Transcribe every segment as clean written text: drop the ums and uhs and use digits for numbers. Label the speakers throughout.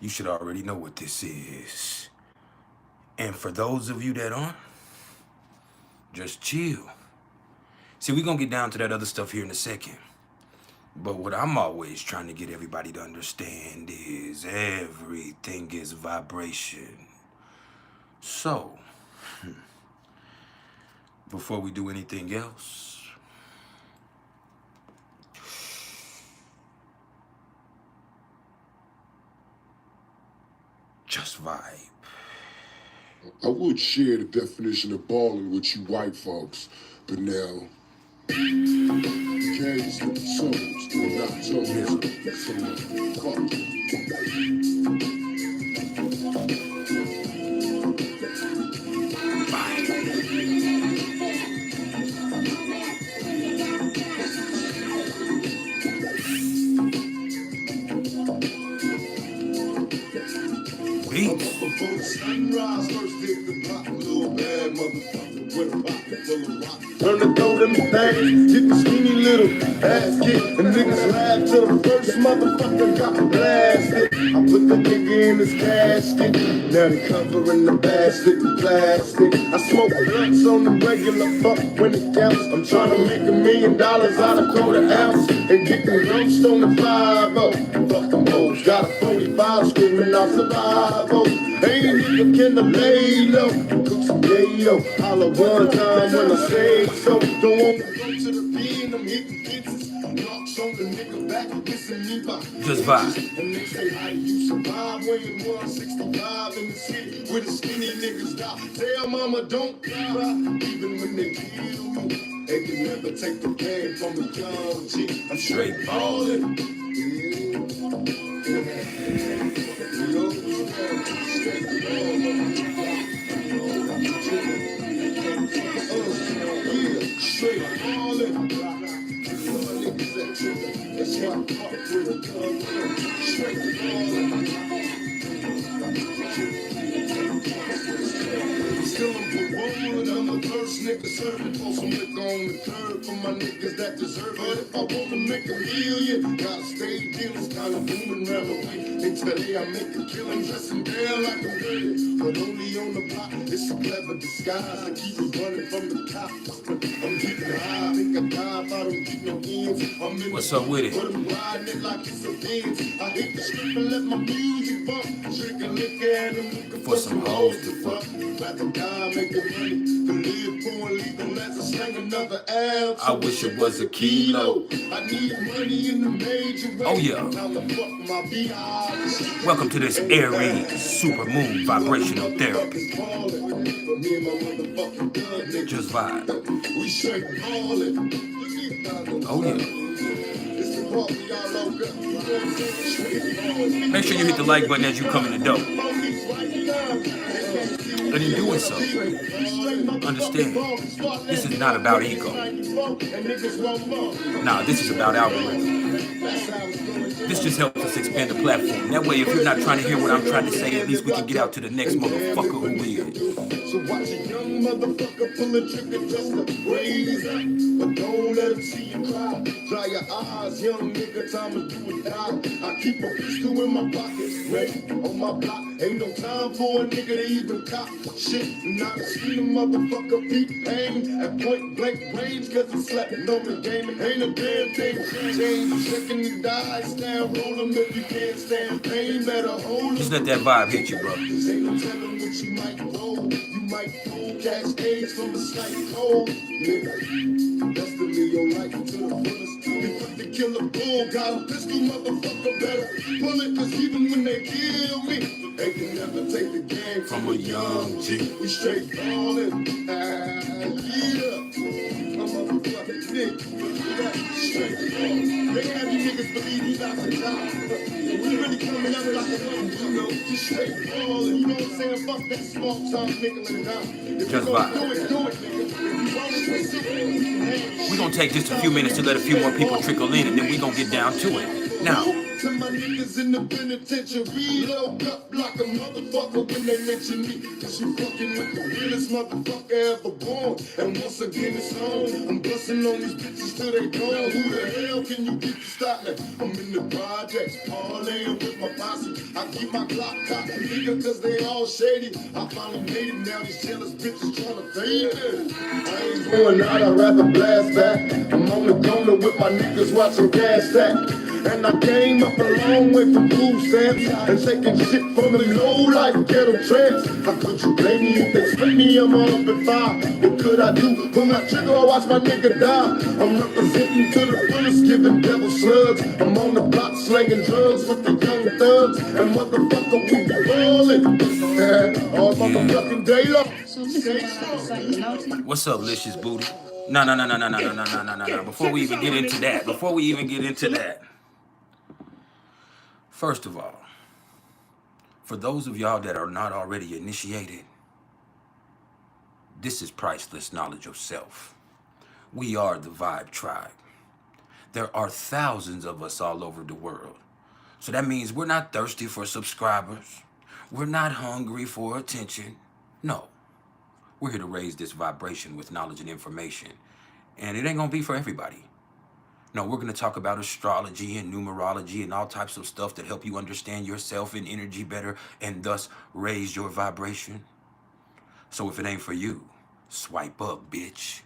Speaker 1: you should already know what this is. And for those of you that aren't, just chill. See, we're going to get down to that other stuff here in a second. But what I'm always trying to get everybody to understand is everything is vibration. So, before we do anything else, just vibe.
Speaker 2: I would share the definition of balling with you white folks, but now, case of souls, we're not talking, so fuck you.
Speaker 3: Turn to throw them things, get the skinny little ass kick, and niggas laugh till the first motherfucker got blasted. I put the nigga in his casket, now they covering the bastard in plastic. I smoke blunts on the regular, fuck when it counts. I'm trying to make $1 million out of quarter ounce, and get the roast on the 5-0. Fuck them hoes, got a 45 screaming out survival. Ain't nigga can lay low, cook some yayo, holla one time when I say so. Don't want to go to the pen, I'm hitting fences. Knocks on the nigga back, kissing me by.
Speaker 1: Just vibe.
Speaker 3: And they say, how you survive weighing 165 in the city where the skinny niggas die. Tell mama don't cry, even when they kill me. They can never take the game from a young G. I'm straight ballin'. Straight ballin'. That's why I'm up with a gun. Straight ballin'. Still I'm paroled, I'm the first nigga serving for some liquor on the curb for my niggas that deserve it. If I wanna make $1 million, gotta stay dealers, kinda booming round the way. And today I make a killing, dressing down like I'm ready, but only on the block. It's a clever disguise, I keep me running from the cops. I'm getting high, I think I die if I don't get no ends. I'm in
Speaker 1: What's up with it?
Speaker 3: But I'm riding it like it's a Benz. I hit the strip and let my music bump. Drinking liquor and I'm looking
Speaker 1: For some hoes to fuck.
Speaker 3: Rather die making money than live poor and leave them as a slang another ounce.
Speaker 1: I wish it was a kilo.
Speaker 3: I need money in the major way.
Speaker 1: Oh yeah.
Speaker 3: Now I'm fuck my BI.
Speaker 1: Welcome to this Aries super moon vibrational therapy. Just vibe.
Speaker 3: We straight ballin'.
Speaker 1: Oh yeah. Make sure you hit the like button as you come in the door. And in doing so, understand, this is not about ego. Nah, this is about algorithm. This just helps us expand the platform. That way, if you're not trying to hear what I'm trying to say, at least we can get out to the next motherfucker who is.
Speaker 3: So watch a young motherfucker pull a trigger just to raise up. But don't let him see you cry. Dry your eyes, young nigga, time to do it now. I keep a pistol in my pocket, ready on my block. Ain't no time for a nigga to even cop shit. Not see a motherfucker beat pain at point blank range, cause he slept on the game. Ain't a damn thing change. Checking the dice, stand roll him if you can't stand pain. Better hold him.
Speaker 1: Just let that vibe hit you, bro.
Speaker 3: Ain't no telling what you might roll. You might fool cash A's from a slight cold. Nigga, that's the Leo life to the fullest. They put the killer bull, got a pistol, motherfucker better pull it, cause even when they kill me, they can never take the game from a young G. We straight ballin', yeah. I'm a motherfucking nigga, straight ballin'. They have you niggas believe you about to die. We really coming up like a young, you know, just straight ballin'. You know what I'm saying? Fuck that small time nickel and dime. If
Speaker 1: Just
Speaker 3: you
Speaker 1: vibe.
Speaker 3: do it, nigga. If you want it, we can have it.
Speaker 1: We're gonna take just a few minutes to let a few more people trickle in, and then we're gonna get down to it. Now,
Speaker 3: to my niggas in the penitentiary. Load up like a motherfucker when they mention me. Cause you fucking with the realest motherfucker ever born. And once again it's on. I'm busting on these bitches till they gone. Who the hell can you get to stop me? I'm in the projects, parlaying with my posse. I keep my Glock cocked, nigga, cause they all shady. I finally made it, now these jealous bitches tryna fade it. I ain't going out, I'd rather blast back. I'm on the corner with my niggas watching CashApp. And I came up a long way from food stamps and taking shit from the low like ghetto tramps. How could you blame me if they split me? I'm all up at 5. What could I do? Pull my trigger, I watch my nigga die. I'm representing to the fullest, giving devil slugs. I'm on the block slanging drugs with the young thugs. And motherfucker, we be ballin'. All motherfucking day long.
Speaker 1: What's up, Licious Booty? No. Before we even get into that. First of all, for those of y'all that are not already initiated, this is priceless knowledge of self. We are the ViBe tribe. There are thousands of us all over the world. So that means we're not thirsty for subscribers. We're not hungry for attention. No. We're here to raise this vibration with knowledge and information. And it ain't gonna be for everybody. No, we're gonna talk about astrology and numerology and all types of stuff that help you understand yourself and energy better and thus raise your vibration. So if it ain't for you, swipe up, bitch.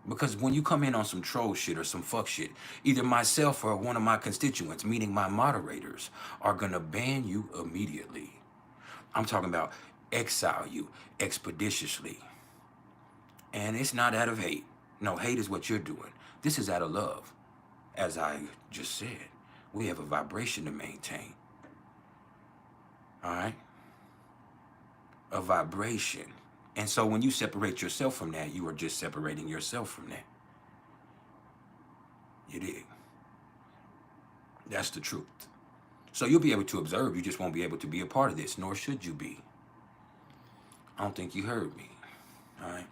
Speaker 1: Because when you come in on some troll shit or some fuck shit, either myself or one of my constituents, meaning my moderators, are gonna ban you immediately. I'm talking about exile you expeditiously. And it's not out of hate. No, hate is what you're doing. This is out of love. As I just said, we have a vibration to maintain. All right? A vibration. And so when you separate yourself from that, you are just separating yourself from that. You dig? That's the truth. So you'll be able to observe, you just won't be able to be a part of this, nor should you be. I don't think you heard me. All right?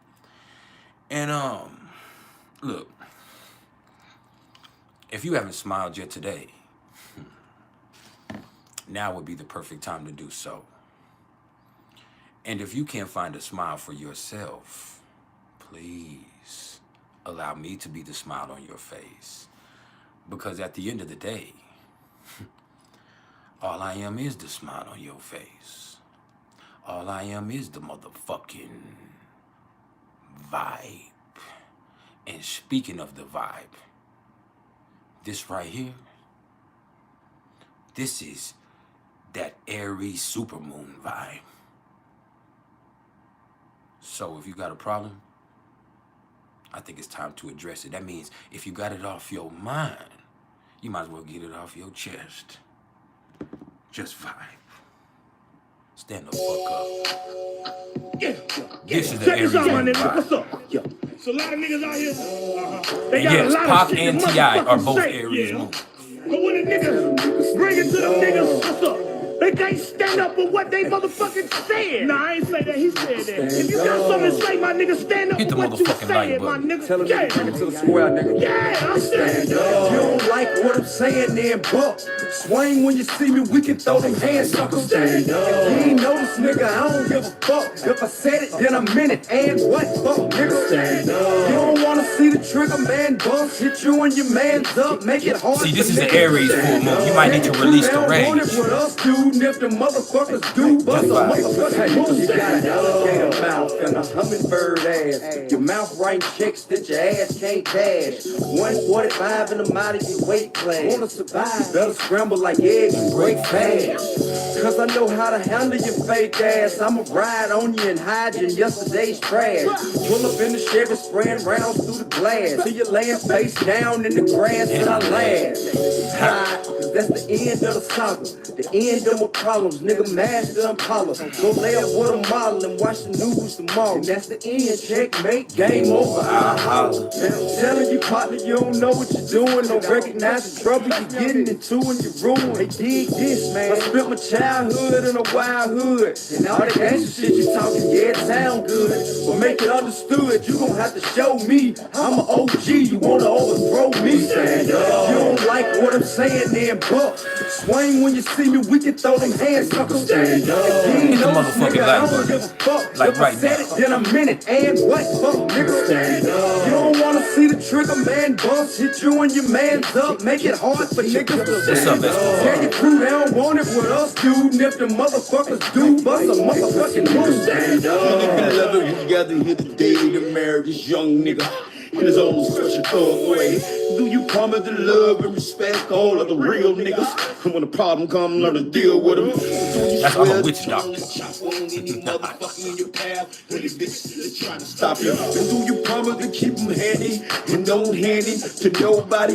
Speaker 1: And, look. If you haven't smiled yet today, now would be the perfect time to do so. And if you can't find a smile for yourself, please allow me to be the smile on your face. Because at the end of the day, all I am is the smile on your face. All I am is the motherfucking vibe. And speaking of the vibe, this right here, this is that Aries supermoon vibe. So if you got a problem, I think it's time to address it. That means if you got it off your mind, you might as well get it off your chest. Just vibe. Stand the fuck up. Yeah. This is the Aries moon vibe.
Speaker 4: What's up? Yo. So a lot of niggas out here. They
Speaker 1: And
Speaker 4: got
Speaker 1: yes,
Speaker 4: a lot
Speaker 1: Pac
Speaker 4: of shit
Speaker 1: and
Speaker 4: that
Speaker 1: T.I. are
Speaker 4: motherfuckers
Speaker 1: both
Speaker 4: say.
Speaker 1: Aries
Speaker 4: Yeah.
Speaker 1: moon.
Speaker 4: But when the niggas bring it to them niggas, what's up? They can't stand up for what they motherfucking said. Nah, I ain't say that. He said that. If you got something to say, my nigga, stand up
Speaker 1: Hit the
Speaker 4: for what you
Speaker 1: motherfucking like
Speaker 4: said, my
Speaker 1: button.
Speaker 4: nigga.
Speaker 5: Tell him
Speaker 4: Yeah.
Speaker 5: to bring it to the square, nigga.
Speaker 4: Yeah, I'm saying.
Speaker 5: If you don't like what I'm saying, then buck. Swing when you see me, we can throw them hands suckers. If you ain't notice, nigga, I don't give a fuck. If I said it, then I meant it. And what fuck, nigga? You don't wanna see the trigger man bust. Hit you and your man's up, make it hard.
Speaker 1: See, this is the Aries full moon. You might need to release the rage.
Speaker 5: With us, dude, if the motherfuckers do bust a motherfucker. You got an alligator mouth and a hummingbird ass. Your mouth writing checks that your ass can't cash. 145 in the mighty weight class. Wanna survive? Better scramble like eggs and break fast. Cause I know how to handle your fake ass. I'ma ride on you and hide you in yesterday's trash. Pull up in the Chevy, spraying rounds through the glass. Till you laying face down in the grass and I laugh. that's the end of the saga. The end of my problems, nigga, master and Impala. Go lay up with a model and watch the news tomorrow. And that's the end, checkmate, game over. I holler. Man, I'm telling you, partner, you don't know what you're doing. Don't recognize the trouble you're getting into in your room. Hey, dig this, man. I spent my childhood in a wild hood. And all that gangster shit you talking, yeah, it sound good. But make it understood, you gon' have to show me. I'm an OG, you wanna overthrow me. Stand up. You don't like what I'm saying, then buck. Swing when you see me, we can throw them hands, sucker. Stand up.
Speaker 1: Get the motherfucking
Speaker 5: I
Speaker 1: light
Speaker 5: don't give a
Speaker 1: button.
Speaker 5: fuck.
Speaker 1: Like
Speaker 5: If
Speaker 1: right
Speaker 5: I said
Speaker 1: now.
Speaker 5: it, then I meant it. And what? Fuck, nigga. Stand up. You don't wanna see the trigger man bust. Hit you and your mans up. Make it hard for niggas to
Speaker 1: What's up, Escobar?
Speaker 5: tell your crew they don't want it with us, dude. And if the motherfuckers do, bust a motherfucking move. Stand up.
Speaker 3: Nigga love it, we gather here today to marry this young nigga in his own special thug way. Do you promise to love and respect all of the real niggas? And when the problem comes, learn to deal with them.
Speaker 1: That's I'm a witch doctor.
Speaker 3: Stop you. And do you promise to keep them handy and don't hand it to nobody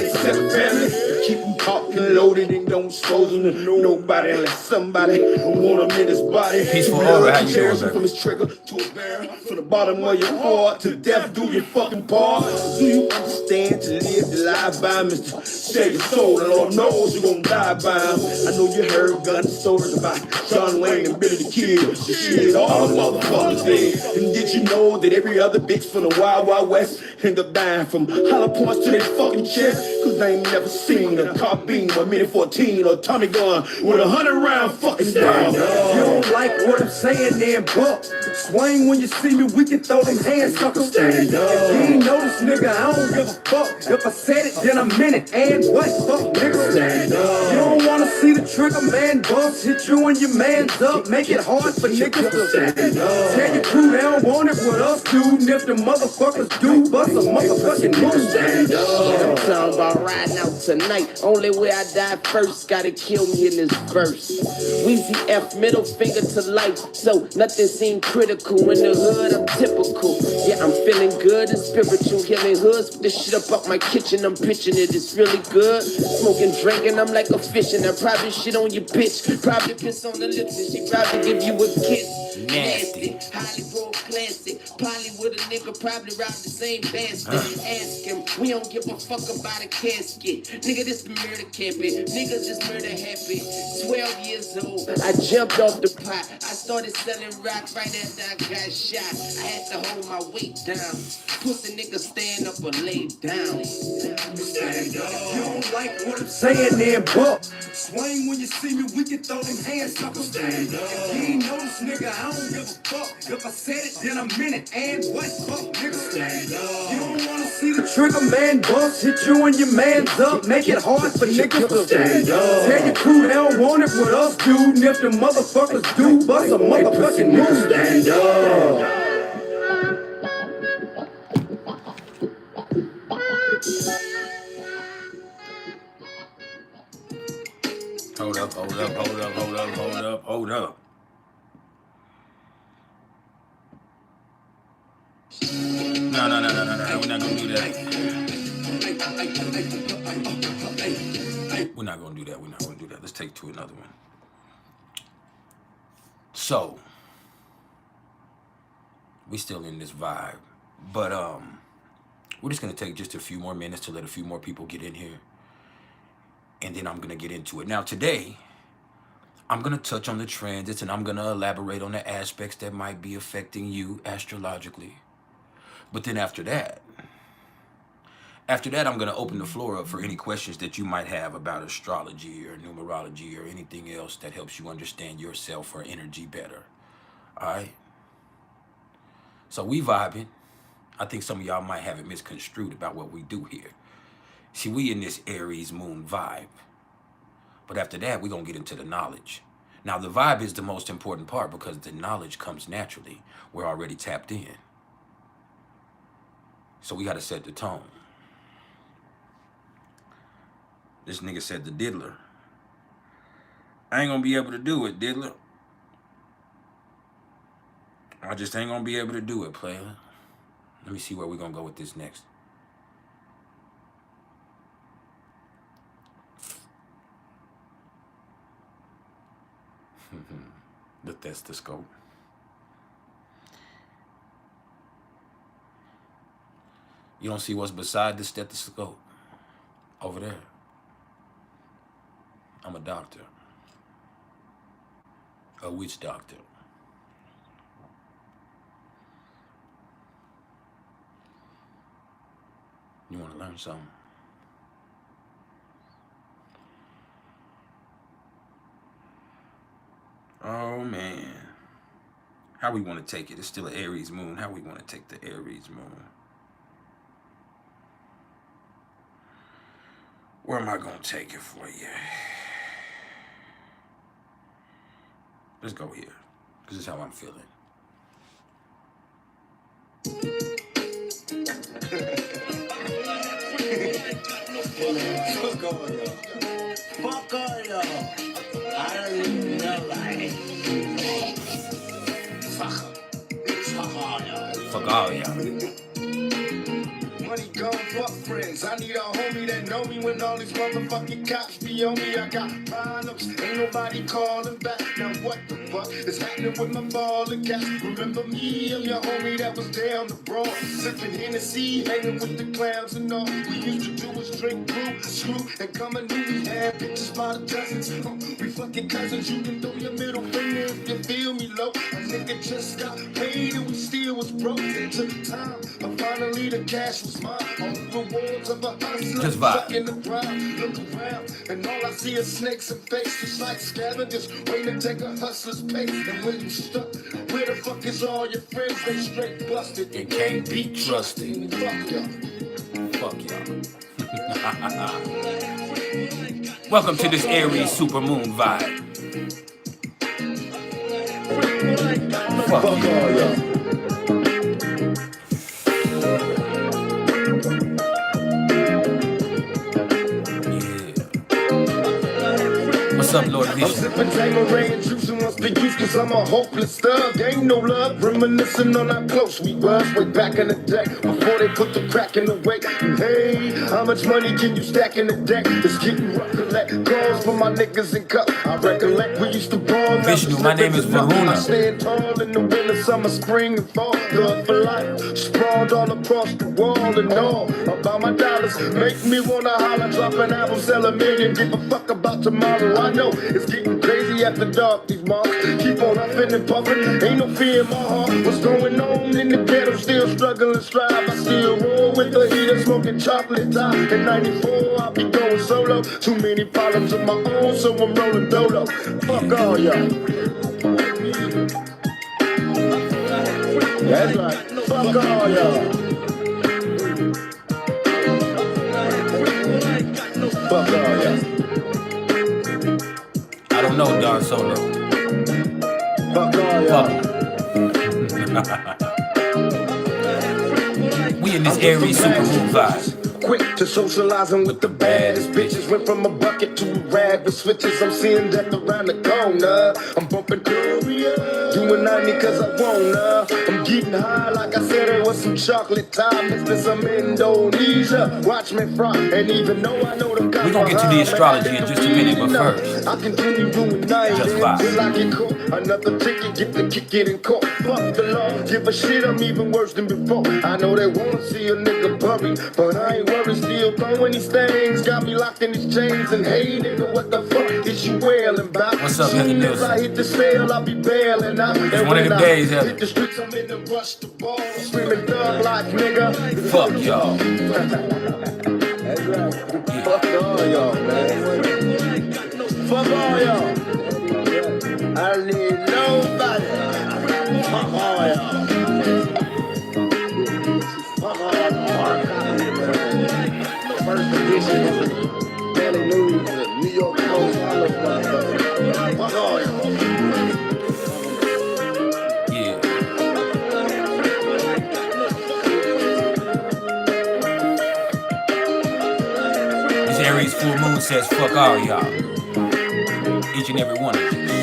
Speaker 3: except family? Keep them popped and loaded and don't expose them to nobody unless somebody want him in his body.
Speaker 1: Peaceful aura, how you doing,
Speaker 3: From
Speaker 1: baby?
Speaker 3: his trigger to his barrel, from the bottom of your heart to death, do your fucking part. Do you understand to live the life by Mr. Save your soul, the Lord knows you're gonna die by him. I know you heard gun stories about John Wayne and Billy the Kid. The shit all the motherfuckers did. And did you know that every other bitch from the Wild Wild West end up dying from hollow points to their fucking chest? Cause they ain't never seen a carbine or a Mini 14 or a Tommy gun with 100-round fucking style.
Speaker 5: You don't like what I'm saying, then buck. Swing when you see me, we can throw them hands, sucker. Stand up. If you ain't know this nigga, I don't give a fuck. If I said it, then I meant it. And what? Fuck, nigga. Stand up. You don't wanna see the trigger man bust. Hit you and your mans up. Make it hard for niggas to stand up. Tell your crew they don't want it with us, dude. And if the motherfuckers do, bust a motherfucking move. Stand up.
Speaker 6: I'm talking about riding out tonight. Only way I die first, gotta kill me in this verse. Weezy F, middle finger to life, so nothing seemed critical. In the hood, I'm typical. Yeah, I'm feeling good and spiritual. Healing hoods, put this shit up out my kitchen. I'm pitching it, it's really good. Smoking, drinking, I'm like a fish, and I probably shit on your bitch. Probably piss on the lips, and she probably give you a kiss.
Speaker 1: Nasty.
Speaker 6: Hollywood classic. Probably with a nigga, probably rob the same basket. Ask him, we don't give a fuck about a casket. Nigga, this the murder camping. Niggas just murder happy. 12 years old, I jumped off the pot. I started selling rock right after I got shot. I had to hold my weight down. Pussy nigga stand up or lay down.
Speaker 5: Stand up. You don't like what I'm saying, then buck. Swing when you see me, we can throw them hands, sucker. Stand up. If you ain't know this nigga, I don't give a fuck. If I said it, then I meant it. And what? Fuck, nigga. Stand up. You don't wanna see the trigger man bust. Hit you and your mans up. Make it hard for niggas to stand up. Tell your crew they don't want it with us, dude. And if the motherfuckers do, bust a motherfucking move. Stand up.
Speaker 1: Hold up, hold up, hold up, hold up, hold up, hold up. No, we're not gonna do that. We're not gonna do that. Let's take to another one. So, we still in this vibe, but we're just gonna take just a few more minutes to let a few more people get in here, and then I'm gonna get into it. Now today, I'm gonna touch on the transits, and I'm gonna elaborate on the aspects that might be affecting you astrologically. But then after that, I'm gonna open the floor up for any questions that you might have about astrology or numerology or anything else that helps you understand yourself or energy better. All right? So we vibing. I think some of y'all might have it misconstrued about what we do here. See, we in this Aries moon vibe. But after that, we're gonna get into the knowledge. Now, the vibe is the most important part because the knowledge comes naturally. We're already tapped in. So we gotta set the tone. This nigga said the diddler. I ain't gonna be able to do it, diddler. I just ain't gonna be able to do it, player. Let me see where we're gonna go with this next. The stethoscope. You don't see what's beside the stethoscope? Over there. I'm a doctor. A witch doctor. You want to learn something? Oh, man. How we want to take it? It's still an Aries moon. How we want to take the Aries moon? Where am I going to take it for you? Let's go here. This is how I'm feeling.
Speaker 3: Fuck all y'all. Fuck all y'all. I don't even know, like. Fuck all y'all.
Speaker 1: Fuck all y'all.
Speaker 3: Money gone, fuck friends. I need a homie that know me when all these motherfucking cops be on me. I got problems, ain't nobody calling back. Now what the fuck is happening with my ballin' cash? Remember me, I'm your homie that was down the broad, sipping Hennessy, hanging with the clowns and all. We used to do was drink brew, screw, and come and knew we had pictures by the dozens. We fucking cousins, you can throw your middle finger if you feel me low. A nigga just got paid and we still was broke. It took time, but finally the cash was mine. All the rewards of a hustler,
Speaker 1: Just vibe.
Speaker 3: stuck in the ground. Look around, and all I see is snakes and faces like scavengers, waiting to take a hustler's pace. And when you stuck, where the fuck is all your friends? They straight busted
Speaker 1: It can't be trusted.
Speaker 3: Fuck y'all.
Speaker 1: Fuck y'all. Welcome to this Aries supermoon vibe. Fuck
Speaker 3: Fuck
Speaker 1: you.
Speaker 3: all y'all.
Speaker 1: What's up, Lord
Speaker 3: I'm
Speaker 1: Vision?
Speaker 3: sipping Tangeray and juicing once the use, cause I'm a hopeless thug. Ain't no love, reminiscing on how close we was way back in the day, before they put the crack in the way. Hey, how much money can you stack in the deck? It's getting rough, collect calls for my niggas in cup. I recollect we used to ball.
Speaker 1: Vishnu, my name is Varuna.
Speaker 3: I stand tall in the winter, summer, spring, and fall. Love for life, sprawled all across the wall and all. About my dollars, make me wanna holler, drop an album, sell a million, give a fuck about tomorrow. I know it's getting crazy after dark, these moms keep on huffing and puffing. Ain't no fear in my heart. What's going on in the ghetto? Still struggling, strive. I still roll with the heater, smoking chocolate top. In '94, I'll be going solo. Too many problems of my own, so I'm rolling dolo. Fuck all y'all. That's right. Fuck all y'all. Fuck all y'all.
Speaker 1: I don't know, Don Solo.
Speaker 3: Fuck all y'all.
Speaker 1: We in this Aries supermoon vibe.
Speaker 3: Quick to socializing with the baddest bitches. Went from a bucket to a rag with switches. I'm seeing death around the corner. I'm bumping Korea, doing 90 cause I wanna. I'm getting high like I said it was some chocolate time. Mixed with some Indonesia. Watch me fry, and even though I know the guy
Speaker 1: We're gonna get to the astrology in just a minute, but first,
Speaker 3: I continue doing 90
Speaker 1: just vibe.
Speaker 3: till I get caught. Another ticket, get the kick it in court. Fuck the law, give a shit, I'm even worse than before. I know they wanna see a nigga buried, but I ain't worried, still throwing these things. Got me locked in these chains, and hey nigga, what the fuck is you wailing about?
Speaker 1: What's up, Heather
Speaker 3: Soon as
Speaker 1: Nielsen?
Speaker 3: I hit the sale, I'll be bailing out.
Speaker 1: It's
Speaker 3: And
Speaker 1: one of
Speaker 3: when
Speaker 1: them
Speaker 3: I
Speaker 1: days, Heather.
Speaker 3: hit the streets, I'm in the rush to ball. Screaming thug life, nigga.
Speaker 1: Fuck y'all.
Speaker 3: That's right. Fuck all y'all, man. Fuck all y'all. I don't need nobody. Fuck all y'all. Fuck all y'all. First edition of the Daily News, the New York Post, all those motherfuckers. Fuck all y'all.
Speaker 1: Yeah. This Aries full moon says fuck all y'all. Each and every one of you.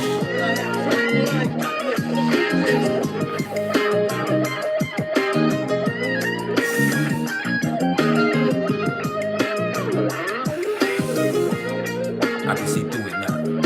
Speaker 1: I can see through it now.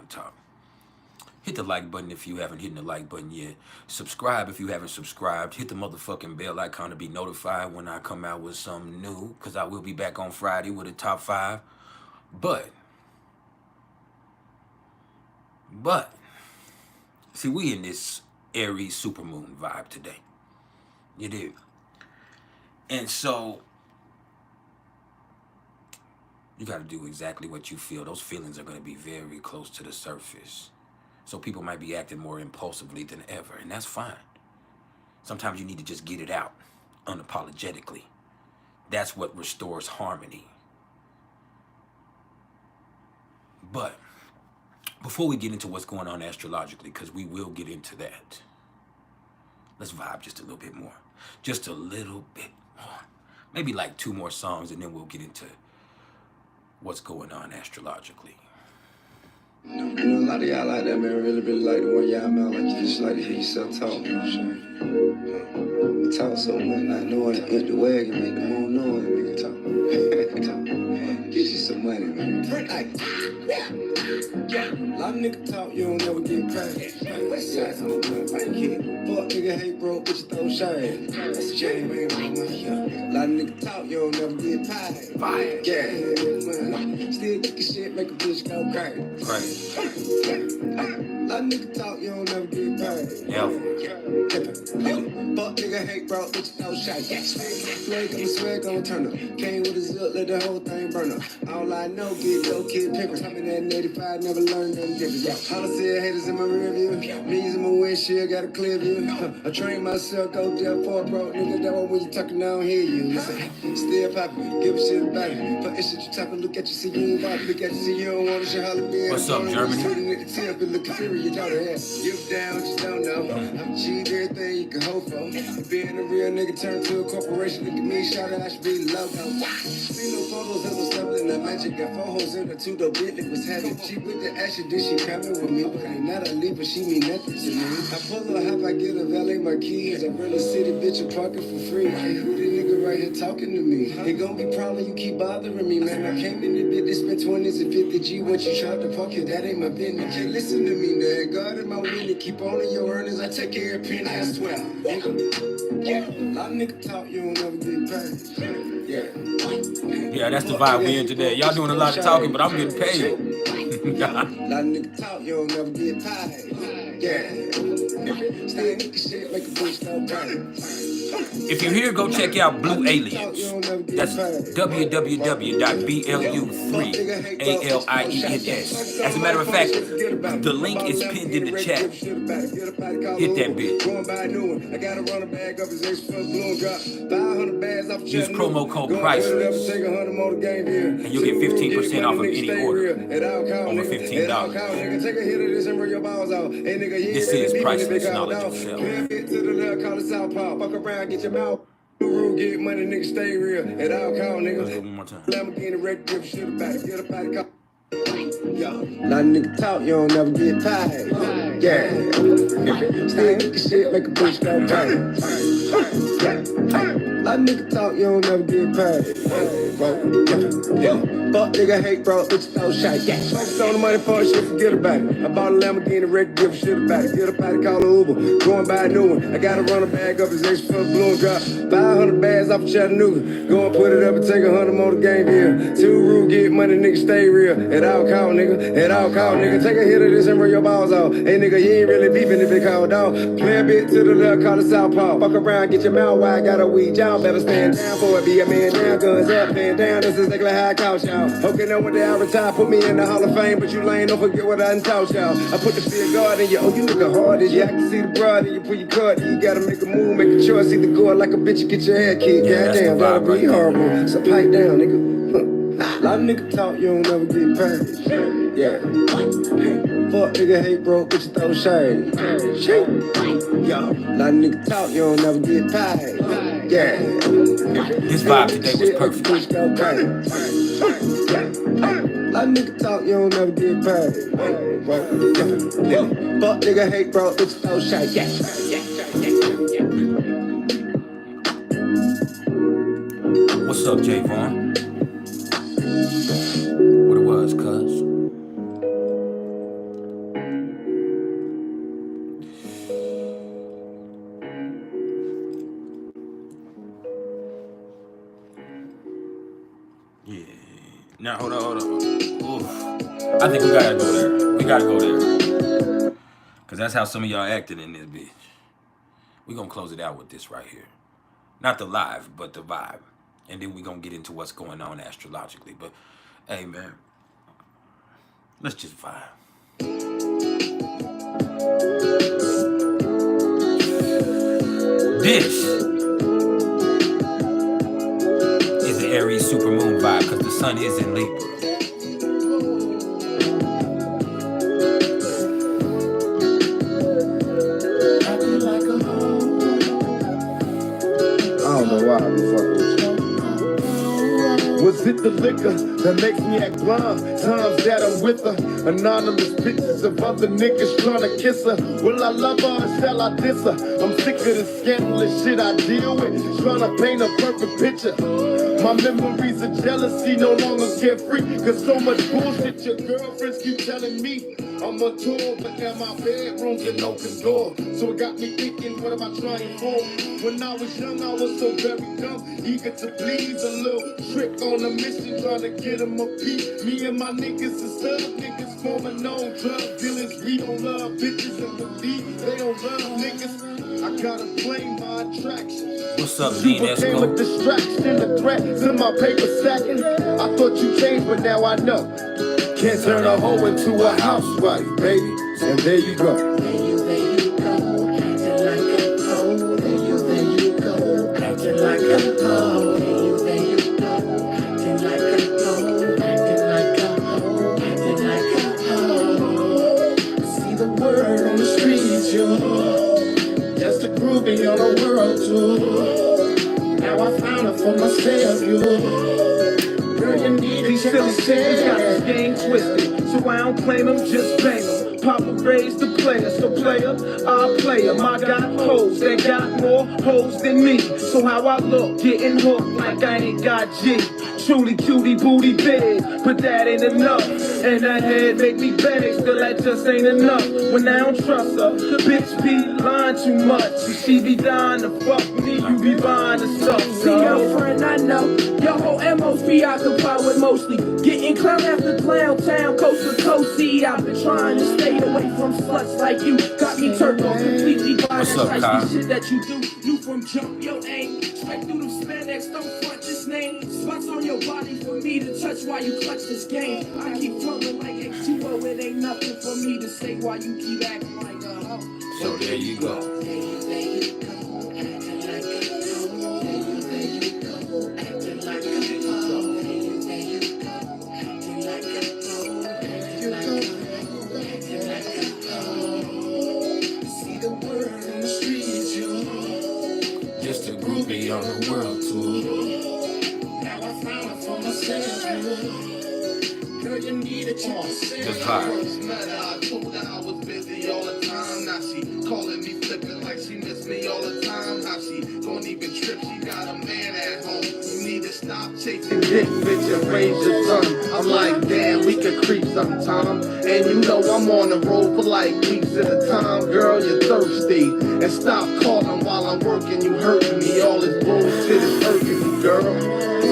Speaker 1: on top. Hit the like button if you haven't hit the like button yet. Subscribe if you haven't subscribed. Hit the motherfucking bell icon to be notified when I come out with something new, because I will be back on Friday with a top 5. But, see, we in this Aries supermoon vibe today. You do. And so, you got to do exactly what you feel. Those feelings are going to be very close to the surface. So people might be acting more impulsively than ever, and that's fine. Sometimes you need to just get it out unapologetically. That's what restores harmony. But before we get into what's going on astrologically, because we will get into that, let's vibe just a little bit more. Just a little bit more. Maybe like 2 more songs, and then we'll get into what's going on astrologically.
Speaker 7: You know, a lot of y'all like that, man, really like the one y'all mouth, like you just like to hear yourself talk, you know what I'm saying? You talk so much, like knowing the wagon make the moon know it, nigga talk. Get you some money, man. Like, yeah. A lot of niggas talk, you don't never get paid. West side, I don't know, right, kid. Fuck nigga, hate broke, bitch, throw shade. That's the chain, man, yeah. A lot of niggas talk, you don't never get paid. Yeah, man. Still kicking shit, make a bitch go crazy.
Speaker 1: Right.
Speaker 7: A lot of niggas talk, you don't never get paid.
Speaker 1: Yeah.
Speaker 7: Fuck nigga, hate broke, bitch, throw shade. Swag on turn up. Came with a zip, let the whole thing burn up. All I know, get low kid pimpers. I'm in that 85, never learned them different. All I see haters in my rear view. Means in my windshield, got a clear view. I train myself, go down for a broke nigga. That one when you talking, I don't hear you. Listen, still poppin', give a shit about it. Fuck this shit you talking, look at you, see you ain't about it. Look at you, see you don't want to shit, holler me.
Speaker 1: What's up, Germany?
Speaker 7: Looking serious, y'all the ass. You down, just don't know. I'm cheap, everything you can hope for. Being a real nigga turned to a corporation, look at me, shout out, I should be logo. See no photos of no stuff in the magic. Got 4 hoes in the 2-door Bentley was having. She with the action, then she coming with me. But ain't not a leave, but she mean nothing to me. I pull her hop, I get a valet my keys. I run a city bitch and park it for free. Hey, who the nigga right here talking to me? It gon' be problem, you keep bothering me, man. I came in the bit, they spent 20s and 50 G. Once you tried to park it, that ain't my business. Can't listen to me, man. God in my winning, keep on in your earnings. I take care of penny, I swear. Nigga. Yeah. A lot of niggas talk, you don't never get paid.
Speaker 1: Yeah, that's the vibe we in today. Y'all doing a lot of talking, but I'm getting paid.
Speaker 7: A lot of niggas talk, you don't never get paid. Yeah. Still nigga shit, make a bitch go crazy.
Speaker 1: If you're here, go check out Blue Aliens. That's www.BLU3ALIENS. As a matter of fact, the link is pinned in the chat. Hit that bit. Use promo code PRICELES, and you'll get 15% off of any order over $15. This is priceless knowledge yourself.
Speaker 7: Get your mouth. Get money, nigga, stay real. At all count, nigga.
Speaker 1: Let's do it one more time.
Speaker 7: Lamborghini, red, give a shit about it. Get up out of car. Yo. A lot of niggas talk, you don't never get paid. Yeah. Still nigga shit, make a bitch go crazy. A lot of niggas talk, you don't never get paid. Fuck nigga, hate bro, bitch, throw shit. Yeah. Focus on the money for shit, forget about it. I bought a Lamborghini, red, give a shit about it. Get up out of call an Uber, going buy a new one. I gotta run a bag up his extra for a balloon drop. 500 bags off of Chattanooga. Go and put it up and take 100 more to game here. 2 rules, get money, nigga, stay real. At all count, nigga. At all count, nigga. Take a hit of this and run your balls off. Hey, nigga, you ain't really beefing if it called dog. Play a bit to the left, call it southpaw. Fuck around, get your mouth wide, got a weed. Y'all better stand down for it. Be a man down, guns up, stand down. This is exactly how I couch y'all. Okay, now one day I retire, put me in the Hall of Fame, but you lame, don't forget what I done taught y'all. I put the fear guard in you. Oh, you nigga hard as you. I can see the broad and you pull your card. You gotta make a move, make a choice. Either go out like a bitch or get your hair kicked.
Speaker 1: Yeah,
Speaker 7: goddamn, that'll be
Speaker 1: right
Speaker 7: horrible. So pipe down, nigga. A lot of niggas talk, you don't never get paid. Yeah. Fuck nigga, hate broke, bitch, throw shade. Shit. Yo. A lot of niggas talk, you don't never get paid. Yeah.
Speaker 1: This vibe today was perfect.
Speaker 7: A lot of niggas talk, you don't never get paid. Fuck nigga, hate broke, bitch, throw shade. Yeah.
Speaker 1: What's up, Javon? What it was, cuz? Now, hold on. Oof. I think we gotta go there. We gotta go there. Because that's how some of y'all acting in this bitch. We're going to close it out with this right here. Not the live, but the vibe. And then we're going to get into what's going on astrologically. But, hey, man. Let's just vibe. This is the Aries supermoon vibe because the sun is in Libra.
Speaker 3: Was it the liquor that makes me act blind? Times that I'm with her, anonymous pictures of other niggas trying to kiss her. Will I love her or shall I diss her? I'm sick of the scandalous shit I deal with, trying to paint a perfect picture. My memories of jealousy no longer carefree, cause so much bullshit your girlfriends keep telling me. I'm on tour, but now my bedroom's an open door. So it got me thinking, what am I trying for? When I was young, I was so very dumb, eager to please. A little trick on a mission, trying to get them a piece. Me and my niggas is thug niggas, forming known drug dealers. We don't love bitches and believe they don't love niggas. I gotta blame my attraction.
Speaker 1: What's up, Dean Esco?
Speaker 3: A distraction, a threat to my paper stacking. I thought you changed, but now I know. Can't turn a hoe into a housewife, baby. And there you go. There you go, acting like a hoe. There you go, acting like a hoe. There you go, acting like a hoe. Acting like a hoe, acting like a hoe. See the word on the streets, yo. Just a groupie on a world tour. Now I found her for myself, yo. Girl, you need these silly shits got this game twisted, so I don't claim them, just bang them. Papa raised the player, so player, I'll play him. I got hoes that got more hoes than me, so how I look, getting hooked like I ain't got G. Truly cutie booty big, but that ain't enough. And that head make me beg, still that just ain't enough. When I don't trust her, the bitch be lying too much. She be dying to fuck me, you be buying the stuff.
Speaker 6: See your friend, I know. Your whole MO's preoccupied with mostly getting clown after clown town, coast to coast. See, I've been trying to stay away from sluts like you. Got me turned on completely by that shit that you do. New from jump your aim, straight through the spandex, don't front this name. Spots on your body for me to touch while you clutch this game. I keep flowing like H2O, it ain't nothing for me to say while you keep acting like a hoe.
Speaker 1: So there you go. Just a groupie on the world tour.
Speaker 3: Now I found her for myself, girl, you need a chance.
Speaker 1: Just vibe.
Speaker 3: I told her I was busy all the time. Now she calling me flipping like she missed me all the time. How she don't even trip, she got a man at home. You need to stop chasing dick, bitch, and raise your son. I'm like, damn, we could creep sometime. And you know I'm on the road for like weeks at a time. Girl, you're thirsty. And stop calling while I'm working, you hurting me. All this bullshit is hurting me, girl.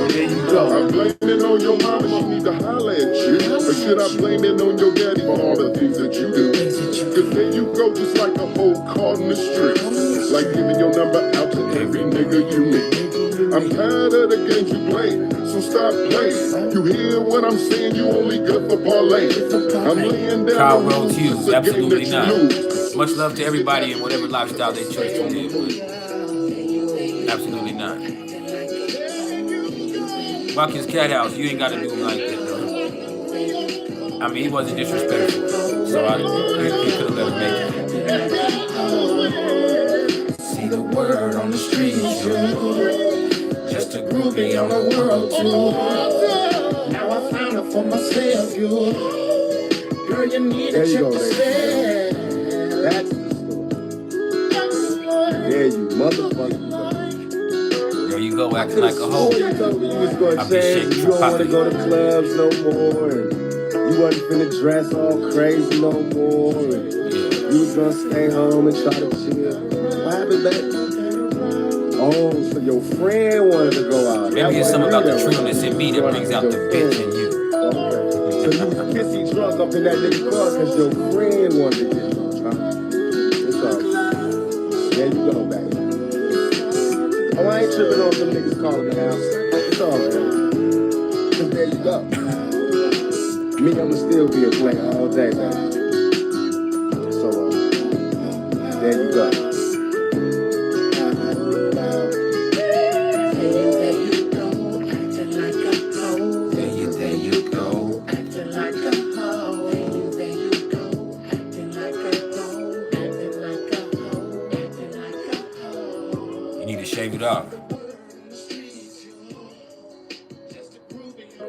Speaker 3: There you go.
Speaker 2: I blame it on your mama, she need to holler at you. Or should I blame it on your daddy for all the things that you do? Cause there you go, just like a whole caught in the street. Like giving your number out to every nigga you meet. I'm tired of the games you play, so stop playing. You hear what I'm saying, you only good for parlay. I'm laying down
Speaker 1: Kyle
Speaker 2: the
Speaker 1: Rose
Speaker 2: rules,
Speaker 1: Hughes,
Speaker 2: it's a game
Speaker 1: absolutely
Speaker 2: that
Speaker 1: not.
Speaker 2: you lose.
Speaker 1: Much love to everybody in whatever lifestyle they choose to live with. Absolutely not. Bucky's Cat House, you ain't got to do him like that, though. I mean, he wasn't disrespectful, so he could have let him make it. See the word on the streets, just a groupie on the world tour.
Speaker 3: Now I found her for myself, you. Girl, you need
Speaker 7: There
Speaker 3: to
Speaker 7: you
Speaker 3: check
Speaker 7: go,
Speaker 3: the
Speaker 7: lady.
Speaker 3: stand.
Speaker 7: That's the story. Yeah, you motherfucker.
Speaker 1: There you go, acting like a hoe.
Speaker 7: You told me you was gonna
Speaker 1: I've been
Speaker 7: change.
Speaker 1: shaking
Speaker 7: You
Speaker 1: for
Speaker 7: don't want to
Speaker 1: popping.
Speaker 7: go to clubs no more. And you wasn't finna dress all crazy no more. And you was gonna stay home and try to chill. What happened, baby? Oh, so your friend wanted to go out.
Speaker 1: Maybe it's something about the trueness in me that brings out the bitch in you.
Speaker 7: Okay. So you was pissy drunk up in that nigga car because your friend wanted to get drunk, huh? It's all good. There you go, baby. Oh, I ain't tripping on some niggas calling the house. It's all good. Cause there you go. Me, I'ma still be a player all day, baby. So, there you go.
Speaker 1: Shave it off.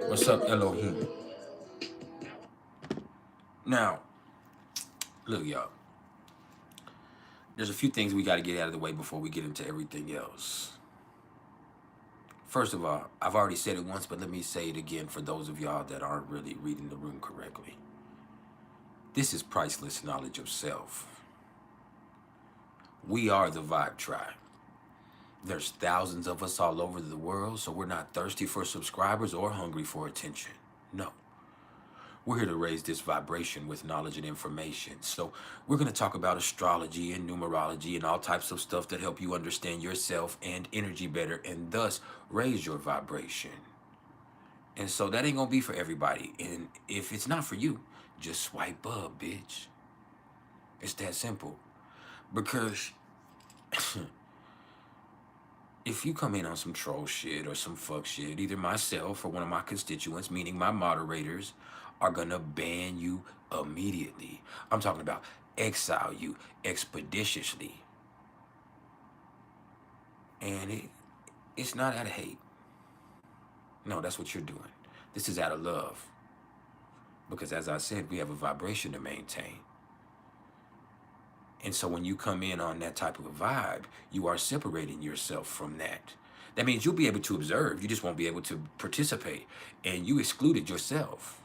Speaker 1: What's up, Elohim? Now, look, y'all. There's a few things we got to get out of the way before we get into everything else. First of all, I've already said it once, but let me say it again for those of y'all that aren't really reading the room correctly. This is priceless knowledge of self. We are the ViBe tribe. There's thousands of us all over the world, so we're not thirsty for subscribers or hungry for attention. No. We're here to raise this vibration with knowledge and information. So we're going to talk about astrology and numerology and all types of stuff that help you understand yourself and energy better and thus raise your vibration. And so that ain't going to be for everybody. And if it's not for you, just swipe up, bitch. It's that simple. Because if you come in on some troll shit or some fuck shit, either myself or one of my constituents, meaning my moderators, are gonna ban you immediately. I'm talking about exile you expeditiously. And it's not out of hate. No, that's what you're doing. This is out of love. Because as I said, we have a vibration to maintain. And so when you come in on that type of a vibe, you are separating yourself from that. That means you'll be able to observe, you just won't be able to participate. And you excluded yourself.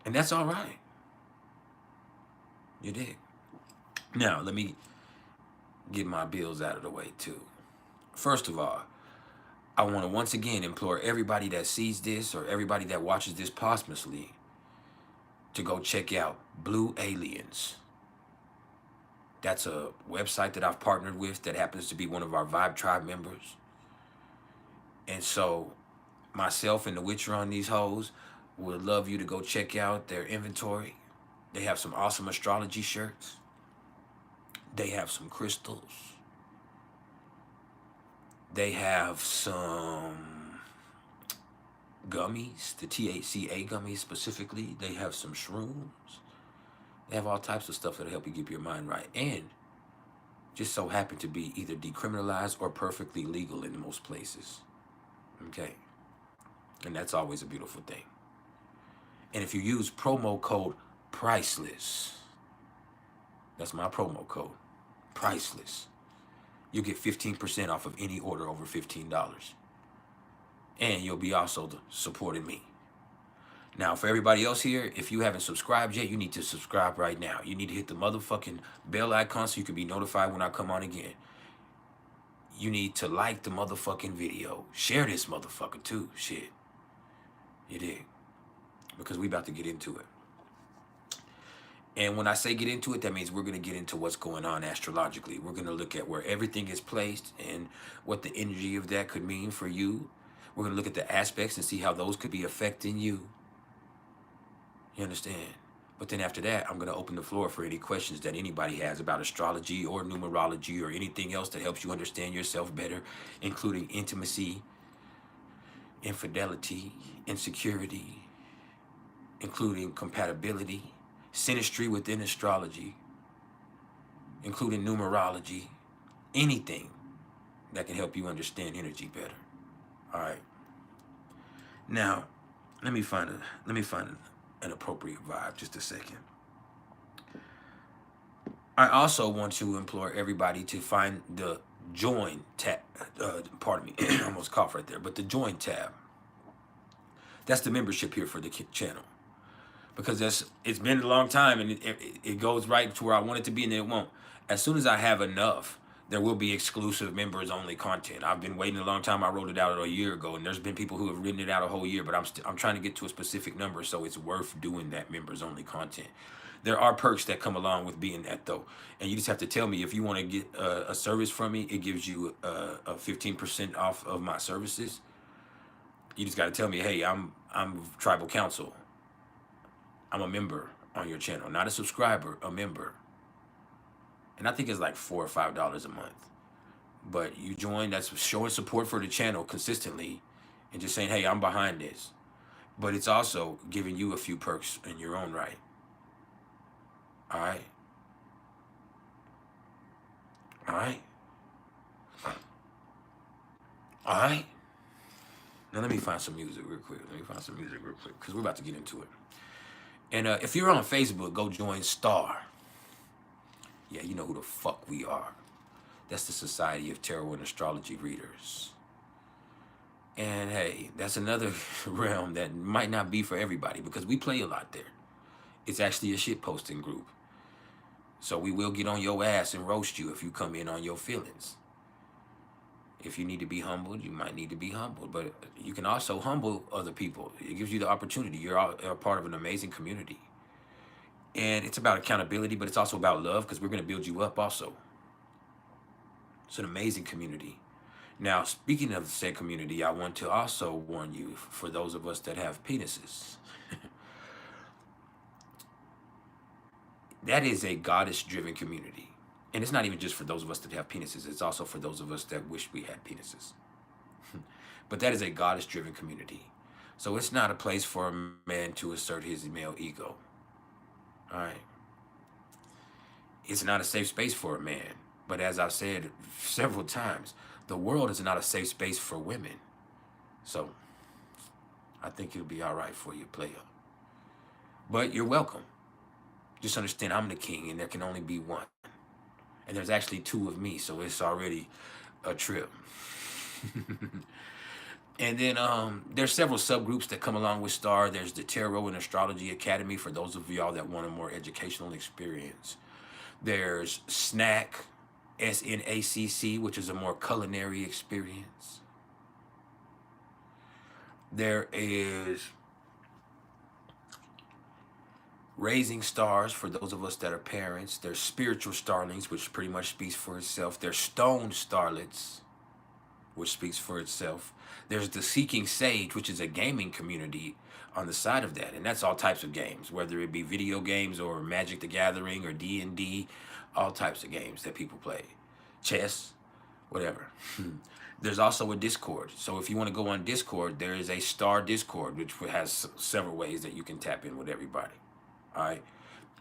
Speaker 1: And that's all right. You did. Now, let me get my bills out of the way too. First of all, I want to once again implore everybody that sees this or everybody that watches this posthumously to go check out Blue Aliens. That's a website that I've partnered with that happens to be one of our ViBe tribe members. And so myself and the Witcher on these hoes would love you to go check out their inventory. They have some awesome astrology shirts. They have some crystals. They have some gummies, the THCA gummies specifically. They have some shrooms. They have all types of stuff that'll help you keep your mind right. And just so happen to be either decriminalized or perfectly legal in most places. Okay? And that's always a beautiful thing. And if you use promo code PRICELES, that's my promo code, PRICELES, you'll get 15% off of any order over $15. And you'll be also supporting me. Now, for everybody else here, if you haven't subscribed yet, you need to subscribe right now. You need to hit the motherfucking bell icon so you can be notified when I come on again. You need to like the motherfucking video. Share this motherfucker too. Shit. You dig? Because we about to get into it. And when I say get into it, that means we're going to get into what's going on astrologically. We're going to look at where everything is placed and what the energy of that could mean for you. We're going to look at the aspects and see how those could be affecting you. You understand? But then after that, I'm going to open the floor for any questions that anybody has about astrology or numerology or anything else that helps you understand yourself better, including intimacy, infidelity, insecurity, including compatibility, synastry within astrology, including numerology, anything that can help you understand energy better. All right. Now, let me find an appropriate vibe. Just a second. I also want to implore everybody to find the join tab. Pardon me, I almost coughed right there. But the join tab. That's the membership here for the channel. Because it's been a long time and it goes right to where I want it to be and then it won't. As soon as I have enough There will be exclusive members only content. I've been waiting a long time. I wrote it out a year ago, and there's been people who have written it out a whole year, but I'm trying to get to a specific number, so it's worth doing that members only content. There are perks that come along with being that though, and you just have to tell me if you want to get a service from me. It gives you a 15% off of my services. You just got to tell me, hey, I'm Tribal Council. I'm a member on your channel, not a subscriber, a member. And I think it's like $4 or $5 a month. But you join, that's showing support for the channel consistently and just saying, hey, I'm behind this. But it's also giving you a few perks in your own right. All right? All right? All right? Now let me find some music real quick. Because we're about to get into it. And if you're on Facebook, go join Star. Yeah, you know who the fuck we are. That's the Society of Tarot and Astrology Readers. And hey, that's another realm that might not be for everybody because we play a lot there. It's actually a shit posting group. So we will get on your ass and roast you if you come in on your feelings. If you need to be humbled, you might need to be humbled. But you can also humble other people. It gives you the opportunity. You're a part of an amazing community. And it's about accountability, but it's also about love because we're going to build you up also. It's an amazing community. Now, speaking of said community, I want to also warn you for those of us that have penises. That is a goddess-driven community. And it's not even just for those of us that have penises. It's also for those of us that wish we had penises. But that is a goddess-driven community. So it's not a place for a man to assert his male ego. All right. It's not a safe space for a man. But as I've said several times, the world is not a safe space for women. So I think it'll be all right for you, player. But you're welcome. Just understand I'm the king and there can only be one. And there's actually two of me, so it's already a trip. And then there's several subgroups that come along with Star. There's the Tarot and Astrology Academy for those of y'all that want a more educational experience. There's Snack, SNACC, which is a more culinary experience. There is Raising Stars for those of us that are parents. There's Spiritual Starlings, which pretty much speaks for itself. There's Stone Starlets, which speaks for itself. There's the Seeking Sage, which is a gaming community on the side of that. And that's all types of games, whether it be video games or Magic the Gathering or D&D, all types of games that people play. Chess, whatever. There's also a Discord. So if you want to go on Discord, there is a Star Discord, which has several ways that you can tap in with everybody. All right.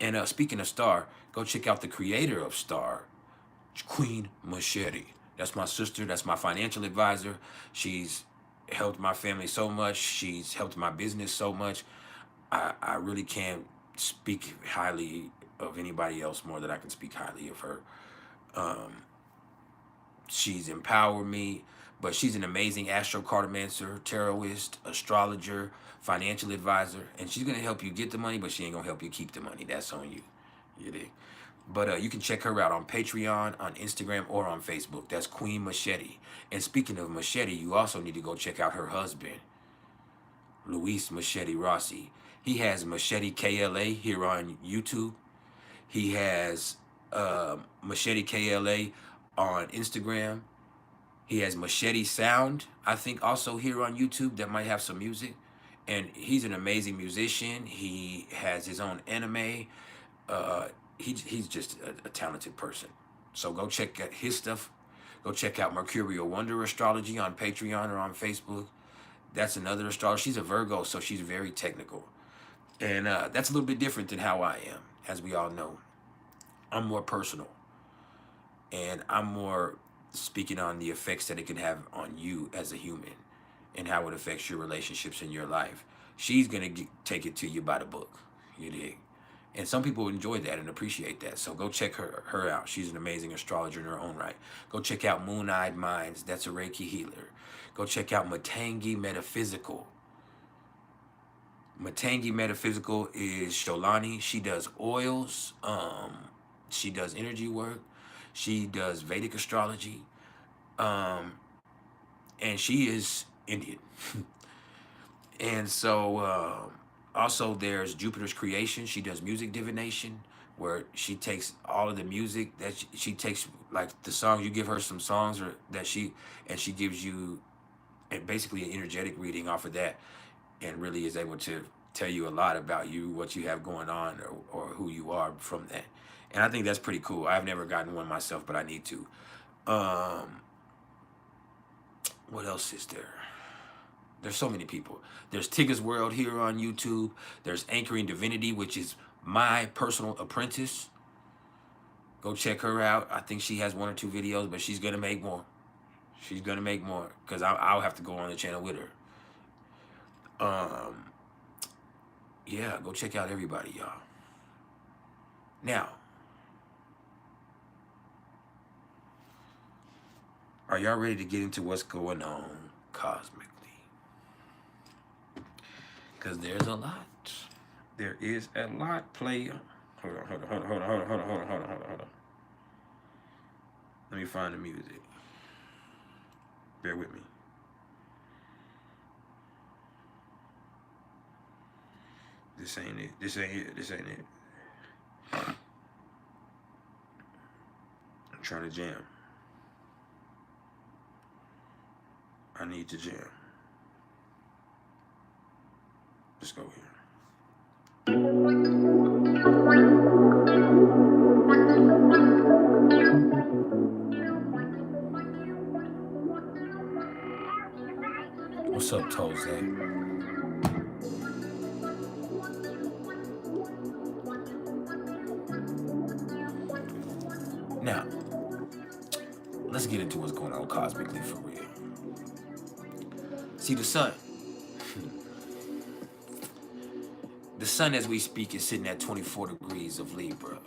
Speaker 1: And speaking of Star, go check out the creator of Star, Queen Machete. That's my sister. That's my financial advisor. She's helped my family so much. She's helped my business so much. I really can't speak highly of anybody else more than I can speak highly of her. She's empowered me, but she's an amazing astrocartomancer, tarotist, astrologer, financial advisor, and she's going to help you get the money, but she ain't going to help you keep the money. That's on you. You dig? But you can check her out on Patreon, on Instagram, or on Facebook. That's Queen Machete. And speaking of Machete, you also need to go check out her husband, Luis Machete Rossi. He has Machete KLA here on YouTube. He has Machete KLA on Instagram. He has Machete Sound, I think, also here on YouTube that might have some music. And he's an amazing musician. He has his own anime. He's just a talented person. So go check out his stuff. Go check out Mercurial Wonder Astrology on Patreon or on Facebook. That's another astrologer. She's a Virgo, so she's very technical. And that's a little bit different than how I am, as we all know. I'm more personal. And I'm more speaking on the effects that it can have on you as a human and how it affects your relationships in your life. She's going to take it to you by the book. You dig? And some people enjoy that and appreciate that. So go check her out. She's an amazing astrologer in her own right. Go check out Moon-Eyed Minds. That's a Reiki healer. Go check out Matangi Metaphysical. Matangi Metaphysical is Sholani. She does oils. She does energy work. She does Vedic astrology. And she is Indian. And so also there's Jupiter's creation. She does music divination, where she takes all of the music that she takes, like the songs, you give her some songs or that she gives you basically an energetic reading off of that, and really is able to tell you a lot about you, what you have going on, or who you are from that. And I think that's pretty cool. I've never gotten one myself, but I need to. What else is there? There's so many people. There's Tigger's World here on YouTube. There's Anchoring Divinity, which is my personal apprentice. Go check her out. I think she has 1 or 2 videos, but she's gonna make more. She's gonna make more, because I'll have to go on the channel with her. Yeah, go check out everybody, y'all. Now, are y'all ready to get into what's going on cosmically? Because there's a lot. There is a lot, player. Hold on. Let me find the music. Bear with me. This ain't it. This ain't it. This ain't it. I'm trying to jam. I need to jam. Let's go here. What's up, Jose? Now, let's get into what's going on cosmically for real. See, the sun. The sun, as we speak, is sitting at 24 degrees of Libra.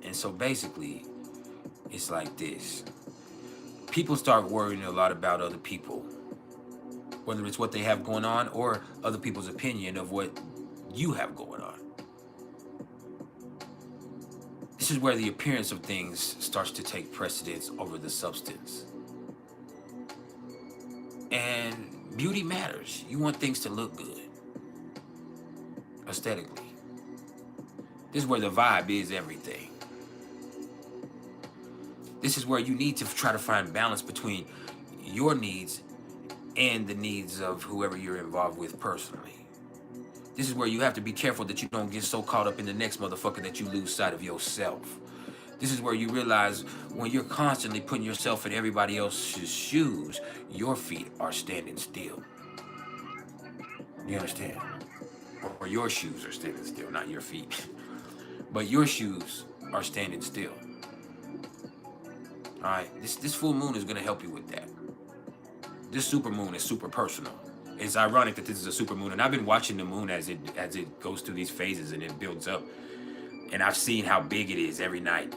Speaker 1: And so basically, it's like this. People start worrying a lot about other people, whether it's what they have going on or other people's opinion of what you have going on. This is where the appearance of things starts to take precedence over the substance. And beauty matters. You want things to look good, aesthetically. This is where the vibe is everything. This is where you need to try to find balance between your needs and the needs of whoever you're involved with personally. This is where you have to be careful that you don't get so caught up in the next motherfucker that you lose sight of yourself. This is where you realize when you're constantly putting yourself in everybody else's shoes, your feet are standing still. You understand? Or your shoes are standing still, not your feet. But your shoes are standing still. All right, this full moon is gonna help you with that. This super moon is super personal. It's ironic that this is a super moon, and I've been watching the moon as it goes through these phases and it builds up, and I've seen how big it is every night.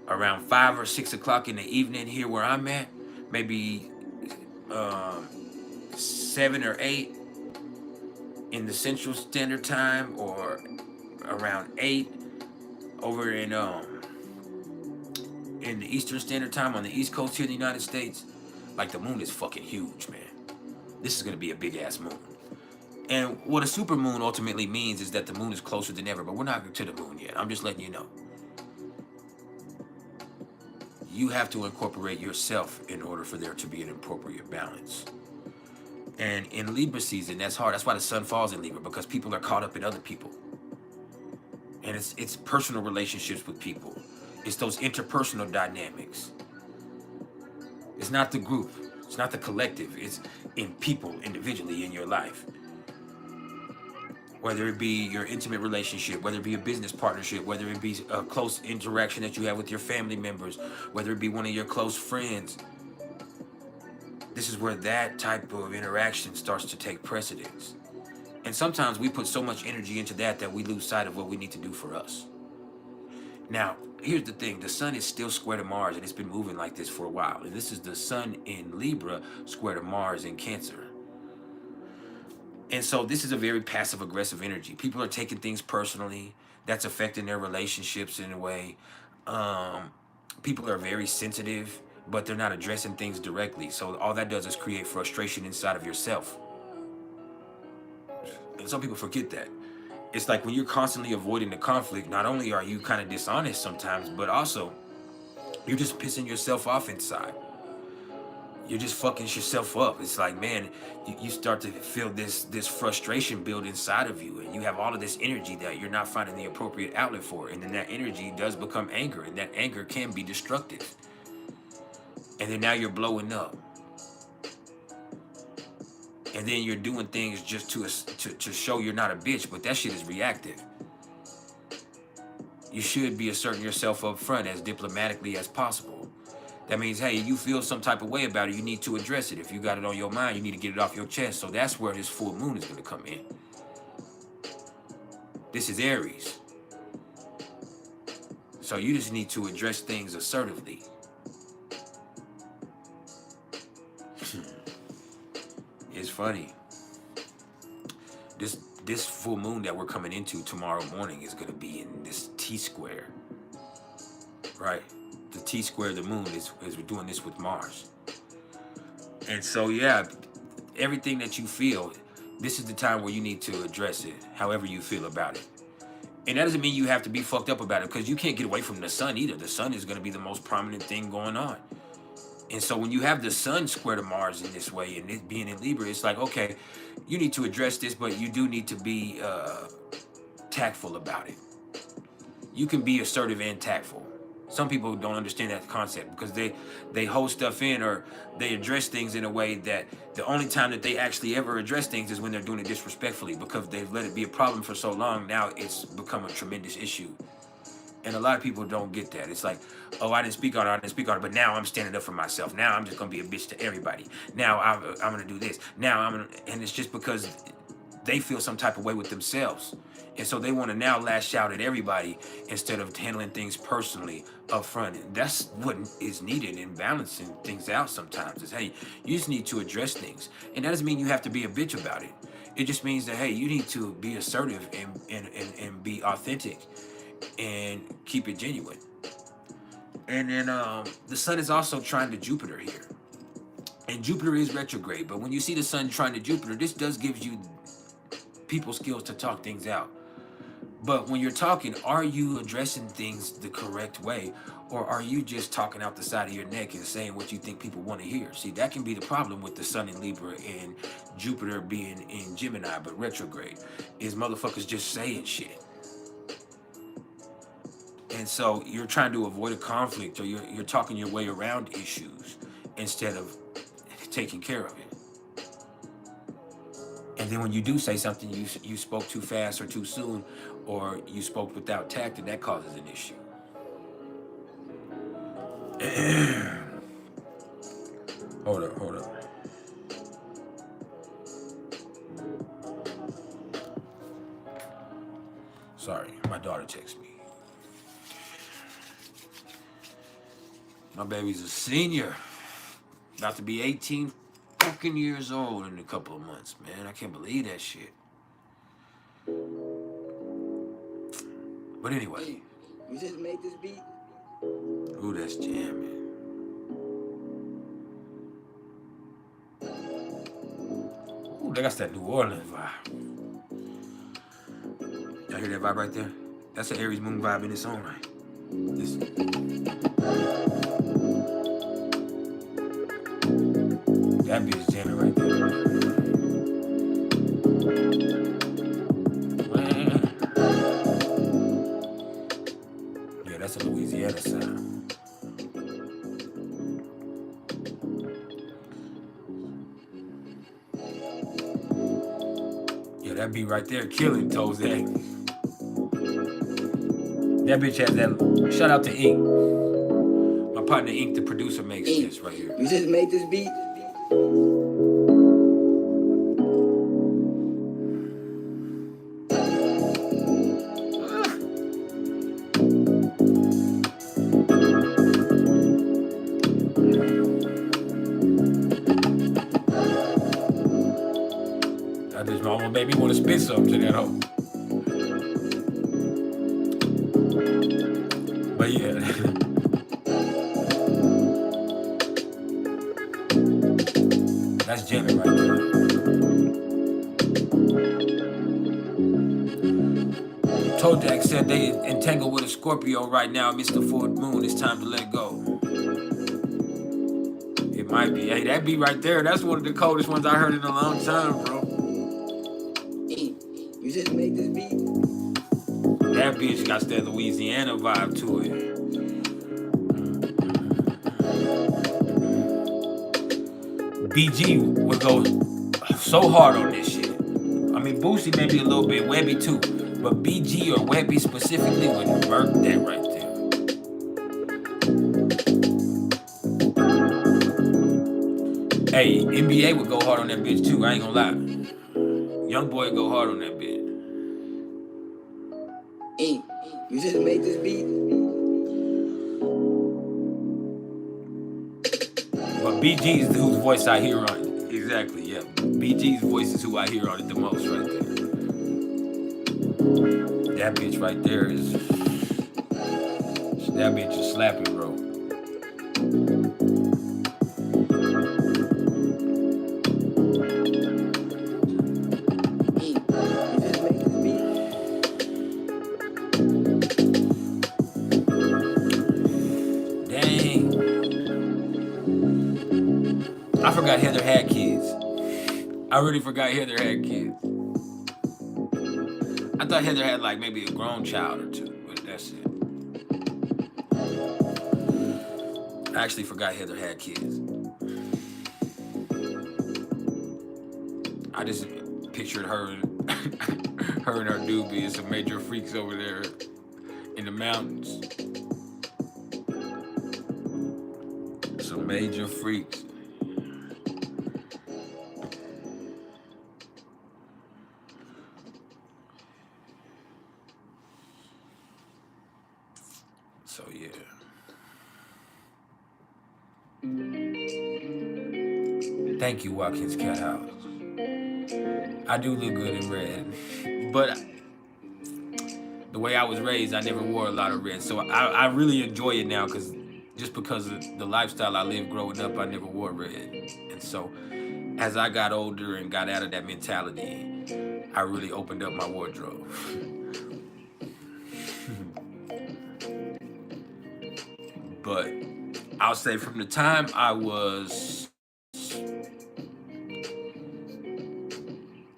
Speaker 1: Around 5 or 6 o'clock in the evening here where I'm at, maybe 7 or 8 in the Central Standard Time, or around 8 over in the Eastern Standard Time on the East Coast here in the United States. Like, the moon is fucking huge, man. This is gonna be a big ass moon. And what a super moon ultimately means is that the moon is closer than ever, but we're not to the moon yet. I'm just letting you know. You have to incorporate yourself in order for there to be an appropriate balance. And in Libra season, that's hard. That's why the sun falls in Libra, because people are caught up in other people. And it's personal relationships with people. It's those interpersonal dynamics. It's not the group. It's not the collective. It's in people individually in your life. Whether it be your intimate relationship, whether it be a business partnership, whether it be a close interaction that you have with your family members, whether it be one of your close friends. This is where that type of interaction starts to take precedence. And sometimes we put so much energy into that we lose sight of what we need to do for us. Now, here's the thing. The sun is still square to Mars, and it's been moving like this for a while. And this is the sun in Libra square to Mars in Cancer. And so this is a very passive-aggressive energy. People are taking things personally. that's affecting their relationships in a way. People are very sensitive, but they're not addressing things directly. So all that does is create frustration inside of yourself. And some people forget that. It's like when you're constantly avoiding the conflict, not only are you kind of dishonest sometimes, but also you're just pissing yourself off inside. You're just fucking yourself up. It's like, man, you start to feel this frustration build inside of you, and you have all of this energy that you're not finding the appropriate outlet for, and then that energy does become anger, and that anger can be destructive. And then now you're blowing up, and then you're doing things just to show you're not a bitch, but that shit is reactive. You should be asserting yourself up front as diplomatically as possible. That means, hey, you feel some type of way about it, you need to address it. If you got it on your mind, you need to get it off your chest. So that's where this full moon is going to come in. This is Aries. So you just need to address things assertively. It's funny. This full moon that we're coming into tomorrow morning is going to be in this T-square. Right? The T-square of the moon is we're doing this with Mars. And so, yeah, everything that you feel, this is the time where you need to address it, however you feel about it. And that doesn't mean you have to be fucked up about it, because you can't get away from the sun either. The sun is going to be the most prominent thing going on. And so when you have the sun square to Mars in this way, and it being in Libra, it's like, okay, you need to address this, but you do need to be tactful about it. You can be assertive and tactful. Some people don't understand that concept because they hold stuff in, or they address things in a way that the only time that they actually ever address things is when they're doing it disrespectfully, because they've let it be a problem for so long. Now it's become a tremendous issue. And a lot of people don't get that. It's like, oh, I didn't speak on it, but now I'm standing up for myself. Now I'm just going to be a bitch to everybody. Now I'm going to do this. And it's just because they feel some type of way with themselves. And so they want to now lash out at everybody instead of handling things personally up front. And that's what is needed in balancing things out sometimes is, hey, you just need to address things. And that doesn't mean you have to be a bitch about it. It just means that, hey, you need to be assertive and be authentic and keep it genuine. And then the sun is also trying to Jupiter here. And Jupiter is retrograde. But when you see the sun trying to Jupiter, this does give you people skills to talk things out. But when you're talking, are you addressing things the correct way? Or are you just talking out the side of your neck and saying what you think people want to hear? See, that can be the problem with the sun in Libra and Jupiter being in Gemini, but retrograde, is motherfuckers just saying shit. And so you're trying to avoid a conflict, or you're talking your way around issues instead of taking care of it. And then when you do say something, you spoke too fast or too soon, or you spoke without tact, and that causes an issue. Hold up. Sorry, my daughter texted me. My baby's a senior, about to be 18 fucking years old in a couple of months, man. I can't believe that shit. But anyway.
Speaker 8: You just made this beat?
Speaker 1: Ooh, that's jamming. Ooh, that's that New Orleans vibe. Y'all hear that vibe right there? That's an Aries moon vibe in its own right. That bitch jamming right there. Yeah, that's a Louisiana sound. Yeah, that beat right there killing Toes. That bitch has that. Shout out to Ink. My partner Ink, the producer, makes this right here.
Speaker 8: You just made this beat?
Speaker 1: That bitch almost made me want to spit something to that hoe. But yeah. That's jamming right there. Tojack said they entangled with a Scorpio right now. Mr. Ford Moon, it's time to let go. It might be. Hey, that beat right there, that's one of the coldest ones I heard in a long time, bro.
Speaker 8: You just made this beat?
Speaker 1: That bitch got that Louisiana vibe to it. BG would go so hard on this shit. I mean, Boosie maybe a little bit, Webby too. But BG or Webby specifically would murk that right there. Hey, NBA would go hard on that bitch too, I ain't gonna lie. Young boy would go hard on that bitch.
Speaker 8: You just made this beat?
Speaker 1: But BG is whose voice I hear on it. Exactly, yeah. BG's voice is who I hear on it the most right there. That bitch right there is... That bitch is slapping, bro. I forgot Heather had kids. I really forgot Heather had kids. I thought Heather had like maybe a grown child or two, but that's it. I actually forgot Heather had kids. I just pictured her and her dude being some major freaks over there in the mountains. Some major freaks. So yeah. Thank you, Watkins Cat House. I do look good in red, but the way I was raised, I never wore a lot of red. So I really enjoy it now because of the lifestyle I lived growing up, I never wore red. And so as I got older and got out of that mentality, I really opened up my wardrobe. But I'll say from the time I was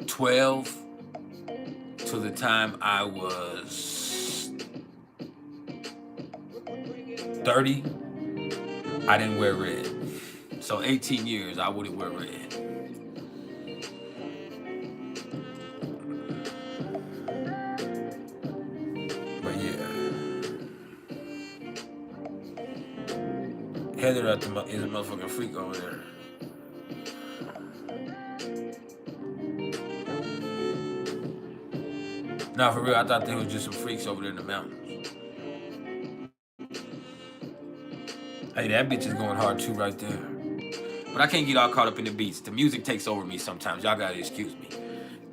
Speaker 1: 12 to the time I was 30, I didn't wear red. So 18 years, I wouldn't wear red. But yeah. Heather is a motherfucking freak over there. Nah, for real, I thought they was just some freaks over there in the mountains. Hey, that bitch is going hard too right there. But I can't get all caught up in the beats. The music takes over me sometimes. Y'all gotta excuse me.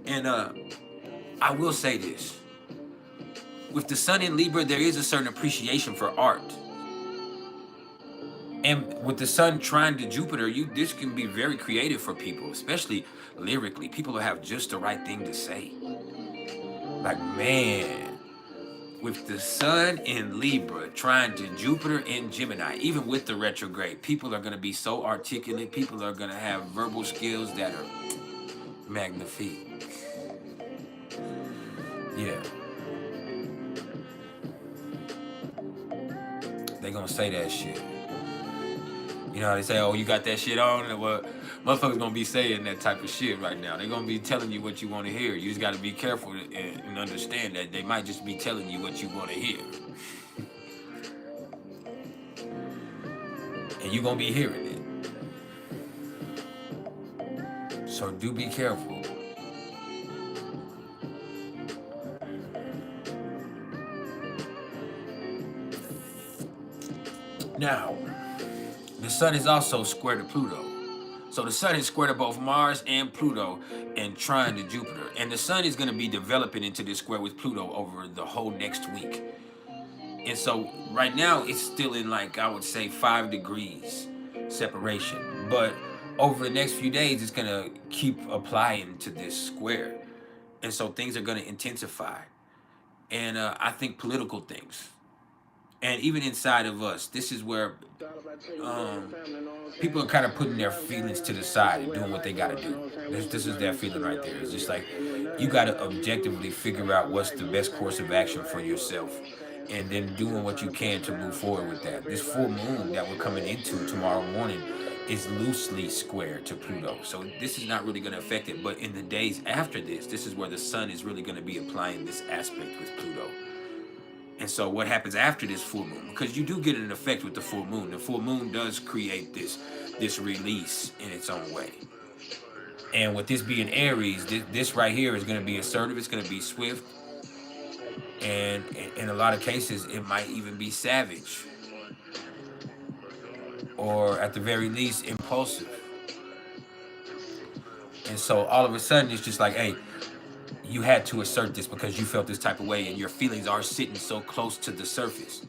Speaker 1: And I will say this. With the sun in Libra, there is a certain appreciation for art. And with the sun trine to Jupiter, this can be very creative for people, especially lyrically. People will have just the right thing to say. Like, man, with the sun in Libra trine to Jupiter in Gemini, even with the retrograde, people are going to be so articulate. People are going to have verbal skills that are magnifique. Yeah. They going to say that shit. You know how they say, oh, you got that shit on? Well, motherfuckers gonna be saying that type of shit right now. They're gonna be telling you what you want to hear. You just gotta be careful and understand that they might just be telling you what you want to hear. And you're gonna be hearing it. So do be careful. Now, the sun is also square to Pluto. So the sun is square to both Mars and Pluto and trine to Jupiter. And the sun is going to be developing into this square with Pluto over the whole next week. And so right now it's still in, like, I would say 5 degrees separation. But over the next few days, it's gonna keep applying to this square. And so things are gonna intensify. And I think political things. And even inside of us, this is where people are kind of putting their feelings to the side and doing what they gotta do. This is their feeling right there. It's just like, you gotta objectively figure out what's the best course of action for yourself, and then doing what you can to move forward with that. This full moon that we're coming into tomorrow morning is loosely square to Pluto, so this is not really going to affect it. But in the days after this is where the sun is really going to be applying this aspect with Pluto. And so what happens after this full moon, because you do get an effect with the full moon does create this release in its own way. And with this being Aries, this right here is going to be assertive, it's going to be swift, and in a lot of cases it might even be savage, or at the very least impulsive. And so all of a sudden it's just like, hey, you had to assert this because you felt this type of way, and your feelings are sitting so close to the surface.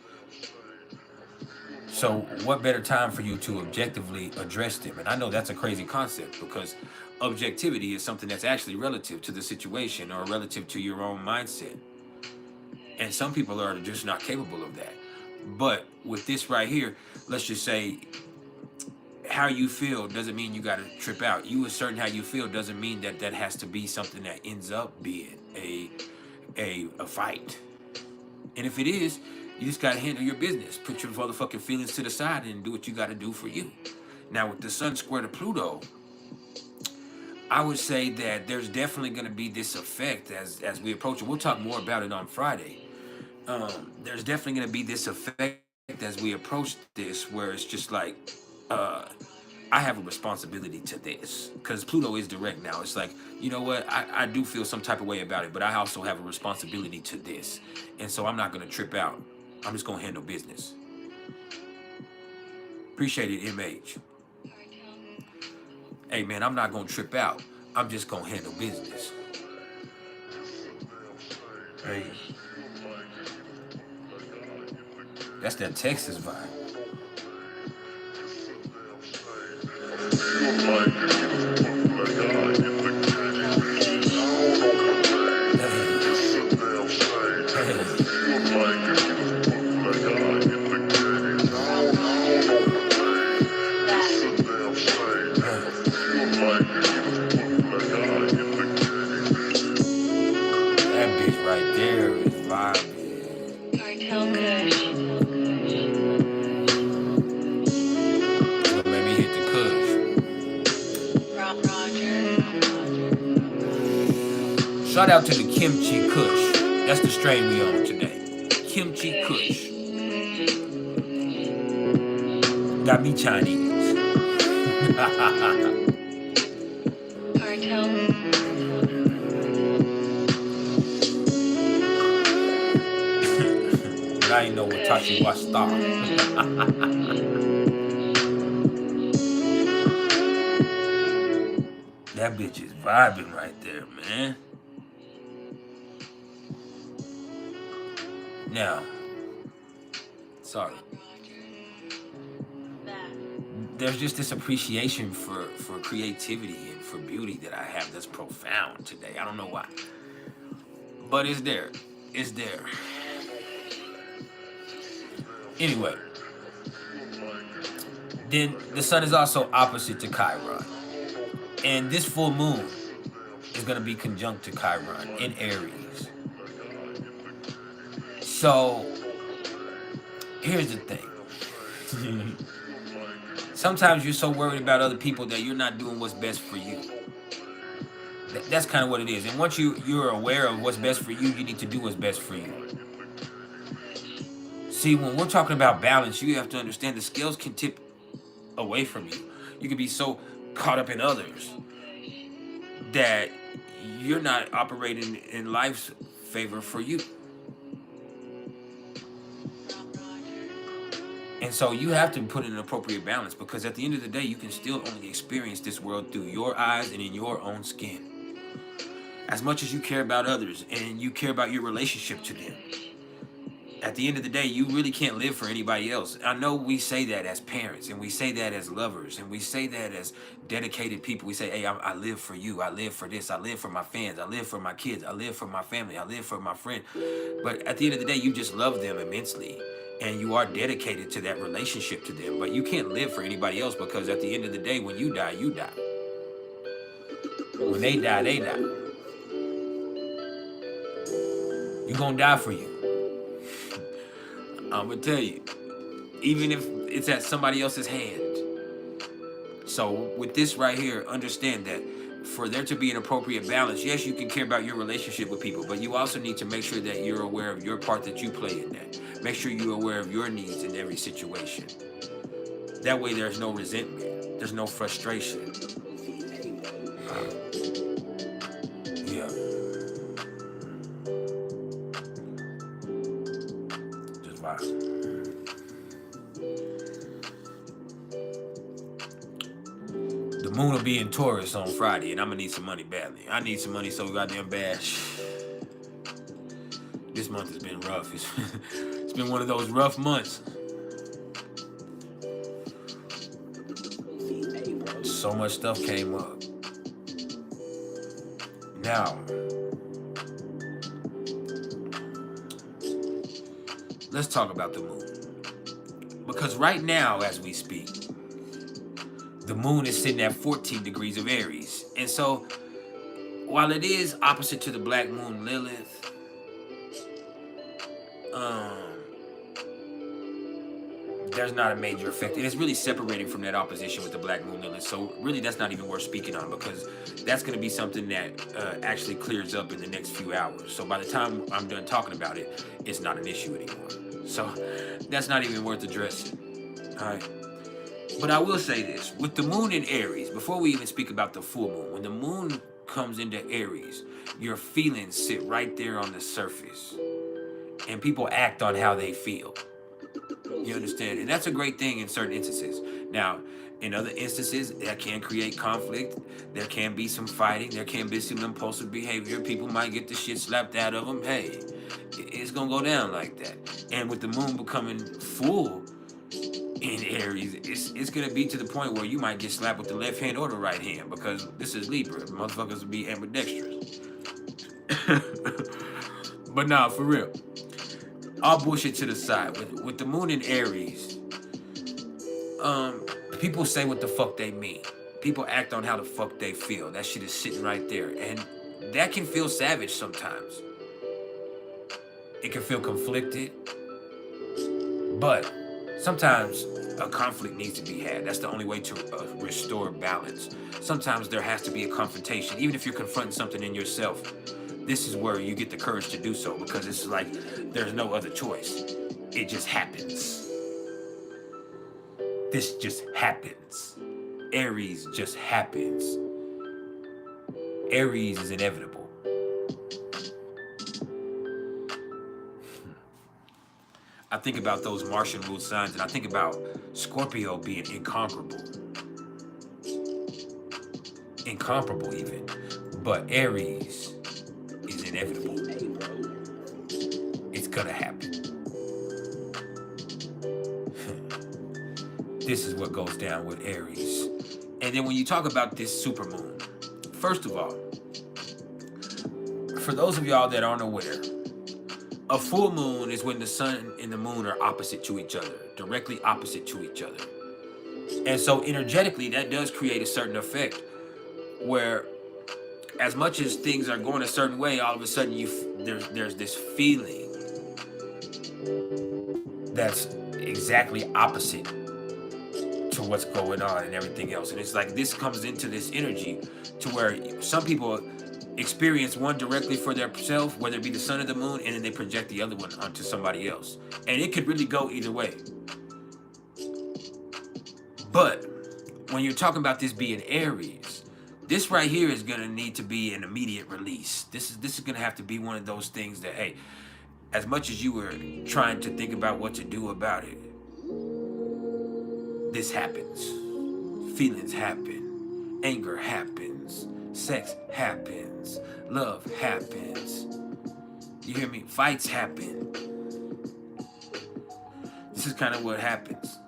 Speaker 1: So what better time for you to objectively address them? And I know that's a crazy concept, because objectivity is something that's actually relative to the situation or relative to your own mindset. And some people are just not capable of that. But with this right here, let's just say, how you feel doesn't mean you got to trip out. You asserting how you feel doesn't mean that that has to be something that ends up being a fight. And if it is, you just got to handle your business. Put your motherfucking feelings to the side and do what you got to do for you. Now, with the sun square to Pluto, I would say that there's definitely going to be this effect as we approach it. We'll talk more about it on Friday. There's definitely going to be this effect as we approach this, where it's just like, I have a responsibility to this, because Pluto is direct now. It's like, you know what, I do feel some type of way about it, but I also have a responsibility to this. And so I'm not going to trip out. I'm just going to handle business. Appreciate it, MH. Hey, man, I'm not going to trip out. I'm just going to handle business. Hey. That's that Texas vibe. That bitch right there is vibing. Cartel Kush. Let me hit the Kush. Shout out to the Kimchi Kush. That's the strain we on today. Kimchi Kush. Got me Chinese. Cartel. But I ain't know what Tashi was star. That bitch is vibing right there, man. Now, sorry. There's just this appreciation for creativity and for beauty that I have that's profound today. I don't know why. But it's there. It's there. Anyway. Then the sun is also opposite to Chiron. And this full moon is going to be conjunct to Chiron in Aries. So, here's the thing. Sometimes you're so worried about other people that you're not doing what's best for you. That's kind of what it is. And once you're aware of what's best for you, you need to do what's best for you. See, when we're talking about balance, you have to understand the scales can tip away from you. You can be so caught up in others that you're not operating in life's favor for you. And so you have to put in an appropriate balance, because at the end of the day, you can still only experience this world through your eyes and in your own skin. As much as you care about others and you care about your relationship to them, at the end of the day, you really can't live for anybody else. I know we say that as parents, and we say that as lovers, and we say that as dedicated people. We say, hey, I live for you. I live for this. I live for my fans. I live for my kids. I live for my family. I live for my friend. But at the end of the day, you just love them immensely, and you are dedicated to that relationship to them. But you can't live for anybody else, because at the end of the day, when you die, you die. When they die, they die. You're going to die for you. I'm going to tell you, even if it's at somebody else's hand. So with this right here, understand that for there to be an appropriate balance, yes, you can care about your relationship with people, but you also need to make sure that you're aware of your part that you play in that. Make sure you're aware of your needs in every situation. That way there's no resentment. There's no frustration. Yeah. Just vibe. The moon will be in Taurus on Friday, and I'm gonna need some money badly. I need some money so goddamn bad. This month has been rough. It's been one of those rough months. So much stuff came up. Now, let's talk about the moon. Because right now, as we speak, the moon is sitting at 14 degrees of Aries. And so, while it is opposite to the black moon Lilith, there's not a major effect. And it's really separating from that opposition with the black moon Lilith. So really, that's not even worth speaking on, because that's going to be something that actually clears up in the next few hours. So by the time I'm done talking about it, it's not an issue anymore. So that's not even worth addressing. All right. But I will say this, with the moon in Aries, before we even speak about the full moon, when the moon comes into Aries, your feelings sit right there on the surface, and people act on how they feel. You understand? And that's a great thing in certain instances. Now, in other instances, that can create conflict. There can be some fighting. There can be some impulsive behavior. People might get the shit slapped out of them. Hey, it's going to go down like that. And with the moon becoming full in Aries, it's going to be to the point where you might get slapped with the left hand or the right hand, because this is Libra. Motherfuckers will be ambidextrous. But nah, for real. All bullshit to the side. With the moon in Aries, people say what the fuck they mean. People act on how the fuck they feel. That shit is sitting right there. And that can feel savage sometimes. It can feel conflicted. But sometimes a conflict needs to be had. That's the only way to restore balance. Sometimes there has to be a confrontation. Even if you're confronting something in yourself, this is where you get the courage to do so, because it's like there's no other choice. It just happens. This just happens. Aries just happens. Aries is inevitable. I think about those Martian ruled signs, and I think about Scorpio being incomparable. Incomparable even. But Aries is inevitable. It's gonna happen. This is what goes down with Aries. And then when you talk about this supermoon, first of all, for those of y'all that aren't aware, a full moon is when the sun and the moon are opposite to each other, directly opposite to each other. And so energetically, that does create a certain effect where as much as things are going a certain way, all of a sudden there's this feeling that's exactly opposite to what's going on and everything else. And it's like this comes into this energy to where some people experience one directly for themselves, whether it be the sun or the moon, and then they project the other one onto somebody else. And it could really go either way. But when you're talking about this being Aries, this right here is gonna need to be an immediate release. This is gonna have to be one of those things that, hey, as much as you were trying to think about what to do about it, this happens. Feelings happen. Anger happens. Sex happens. Love happens. You hear me? Fights happen. This is kind of what happens.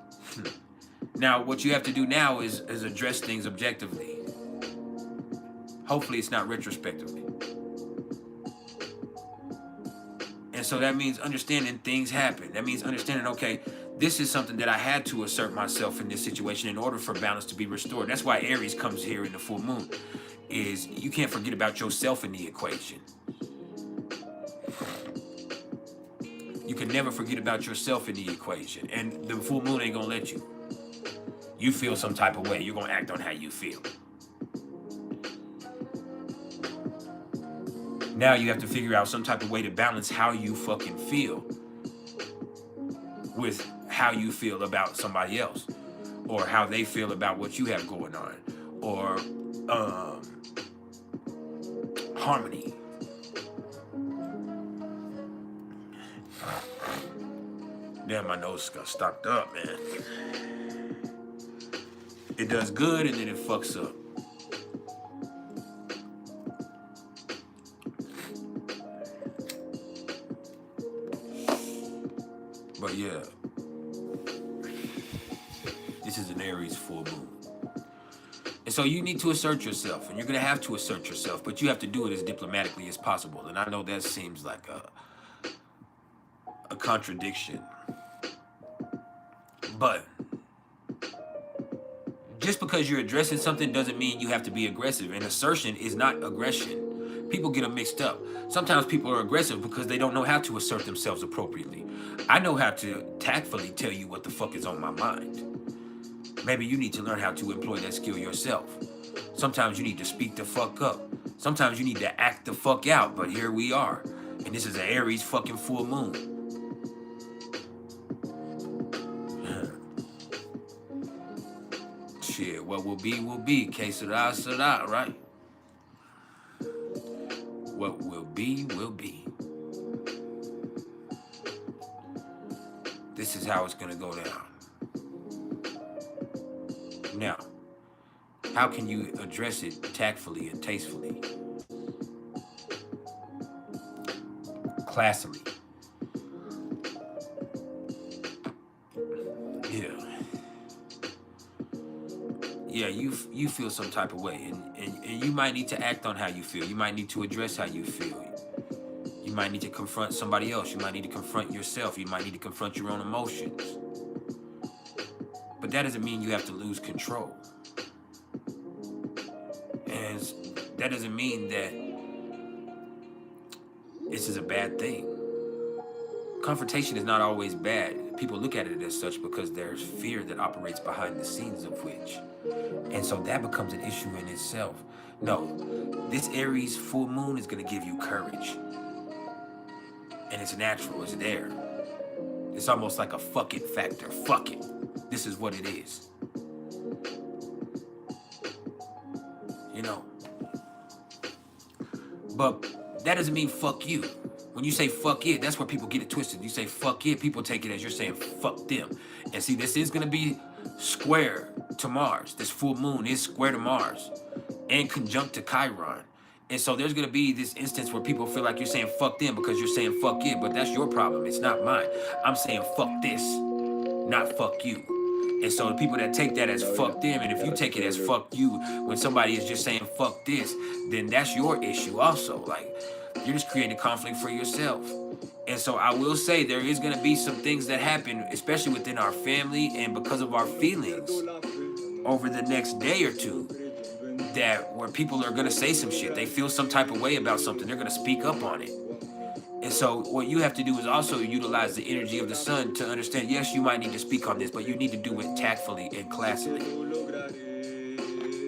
Speaker 1: Now, what you have to do now is address things objectively. Hopefully, it's not retrospectively. And so that means understanding things happen. That means understanding, okay, this is something that I had to assert myself in this situation in order for balance to be restored. That's why Aries comes here in the full moon, is you can't forget about yourself in the equation. You can never forget about yourself in the equation. And the full moon ain't gonna let you. You feel some type of way, you're gonna act on how you feel. Now you have to figure out some type of way to balance how you fucking feel with how you feel about somebody else, or how they feel about what you have going on, or harmony. Damn, my nose got stopped up, man. It does good and then it fucks up. But yeah, this is an Aries full moon. And so you need to assert yourself, and you're going to have to assert yourself, but you have to do it as diplomatically as possible. And I know that seems like a contradiction. But just because you're addressing something doesn't mean you have to be aggressive. And assertion is not aggression. People get them mixed up. Sometimes people are aggressive because they don't know how to assert themselves appropriately. I know how to tactfully tell you what the fuck is on my mind. Maybe you need to learn how to employ that skill yourself. Sometimes you need to speak the fuck up. Sometimes you need to act the fuck out, but here we are. And this is an Aries fucking full moon. Shit, what will be. Que sera, sera, right? What will be, will be. This is how it's gonna go down. Now, how can you address it tactfully and tastefully? Classily. Yeah, you feel some type of way, and you might need to act on how you feel. You might need to address how you feel. You might need to confront somebody else. You might need to confront yourself. You might need to confront your own emotions. But that doesn't mean you have to lose control. And that doesn't mean that this is a bad thing. Confrontation is not always bad. People look at it as such because there's fear that operates behind the scenes of which. And so that becomes an issue in itself. No, this Aries full moon is going to give you courage. And it's natural, it's there. It's almost like a fuck it factor. Fuck it. This is what it is. You know. But that doesn't mean fuck you. When you say fuck it, that's where people get it twisted. You say fuck it, people take it as you're saying fuck them. And see, this is going to be square to Mars. This full moon is square to Mars and conjunct to Chiron. And so there's going to be this instance where people feel like you're saying fuck them because you're saying fuck it, but that's your problem. It's not mine. I'm saying fuck this, not fuck you. And so the people that take that as fuck them, and if you take it as fuck you, when somebody is just saying fuck this, then that's your issue also. Like, you're just creating conflict for yourself. And so I will say there is going to be some things that happen, especially within our family and because of our feelings over the next day or two, that where people are going to say some shit. They feel some type of way about something. They're going to speak up on it. And so what you have to do is also utilize the energy of the sun to understand, yes, you might need to speak on this, but you need to do it tactfully and classily.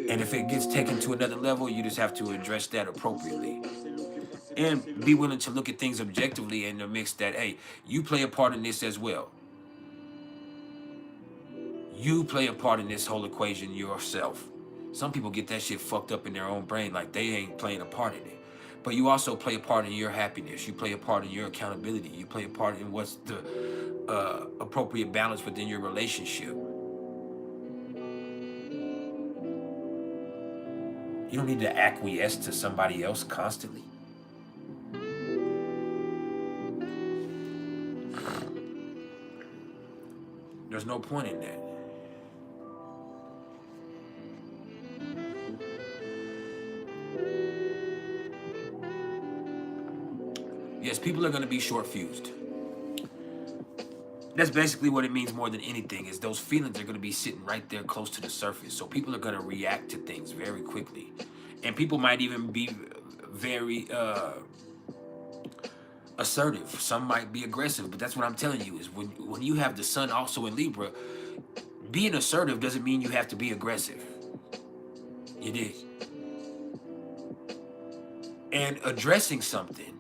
Speaker 1: And if it gets taken to another level, you just have to address that appropriately. And be willing to look at things objectively in the mix that, hey, you play a part in this as well. You play a part in this whole equation yourself. Some people get that shit fucked up in their own brain like they ain't playing a part in it. But you also play a part in your happiness. You play a part in your accountability. You play a part in what's the appropriate balance within your relationship. You don't need to acquiesce to somebody else constantly. There's no point in that. Yes, people are going to be short-fused. That's basically what it means more than anything, is those feelings are going to be sitting right there close to the surface. So people are going to react to things very quickly. And people might even be very assertive. Some might be aggressive, but that's what I'm telling you, is when you have the sun also in Libra, being assertive doesn't mean you have to be aggressive. It is. And addressing something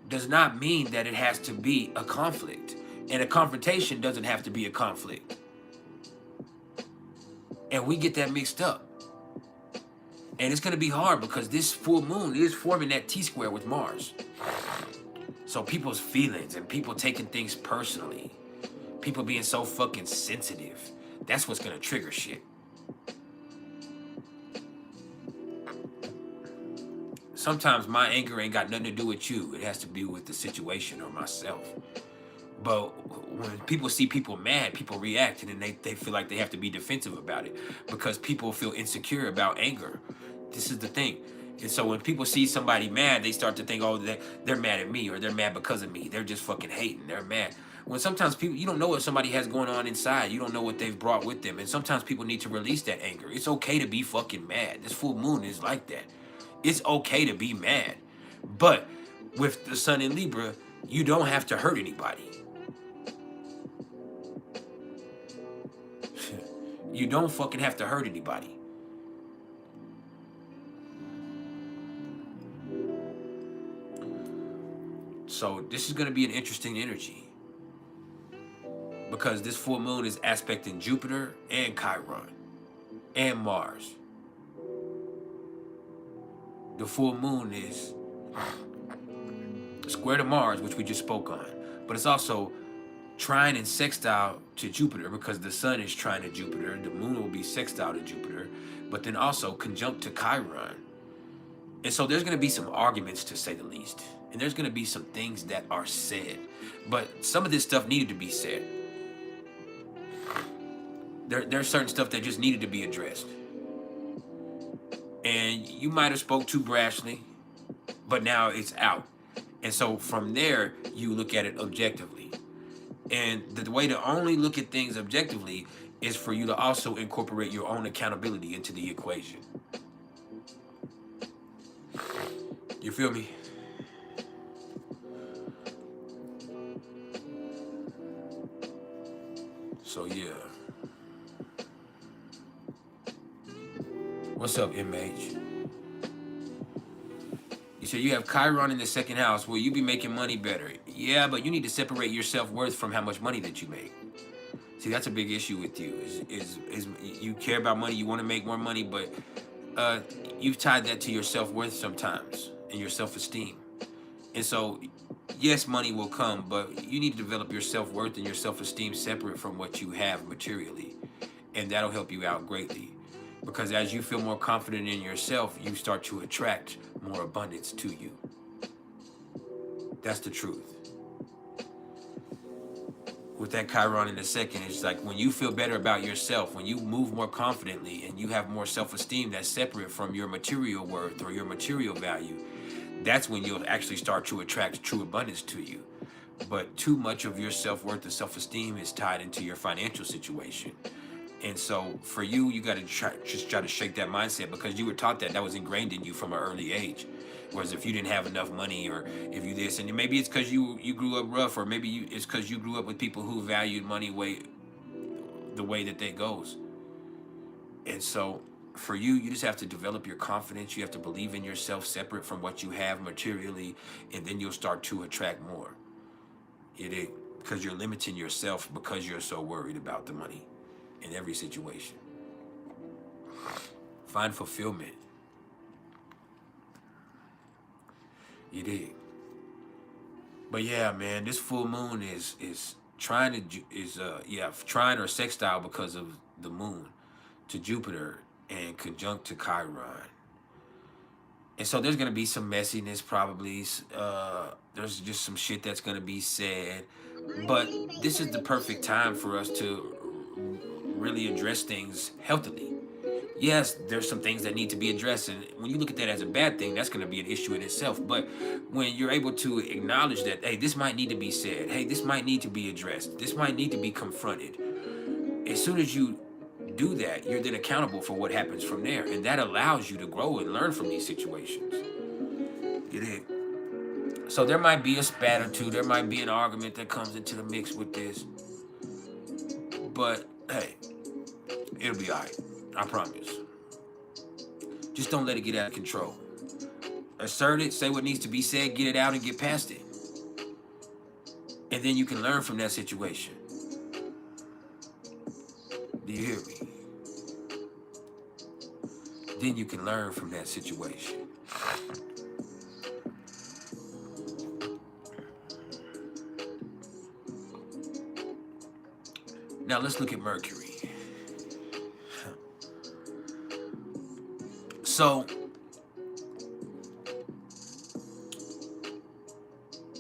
Speaker 1: does not mean that it has to be a conflict. And a confrontation doesn't have to be a conflict. And we get that mixed up. And it's going to be hard because this full moon is forming that T-square with Mars. So people's feelings and people taking things personally, people being so fucking sensitive, that's what's going to trigger shit. Sometimes my anger ain't got nothing to do with you. It has to do with the situation or myself. But when people see people mad, people react, and then they feel like they have to be defensive about it because people feel insecure about anger. This is the thing. And so when people see somebody mad, they start to think, oh, they're mad at me, or they're mad because of me. They're just fucking hating. They're mad. When sometimes people, you don't know what somebody has going on inside. You don't know what they've brought with them. And sometimes people need to release that anger. It's okay to be fucking mad. This full moon is like that. It's okay to be mad. But with the sun in Libra, you don't have to hurt anybody. You don't fucking have to hurt anybody. So this is going to be an interesting energy because this full moon is aspecting Jupiter and Chiron and Mars. The full moon is square to Mars, which we just spoke on, but it's also trine and sextile to Jupiter because the sun is trine to Jupiter. The moon will be sextile to Jupiter, but then also conjunct to Chiron. And so there's going to be some arguments, to say the least. And there's going to be some things that are said. But some of this stuff needed to be said. There's certain stuff that just needed to be addressed. And you might have spoke too brashly, but now it's out. And so from there, you look at it objectively. And the way to only look at things objectively is for you to also incorporate your own accountability into the equation. You feel me? So yeah. What's up, MH? You said you have Chiron in the second house. Will you be making money better? Yeah, but you need to separate your self-worth from how much money that you make. See, that's a big issue with you. Is you care about money, you want to make more money, but you've tied that to your self-worth sometimes and your self-esteem. And so, yes, money will come, but you need to develop your self-worth and your self-esteem separate from what you have materially. And that'll help you out greatly. Because as you feel more confident in yourself, you start to attract more abundance to you. That's the truth. With that Chiron in the second, it's like when you feel better about yourself, when you move more confidently and you have more self-esteem that's separate from your material worth or your material value, that's when you'll actually start to attract true abundance to you. But too much of your self-worth and self-esteem is tied into your financial situation. And so for you, you got to try to shake that mindset because you were taught that was ingrained in you from an early age. Whereas if you didn't have enough money, or if you this, and maybe it's because you grew up rough, or maybe it's because you grew up with people who valued money the way that it goes. And so for you, you just have to develop your confidence. You have to believe in yourself separate from what you have materially, and then you'll start to attract more. Because you're limiting yourself because you're so worried about the money in every situation. Find fulfillment. You dig? But yeah, man, this full moon is trine or sextile because of the moon to Jupiter and conjunct to Chiron. And so there's going to be some messiness probably. There's just some shit that's going to be said. But this is the perfect time for us to really address things healthily. Yes, there's some things that need to be addressed. And when you look at that as a bad thing, that's going to be an issue in itself. But when you're able to acknowledge that, hey, this might need to be said. Hey, this might need to be addressed. This might need to be confronted. As soon as you do that, you're then accountable for what happens from there. And that allows you to grow and learn from these situations. You dig? So there might be a spat or two. There might be an argument that comes into the mix with this. But, hey, it'll be all right. I promise. Just don't let it get out of control. Assert it, say what needs to be said, get it out and get past it. And then you can learn from that situation. Do you hear me? Then you can learn from that situation. Now let's look at Mercury. So,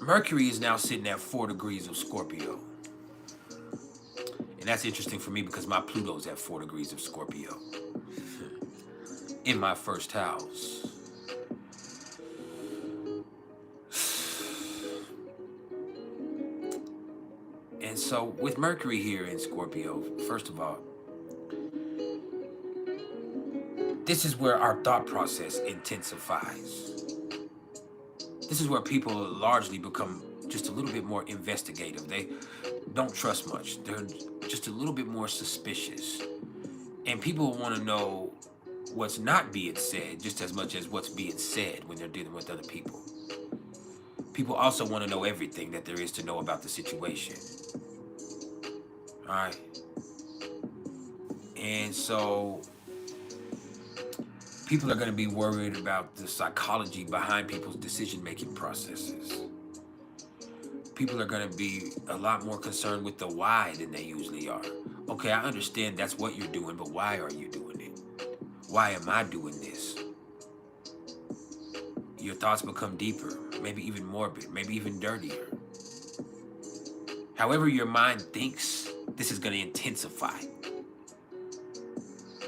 Speaker 1: Mercury is now sitting at 4 degrees of Scorpio. And that's interesting for me because my Pluto's at 4 degrees of Scorpio in my first house. And so with Mercury here in Scorpio, first of all, this is where our thought process intensifies. This is where people largely become just a little bit more investigative. They don't trust much. They're just a little bit more suspicious. And people want to know what's not being said just as much as what's being said when they're dealing with other people. People also want to know everything that there is to know about the situation. All right? And so people are going to be worried about the psychology behind people's decision-making processes. People are going to be a lot more concerned with the why than they usually are. Okay, I understand that's what you're doing, but why are you doing it? Why am I doing this? Your thoughts become deeper, maybe even morbid, maybe even dirtier. However your mind thinks, this is going to intensify.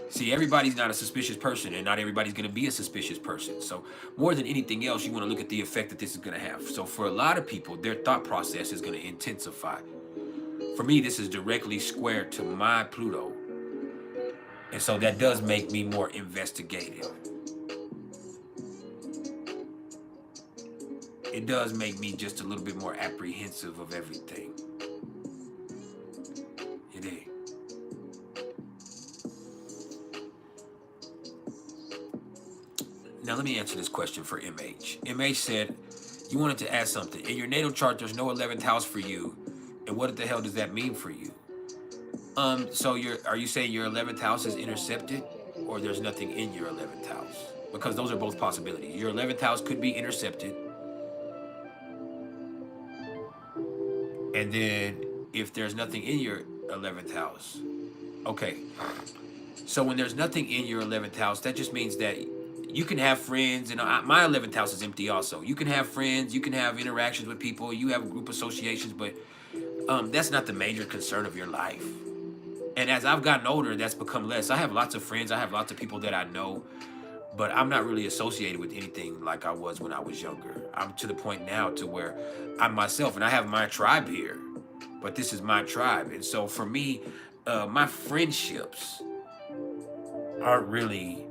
Speaker 1: See, everybody's not a suspicious person, and not everybody's going to be a suspicious person. So more than anything else, you want to look at the effect that this is going to have. So for a lot of people, their thought process is going to intensify. For me, this is directly square to my Pluto. And so that does make me more investigative. It does make me just a little bit more apprehensive of everything. It is. Now let me answer this question for MH. MH said, you wanted to ask something. In your natal chart, there's no 11th house for you. And what the hell does that mean for you? So are you saying your 11th house is intercepted, or there's nothing in your 11th house? Because those are both possibilities. Your 11th house could be intercepted. And then if there's nothing in your 11th house, okay. So when there's nothing in your 11th house, that just means that you can have friends, and my 11th house is empty also. You can have friends, you can have interactions with people, you have group associations, but that's not the major concern of your life. And as I've gotten older, that's become less. I have lots of friends, I have lots of people that I know, but I'm not really associated with anything like I was when I was younger. I'm to the point now to where I'm myself, and I have my tribe here, but this is my tribe. And so for me, my friendships aren't really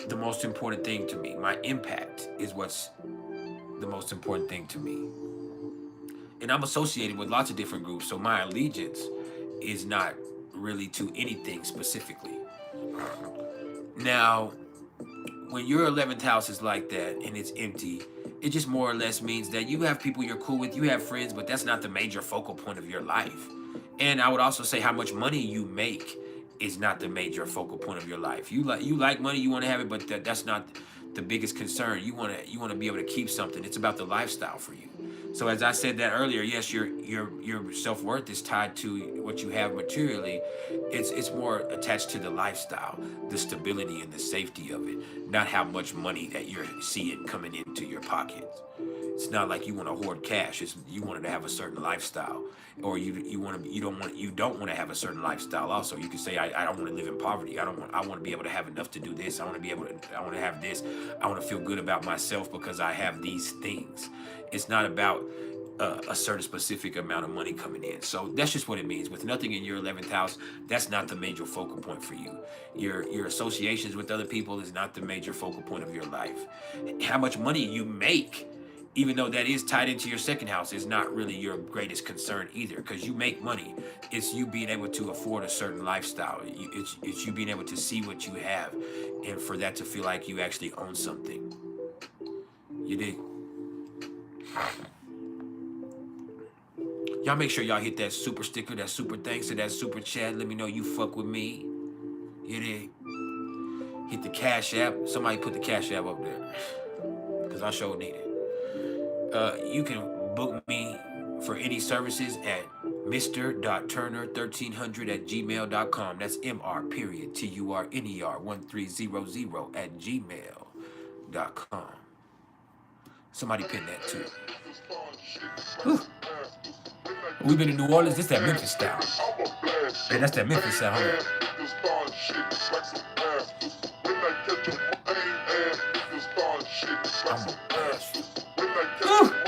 Speaker 1: the most important thing to me. My impact is what's the most important thing to me. And I'm associated with lots of different groups, so my allegiance is not really to anything specifically. Now, when your 11th house is like that and it's empty, it just more or less means that you have people you're cool with, you have friends, but that's not the major focal point of your life. And I would also say how much money you make is not the major focal point of your life. You like money, you want to have it, but that's not the biggest concern. You want to be able to keep something. It's about the lifestyle for you. So as I said that earlier, yes, your self-worth is tied to what you have materially. It's more attached to the lifestyle, the stability and the safety of it, not how much money that you're seeing coming into your pockets. It's not like you want to hoard cash. It's you wanted to have a certain lifestyle, or you don't want to have a certain lifestyle. Also, you can say I don't want to live in poverty. I want to be able to have enough to do this. I want to have this. I want to feel good about myself because I have these things. It's not about a certain specific amount of money coming in. So that's just what it means. With nothing in your 11th house, that's not the major focal point for you. Your associations with other people is not the major focal point of your life. How much money you make, even though that is tied into your second house, is not really your greatest concern either, because you make money. It's you being able to afford a certain lifestyle. It's you being able to see what you have, and for that to feel like you actually own something. You dig? Y'all make sure y'all hit that super sticker, that super thanks, or that super chat. Let me know you fuck with me. You dig? Hit the Cash App. Somebody put the Cash App up there, because I sure need it. You can book me for any services at mr.turner1300@gmail.com. That's mr.turner1300@gmail.com. Somebody pin that too. Whew. We've been in New Orleans. This that Memphis style. Man, that's that Memphis sound.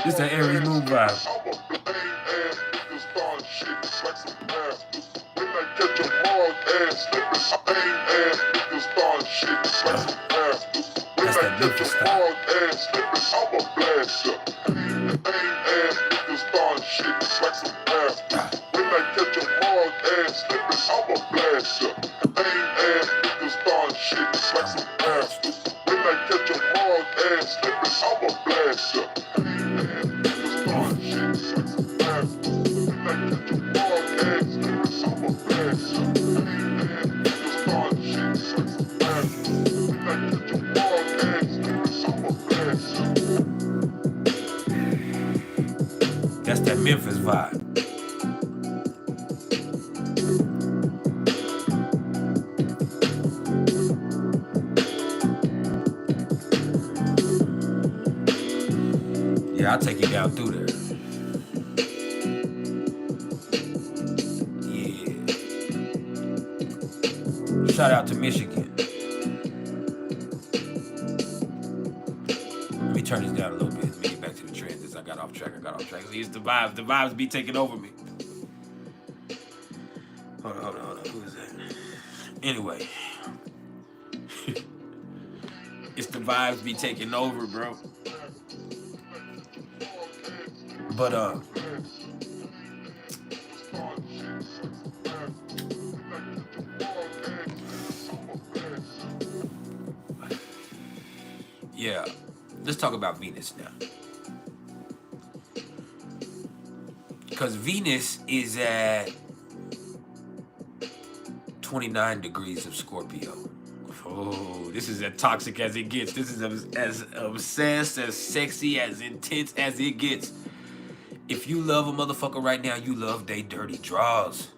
Speaker 1: This that Aries Moon vibe. That's that Memphis style. That's that Memphis vibe. Yeah, I'll take you down through there. Yeah. Shout out to Michigan. Let me turn this down a little bit. Let me get back to the trends. I got off track. See, it's the vibes. The vibes be taking over me. Hold on. Who is that? Anyway. It's the vibes be taking over, bro. But yeah, let's talk about Venus now. Because Venus is at 29 degrees of Scorpio. Oh, this is as toxic as it gets. This is as obsessed, as sexy, as intense as it gets. If you love a motherfucker right now, you love they dirty draws.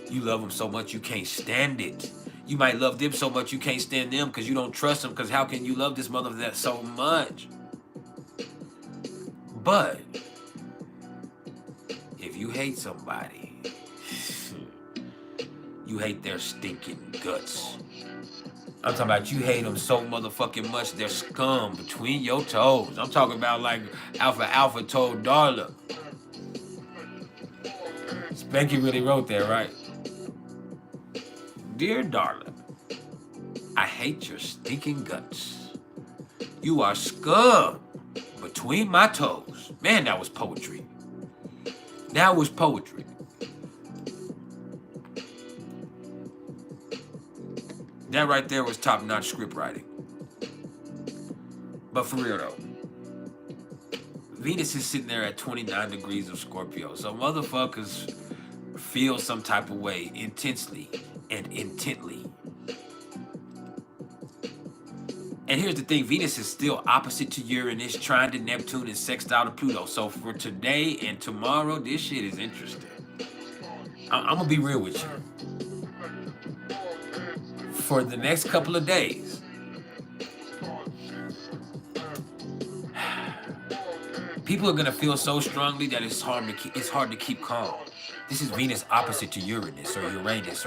Speaker 1: You love them so much you can't stand it. You might love them so much you can't stand them because you don't trust them, because how can you love this mother that so much? But if you hate somebody, you hate their stinking guts. I'm talking about you hate them so motherfucking much they're scum between your toes. I'm talking about like Alpha told Darla. Spanky really wrote that, right? Dear Darla, I hate your stinking guts. You are scum between my toes. Man, that was poetry. That was poetry. That right there was top-notch script writing. But for real though, Venus is sitting there at 29 degrees of Scorpio. So motherfuckers feel some type of way intensely and intently. And here's the thing, Venus is still opposite to Uranus, trine to Neptune, and sextile to Pluto. So for today and tomorrow, this shit is interesting. I'm gonna be real with you. For the next couple of days, people are gonna feel so strongly that it's hard to keep calm. This is Venus opposite to Uranus or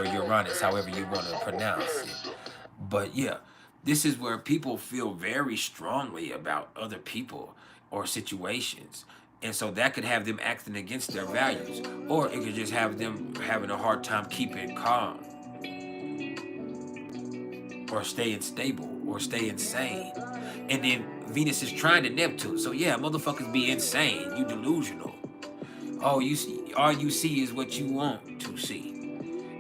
Speaker 1: Uranus, however you want to pronounce it. But yeah, this is where people feel very strongly about other people or situations. And so that could have them acting against their values, or it could just have them having a hard time keeping calm, or staying stable, or staying sane. And then Venus is trying to Neptune. So yeah, motherfuckers be insane. You delusional. All you see is what you want to see.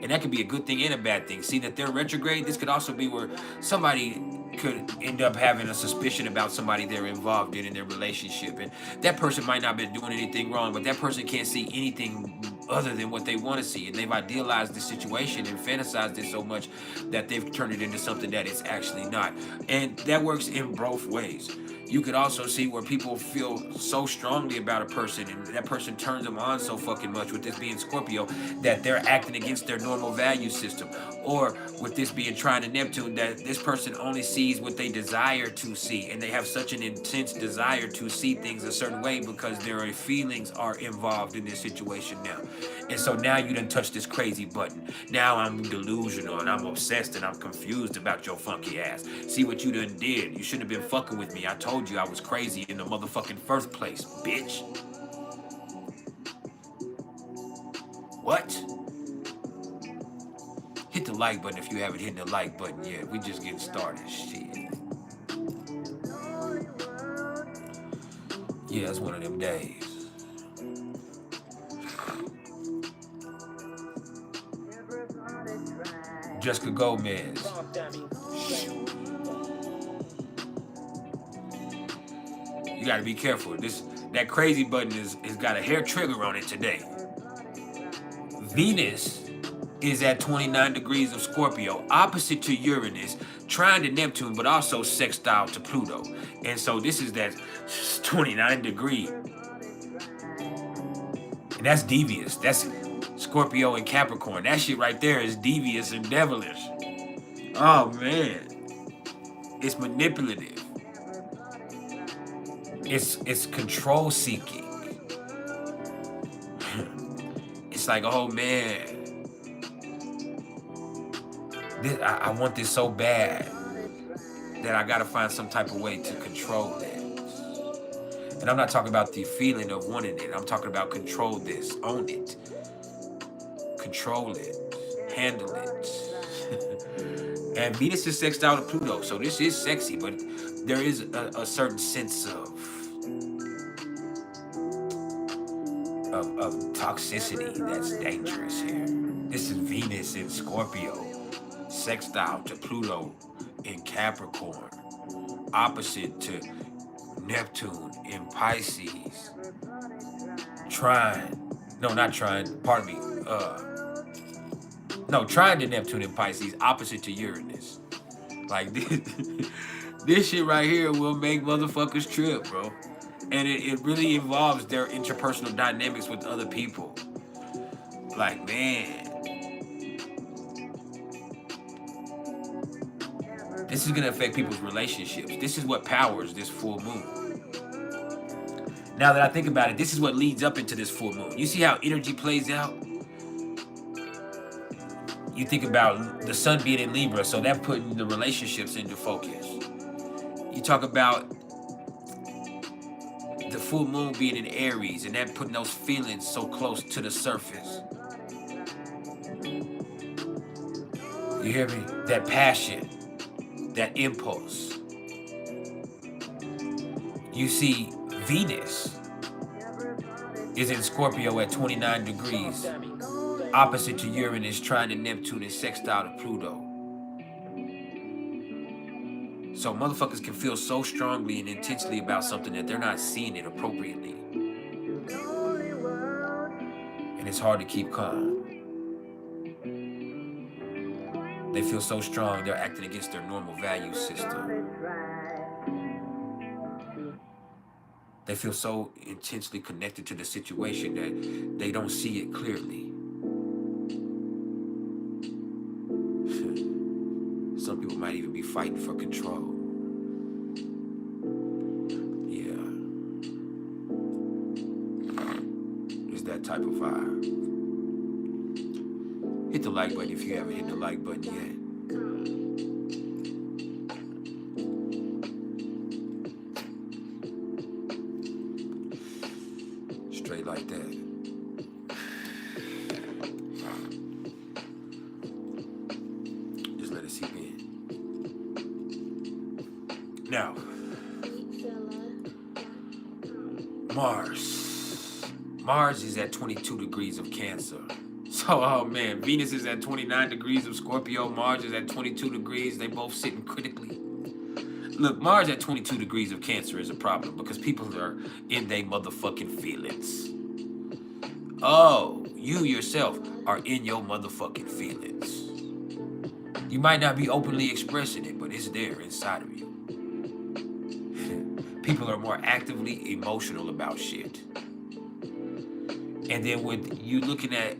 Speaker 1: And that could be a good thing and a bad thing. See that they're retrograde, this could also be where somebody could end up having a suspicion about somebody they're involved in their relationship. And that person might not be doing anything wrong, but that person can't see anything other than what they want to see. And they've idealized the situation and fantasized it so much that they've turned it into something that it's actually not. And that works in both ways. You could also see where people feel so strongly about a person and that person turns them on so fucking much, with this being Scorpio, that they're acting against their normal value system. Or with this being trine to Neptune, that this person only sees what they desire to see, and they have such an intense desire to see things a certain way because their feelings are involved in this situation now. And so now you done touched this crazy button. Now I'm delusional and I'm obsessed and I'm confused about your funky ass. See what you done did. You shouldn't have been fucking with me. I told you I was crazy in the motherfucking first place, bitch. What? Hit the like button if you haven't hit the like button yet. We just getting started. Shit. Yeah, it's one of them days. Jessica Gomez. You gotta be careful. That crazy button is got a hair trigger on it today. Venus is at 29 degrees of Scorpio, opposite to Uranus, trine to Neptune, but also sextile to Pluto. And so this is that 29 degree. And that's devious. That's Scorpio and Capricorn. That shit right there is devious and devilish. Oh man. It's manipulative. It's control seeking. It's like, oh man, I want this so bad that I gotta find some type of way to control this. And I'm not talking about the feeling of wanting it. I'm talking about control this, own it, control it, handle it. And Venus is sextile to Pluto, so this is sexy, but there is a certain sense of toxicity that's dangerous here. This is Venus in Scorpio, sextile to Pluto in Capricorn, opposite to Neptune in Pisces, trine to Neptune in Pisces, opposite to Uranus. Like this shit right here will make motherfuckers trip, bro. And it really involves their interpersonal dynamics with other people. Like, man. This is gonna affect people's relationships. This is what powers this full moon. Now that I think about it, this is what leads up into this full moon. You see how energy plays out? You think about the sun being in Libra, so that putting the relationships into focus. You talk about the full moon being in Aries, and that putting those feelings so close to the surface. You hear me? That passion, that impulse. You see, Venus is in Scorpio at 29 degrees, opposite to Uranus, trine to Neptune, and sextile to Pluto. So motherfuckers can feel so strongly and intensely about something that they're not seeing it appropriately. And it's hard to keep calm. They feel so strong, they're acting against their normal value system. They feel so intensely connected to the situation that they don't see it clearly. Some people might even be fighting for control. Yeah. It's that type of vibe. Hit the like button if you haven't hit the like button yet. Straight like that. Just let it seep in. Now, Mars is at 22 degrees of Cancer. So, oh man, Venus is at 29 degrees of Scorpio. Mars is at 22 degrees. They both sitting critically. Look, Mars at 22 degrees of Cancer is a problem because people are in their motherfucking feelings. Oh, you yourself are in your motherfucking feelings. You might not be openly expressing it, but it's there inside of you. People are more actively emotional about shit. And then with you looking at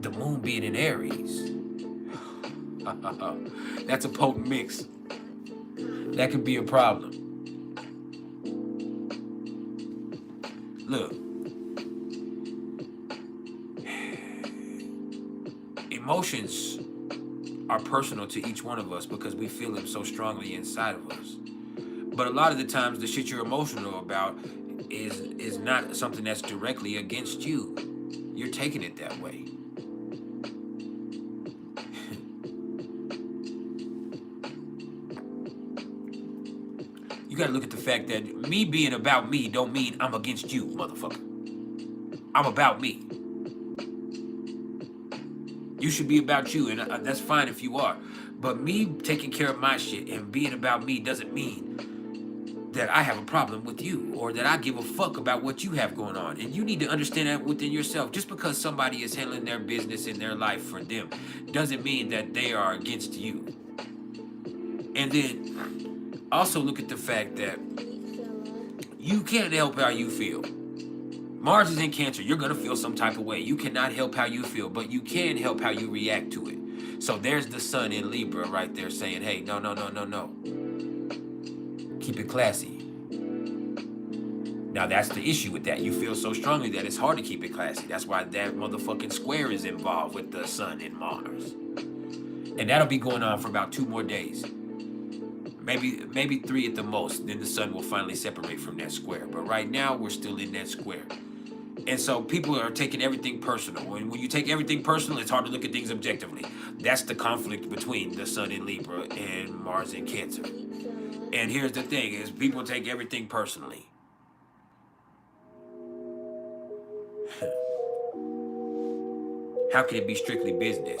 Speaker 1: the moon being in Aries, that's a potent mix. That could be a problem. Look, emotions are personal to each one of us because we feel them so strongly inside of us. But a lot of the times, the shit you're emotional about is not something that's directly against you. You're taking it that way. You gotta look at the fact that me being about me don't mean I'm against you, motherfucker. I'm about me. You should be about you, and that's fine if you are. But me taking care of my shit and being about me doesn't mean that I have a problem with you or that I give a fuck about what you have going on. And you need to understand that within yourself. Just because somebody is handling their business in their life for them doesn't mean that they are against you. And then also look at the fact that you can't help how you feel. Mars is in Cancer. You're going to feel some type of way. You cannot help how you feel, but you can help how you react to it. So there's the sun in Libra right there saying, hey, no. Keep it classy. Now that's the issue with that. You feel so strongly that it's hard to keep it classy. That's why that motherfucking square is involved with the sun and Mars. And that'll be going on for about 2 more days. Maybe 3 at the most. Then the sun will finally separate from that square. But right now, we're still in that square. And so people are taking everything personal. And when you take everything personal, it's hard to look at things objectively. That's the conflict between the sun in Libra and Mars in Cancer. And here's the thing, is people take everything personally. How can it be strictly business?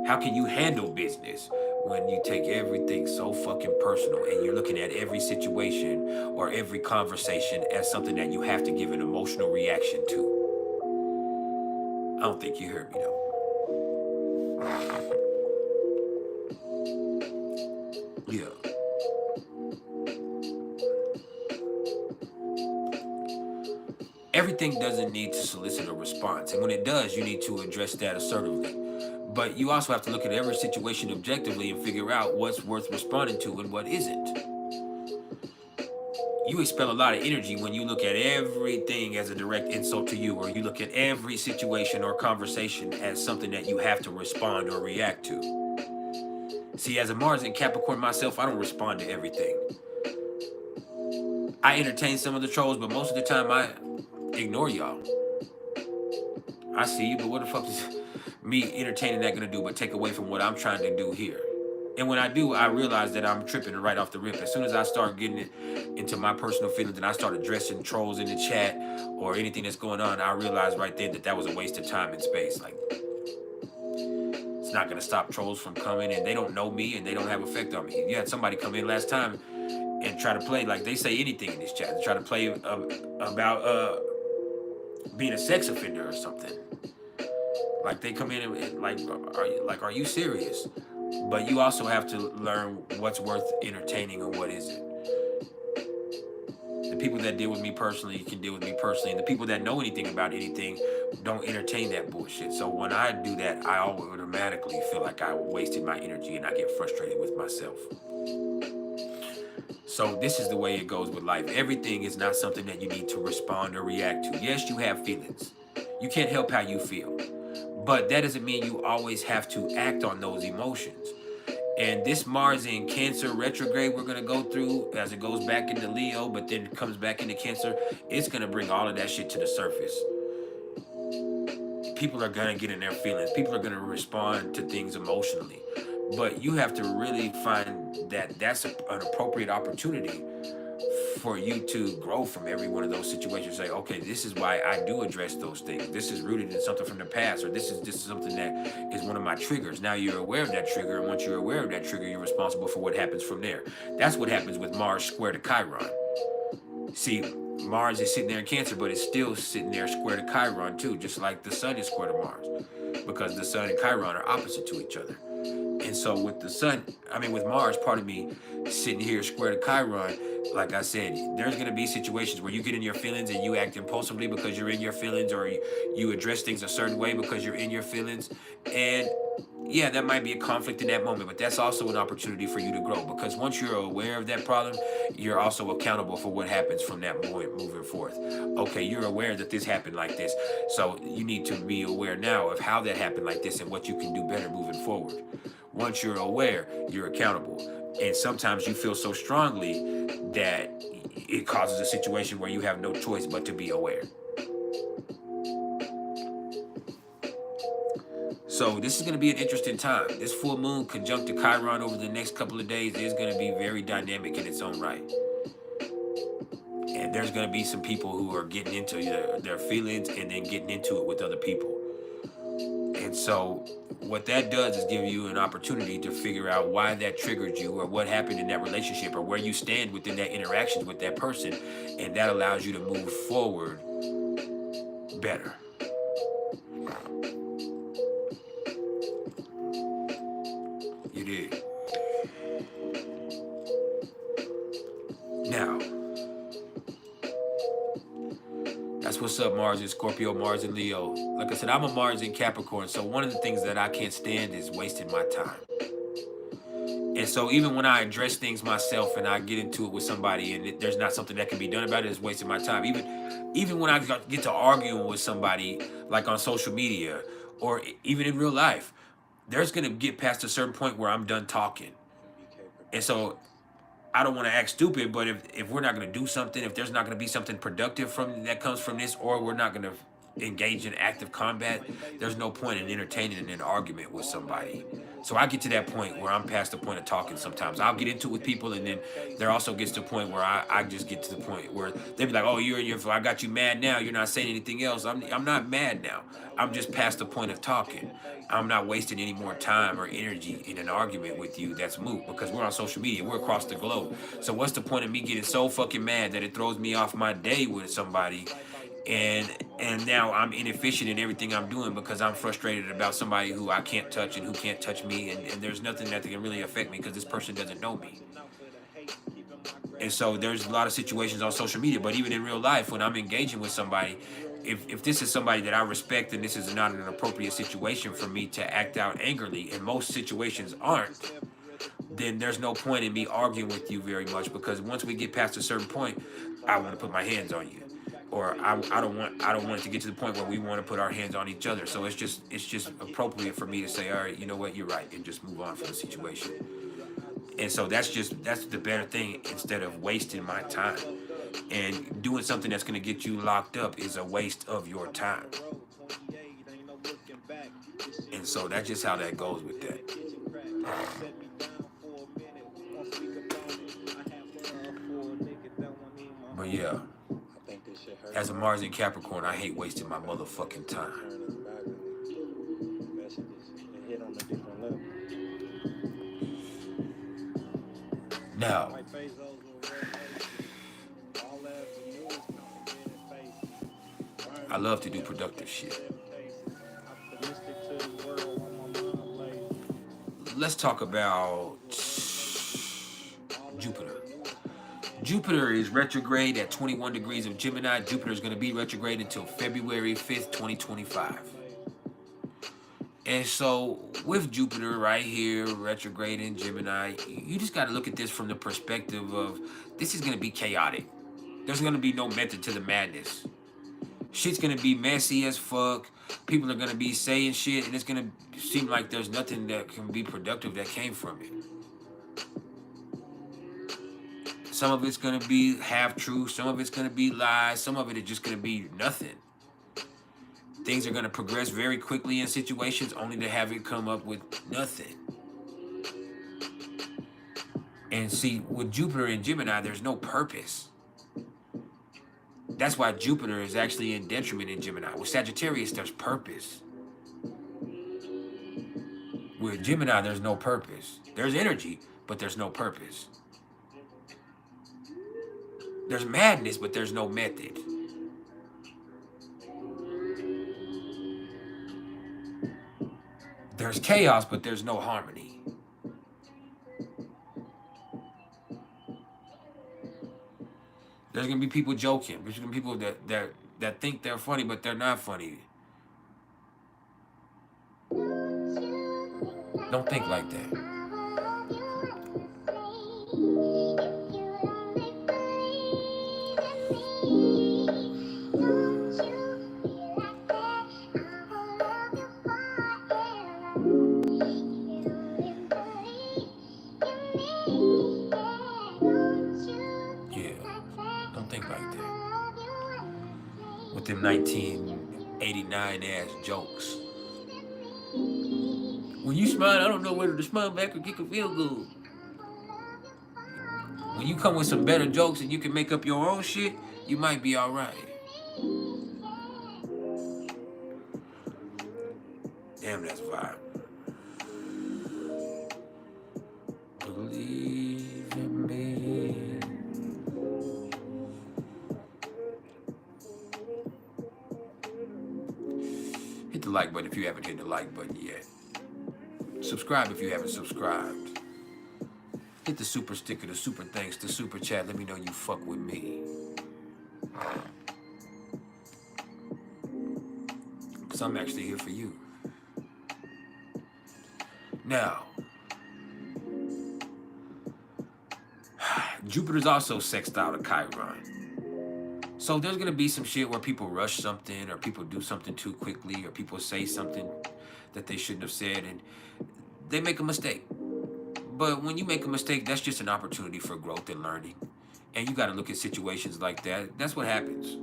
Speaker 1: How can you handle business when you take everything so fucking personal and you're looking at every situation or every conversation as something that you have to give an emotional reaction to? I don't think you heard me though. Yeah. Everything doesn't need to solicit a response. And when it does, you need to address that assertively. But you also have to look at every situation objectively and figure out what's worth responding to and what isn't. You expel a lot of energy when you look at everything as a direct insult to you, or you look at every situation or conversation as something that you have to respond or react to. See, as a Mars in Capricorn myself, I don't respond to everything. I entertain some of the trolls, but most of the time I ignore y'all. I see you, but what the fuck is me entertaining that gonna do but take away from what I'm trying to do here? And when I do, I realize that I'm tripping right off the rip. As soon as I start getting it into my personal feelings and I start addressing trolls in the chat or anything that's going on, I realize right then that that was a waste of time and space. Like, it's not gonna stop trolls from coming, and they don't know me and they don't have effect on me. You had somebody come in last time and try to play, like they say anything in this chat. They try to play about being a sex offender or something. Like they come in and are you serious? But you also have to learn what's worth entertaining and what isn't. The people that deal with me personally can deal with me personally, and the people that know anything about anything don't entertain that bullshit. So when I do that, I automatically feel like I wasted my energy and I get frustrated with myself. So this is the way it goes with life. Everything is not something that you need to respond or react to. Yes, you have feelings. You can't help how you feel. But that doesn't mean you always have to act on those emotions. And this Mars in Cancer retrograde we're going to go through as it goes back into Leo, but then comes back into Cancer, it's going to bring all of that shit to the surface. People are going to get in their feelings. People are going to respond to things emotionally. But you have to really find that that's an appropriate opportunity for you to grow from every one of those situations. Say, okay, this is why I do address those things. This is rooted in something from the past, or this is something that is one of my triggers. Now you're aware of that trigger, and once you're aware of that trigger, you're responsible for what happens from there. That's what happens with Mars square to Chiron. See, Mars is sitting there in Cancer, but it's still sitting there square to Chiron too, just like the Sun is square to Mars, because the Sun and Chiron are opposite to each other. And so with with Mars, sitting here square to Chiron, like I said, there's going to be situations where you get in your feelings and you act impulsively because you're in your feelings, or you address things a certain way because you're in your feelings. And yeah, that might be a conflict in that moment, but that's also an opportunity for you to grow, because once you're aware of that problem, you're also accountable for what happens from that point moving forth. Okay, you're aware that this happened like this, so you need to be aware now of how that happened like this and what you can do better moving forward. Once you're aware, you're accountable. And sometimes you feel so strongly that it causes a situation where you have no choice but to be aware. So this is going to be an interesting time. This full moon conjunct to Chiron over the next couple of days is going to be very dynamic in its own right. And there's going to be some people who are getting into their feelings and then getting into it with other people. And so what that does is give you an opportunity to figure out why that triggered you, or what happened in that relationship, or where you stand within that interaction with that person. And that allows you to move forward better. You did. Now, that's what's up, Mars in Scorpio, Mars in Leo. Like I said, I'm a Mars in Capricorn, so one of the things that I can't stand is wasting my time. And so even when I address things myself and I get into it with somebody and there's not something that can be done about it, it's wasting my time. Even when I get to arguing with somebody, like on social media or even in real life, there's going to get past a certain point where I'm done talking. And so I don't want to act stupid, but if we're not going to do something, if there's not going to be something productive that comes from this, or we're not going to engage in active combat, there's no point in entertaining an argument with somebody. So I get to that point where I'm past the point of talking sometimes. I'll get into it with people, and then there also gets to the point where I just get to the point where they be like, oh, I got you mad now. You're not saying anything else. I'm not mad now. I'm just past the point of talking. I'm not wasting any more time or energy in an argument with you that's moot, because we're on social media. We're across the globe. So what's the point of me getting so fucking mad that it throws me off my day with somebody? And now I'm inefficient in everything I'm doing because I'm frustrated about somebody who I can't touch and who can't touch me, and there's nothing that can really affect me because this person doesn't know me. And so there's a lot of situations on social media, but even in real life, when I'm engaging with somebody, if this is somebody that I respect and this is not an appropriate situation for me to act out angrily, and most situations aren't, then there's no point in me arguing with you very much, because once we get past a certain point, I want to put my hands on you. Or I don't want it to get to the point where we want to put our hands on each other. So it's just appropriate for me to say, all right, you know what, you're right, and just move on from the situation. And so that's the better thing, instead of wasting my time. And doing something that's going to get you locked up is a waste of your time. And so that's just how that goes with that. But yeah. As a Mars in Capricorn, I hate wasting my motherfucking time. Now, I love to do productive shit. Let's talk about Jupiter. Jupiter is retrograde at 21 degrees of Gemini. Jupiter is going to be retrograde until February 5th, 2025. And so with Jupiter right here, retrograde in Gemini, you just got to look at this from the perspective of this is going to be chaotic. There's going to be no method to the madness. Shit's going to be messy as fuck. People are going to be saying shit, and it's going to seem like there's nothing that can be productive that came from it. Some of it's going to be half-truth. Some of it's going to be lies. Some of it is just going to be nothing. Things are going to progress very quickly in situations only to have it come up with nothing. And see, with Jupiter in Gemini, there's no purpose. That's why Jupiter is actually in detriment in Gemini. With Sagittarius, there's purpose. With Gemini, there's no purpose. There's energy, but there's no purpose. There's madness, but there's no method. There's chaos, but there's no harmony. There's going to be people joking. There's going to be people that think they're funny, but they're not funny. Don't think like that. With them 1989 ass jokes. When you smile, I don't know whether to smile back or get a feel good. When you come with some better jokes and you can make up your own shit, you might be alright. Damn, that's vibe. Believe in me. Hit the like button if you haven't hit the like button yet. Subscribe if you haven't subscribed. Hit the super sticker, the super thanks, the super chat. Let me know you fuck with me. Because I'm actually here for you. Now, Jupiter's also sextile to Chiron. So there's going to be some shit where people rush something or people do something too quickly or people say something that they shouldn't have said and they make a mistake. But when you make a mistake, that's just an opportunity for growth and learning. And you got to look at situations like that. That's what happens.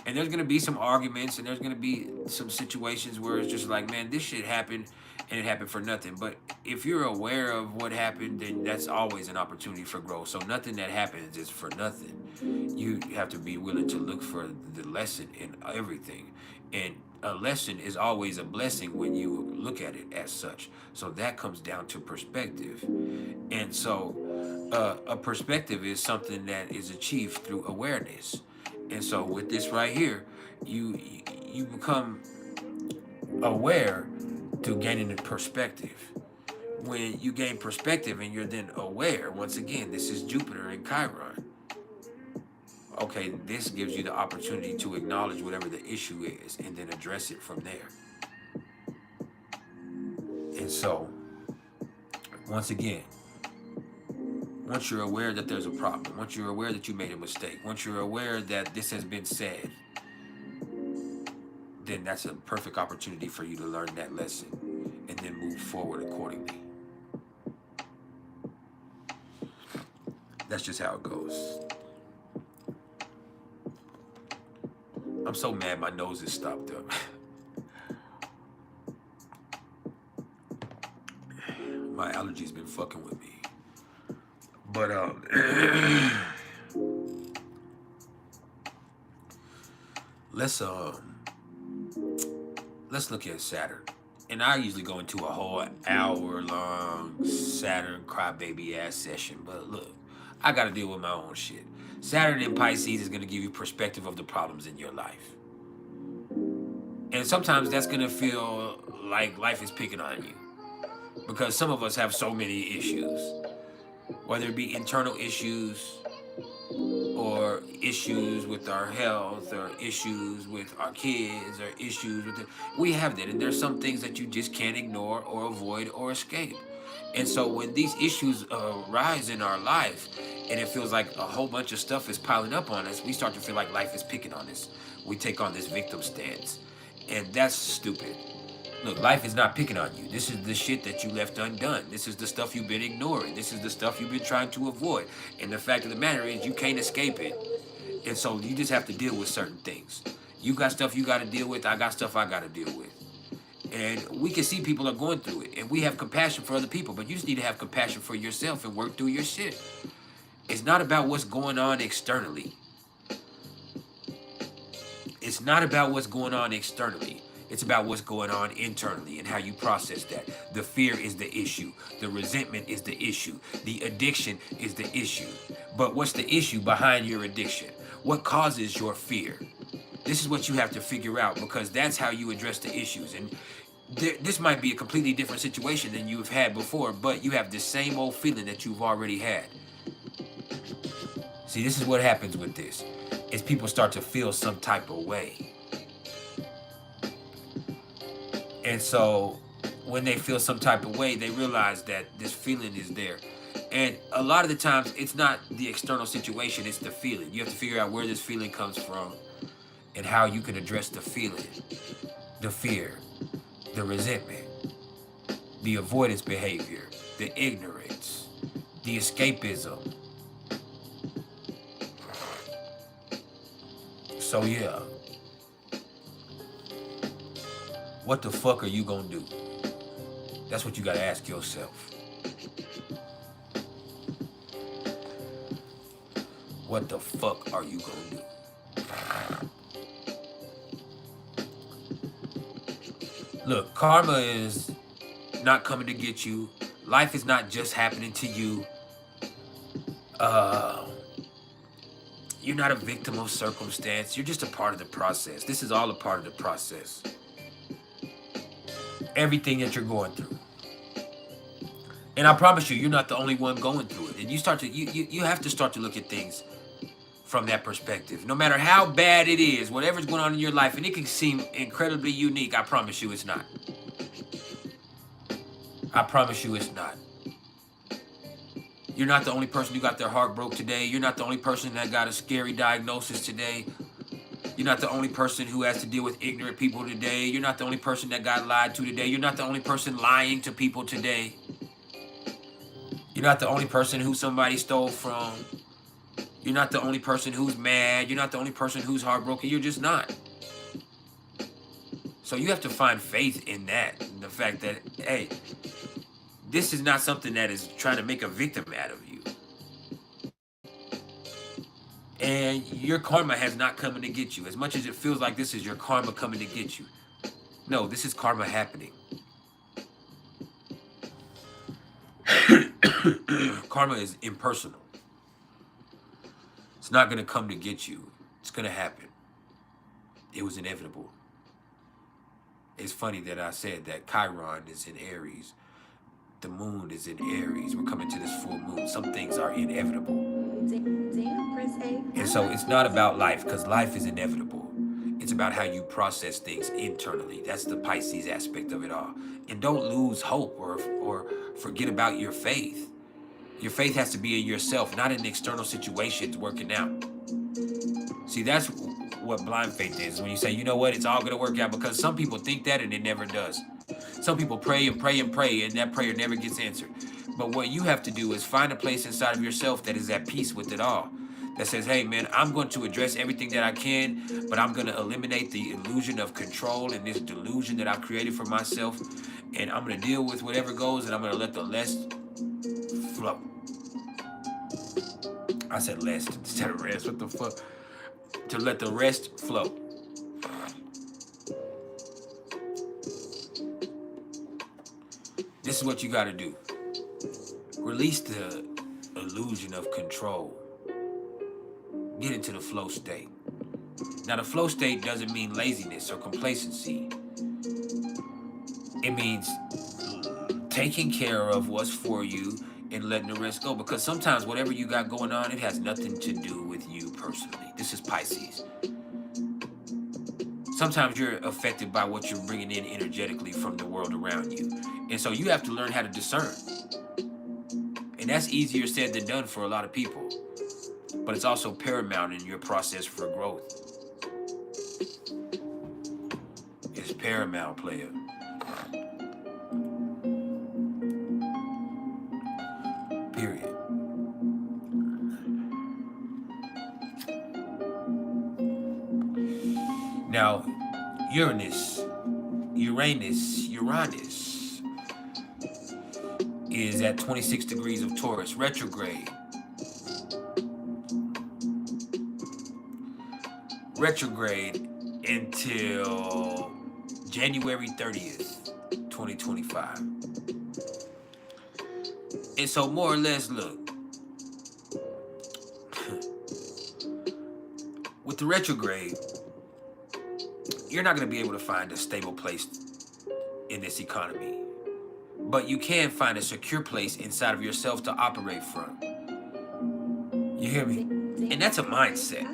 Speaker 1: And there's going to be some arguments and there's going to be some situations where it's just like, man, this shit happened and it happened for nothing. But if you're aware of what happened, then that's always an opportunity for growth. So nothing that happens is for nothing. You have to be willing to look for the lesson in everything. And a lesson is always a blessing when you look at it as such. So that comes down to perspective. And so a perspective is something that is achieved through awareness. And so with this right here, you become aware to gaining a perspective. When you gain perspective and you're then aware, once again, this is Jupiter and Chiron. Okay, this gives you the opportunity to acknowledge whatever the issue is and then address it from there. And so, once again, once you're aware that there's a problem, once you're aware that you made a mistake, once you're aware that this has been said, then that's a perfect opportunity for you to learn that lesson and then move forward accordingly. That's just how it goes. I'm so mad my nose is stopped up. My allergies been fucking with me. But let's look at Saturn. And I usually go into a whole hour-long Saturn crybaby ass session. But look, I gotta deal with my own shit. Saturn in Pisces is going to give you perspective of the problems in your life. And sometimes that's going to feel like life is picking on you. Because some of us have so many issues. whether it be internal issues or issues with our health or issues with our kids or issues with we have that, and there's some things that you just can't ignore or avoid or escape. And so when these issues arise in our life and it feels like a whole bunch of stuff is piling up on us, we start to feel like life is picking on us. We take on this victim stance, and that's stupid. Look, life is not picking on you. This is the shit that you left undone. This is the stuff you've been ignoring. This is the stuff you've been trying to avoid. And the fact of the matter is you can't escape it. And so you just have to deal with certain things. You got stuff you got to deal with. I got stuff I got to deal with. And we can see people are going through it. And we have compassion for other people. But you just need to have compassion for yourself and work through your shit. It's not about what's going on externally. It's not about what's going on externally. It's about what's going on internally and how you process that. The fear is the issue. The resentment is the issue. The addiction is the issue. But what's the issue behind your addiction? What causes your fear? This is what you have to figure out, because that's how you address the issues. And this might be a completely different situation than you've had before, but you have the same old feeling that you've already had. See, this is what happens with this, is people start to feel some type of way. And so when they feel some type of way, they realize that this feeling is there. And a lot of the times, it's not the external situation, it's the feeling. You have to figure out where this feeling comes from and how you can address the feeling, the fear, the resentment, the avoidance behavior, the ignorance, the escapism. So yeah. What the fuck are you gonna do? That's what you gotta ask yourself. What the fuck are you gonna do? Look, karma is not coming to get you. Life is not just happening to you. You're not a victim of circumstance. You're just a part of the process. This is all a part of the process. Everything that you're going through. And I promise you, you're not the only one going through it. And you have to start to look at things from that perspective. No matter how bad it is, whatever's going on in your life, and it can seem incredibly unique, I promise you it's not. I promise you it's not. You're not the only person who got their heart broke today. You're not the only person that got a scary diagnosis today. You're not the only person who has to deal with ignorant people today. You're not the only person that got lied to today. You're not the only person lying to people today. You're not the only person who somebody stole from. You're not the only person who's mad. You're not the only person who's heartbroken. You're just not. So you have to find faith in that. In the fact that, hey, this is not something that is trying to make a victim out of you. And your karma has not coming to get you. As much as it feels like this is your karma coming to get you. No, this is karma happening. Karma is impersonal. It's not going to come to get you. It's going to happen. It was inevitable. It's funny that I said that Chiron is in Aries. The moon is in Aries. We're coming to this full moon. Some things are inevitable. And so it's not about life, because life is inevitable. It's about how you process things internally. That's the Pisces aspect of it all. And don't lose hope or forget about your faith. Your faith has to be in yourself, not in external situations working out. See, that's what blind faith is. When you say, you know what, it's all going to work out, because some people think that and it never does. Some people pray and pray and pray, and that prayer never gets answered. But what you have to do is find a place inside of yourself that is at peace with it all. That says, hey, man, I'm going to address everything that I can, but I'm going to eliminate the illusion of control and this delusion that I've created for myself. And I'm going to deal with whatever goes, and I'm going to let the rest flow. I said lest instead of rest. What the fuck? To let the rest flow. This is what you got to do. Release the illusion of control. Get into the flow state. Now, the flow state doesn't mean laziness or complacency. It means taking care of what's for you and letting the rest go. Because sometimes whatever you got going on, it has nothing to do with you personally. This is Pisces. Sometimes you're affected by what you're bringing in energetically from the world around you. And so you have to learn how to discern. And that's easier said than done for a lot of people. But it's also paramount in your process for growth. It's paramount, player. Period. Now, Uranus is at 26 degrees of Taurus, retrograde. Retrograde until January 30th, 2025. And so more or less, look, with the retrograde, you're not going to be able to find a stable place in this economy. But you can find a secure place inside of yourself to operate from. You hear me? And that's a mindset.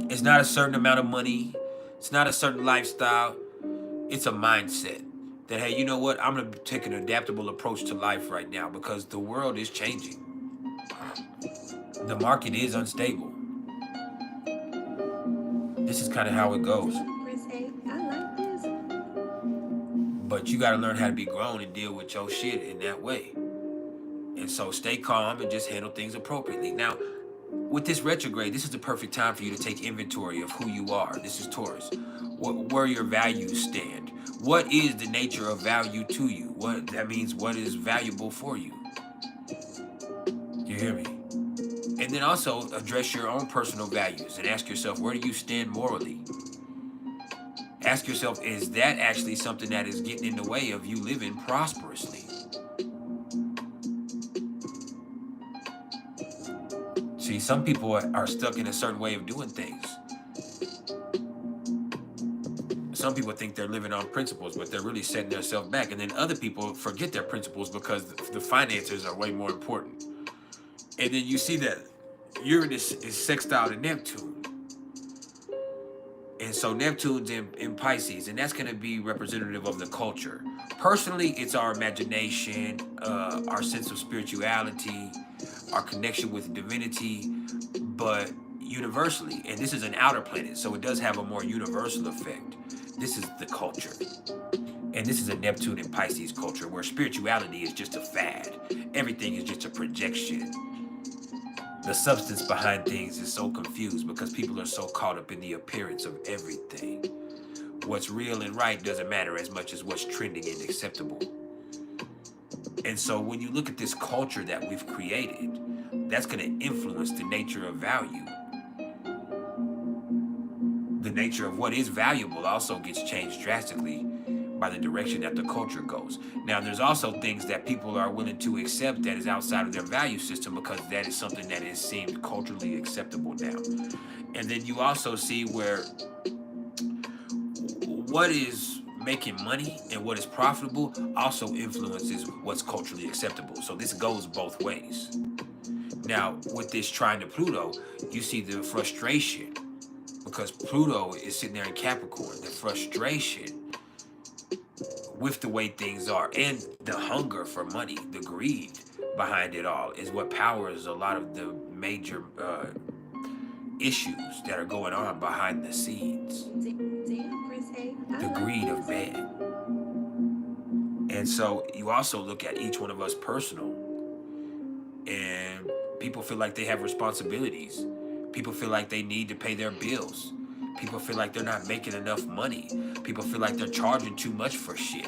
Speaker 1: It's not a certain amount of money. It's not a certain lifestyle. It's a mindset that, hey, you know what? I'm going to take an adaptable approach to life right now because the world is changing. The market is unstable. This is kind of how it goes. But you got to learn how to be grown and deal with your shit in that way. And so stay calm and just handle things appropriately. Now, with this retrograde, this is the perfect time for you to take inventory of who you are. This is Taurus. Where your values stand. What is the nature of value to you? What that means, what is valuable for you? You hear me? And then also address your own personal values and ask yourself, where do you stand morally? Ask yourself, is that actually something that is getting in the way of you living prosperously? See, some people are stuck in a certain way of doing things. Some people think they're living on principles, but they're really setting themselves back. And then other people forget their principles because the finances are way more important. And then you see that Uranus is sextile to Neptune. And so Neptune's in Pisces, and that's going to be representative of the culture. Personally, it's our imagination, our sense of spirituality, our connection with divinity, but universally, and this is an outer planet, so it does have a more universal effect. This is the culture. And this is a Neptune and Pisces culture where spirituality is just a fad. Everything is just a projection. The substance behind things is so confused because people are so caught up in the appearance of everything. What's real and right doesn't matter as much as what's trending and acceptable. And so when you look at this culture that we've created, that's going to influence the nature of value. The nature of what is valuable also gets changed drastically by the direction that the culture goes. Now, there's also things that people are willing to accept that is outside of their value system because that is something that is seemed culturally acceptable now. And then you also see where what is making money and what is profitable also influences what's culturally acceptable. So this goes both ways. Now, with this trine to Pluto, you see the frustration because Pluto is sitting there in Capricorn, the frustration with the way things are and the hunger for money, the greed behind it all is what powers a lot of the major issues that are going on behind the scenes. The greed of man. And so you also look at each one of us personal, and people feel like they have responsibilities. People feel like they need to pay their bills. People feel like they're not making enough money. People feel like they're charging too much for shit.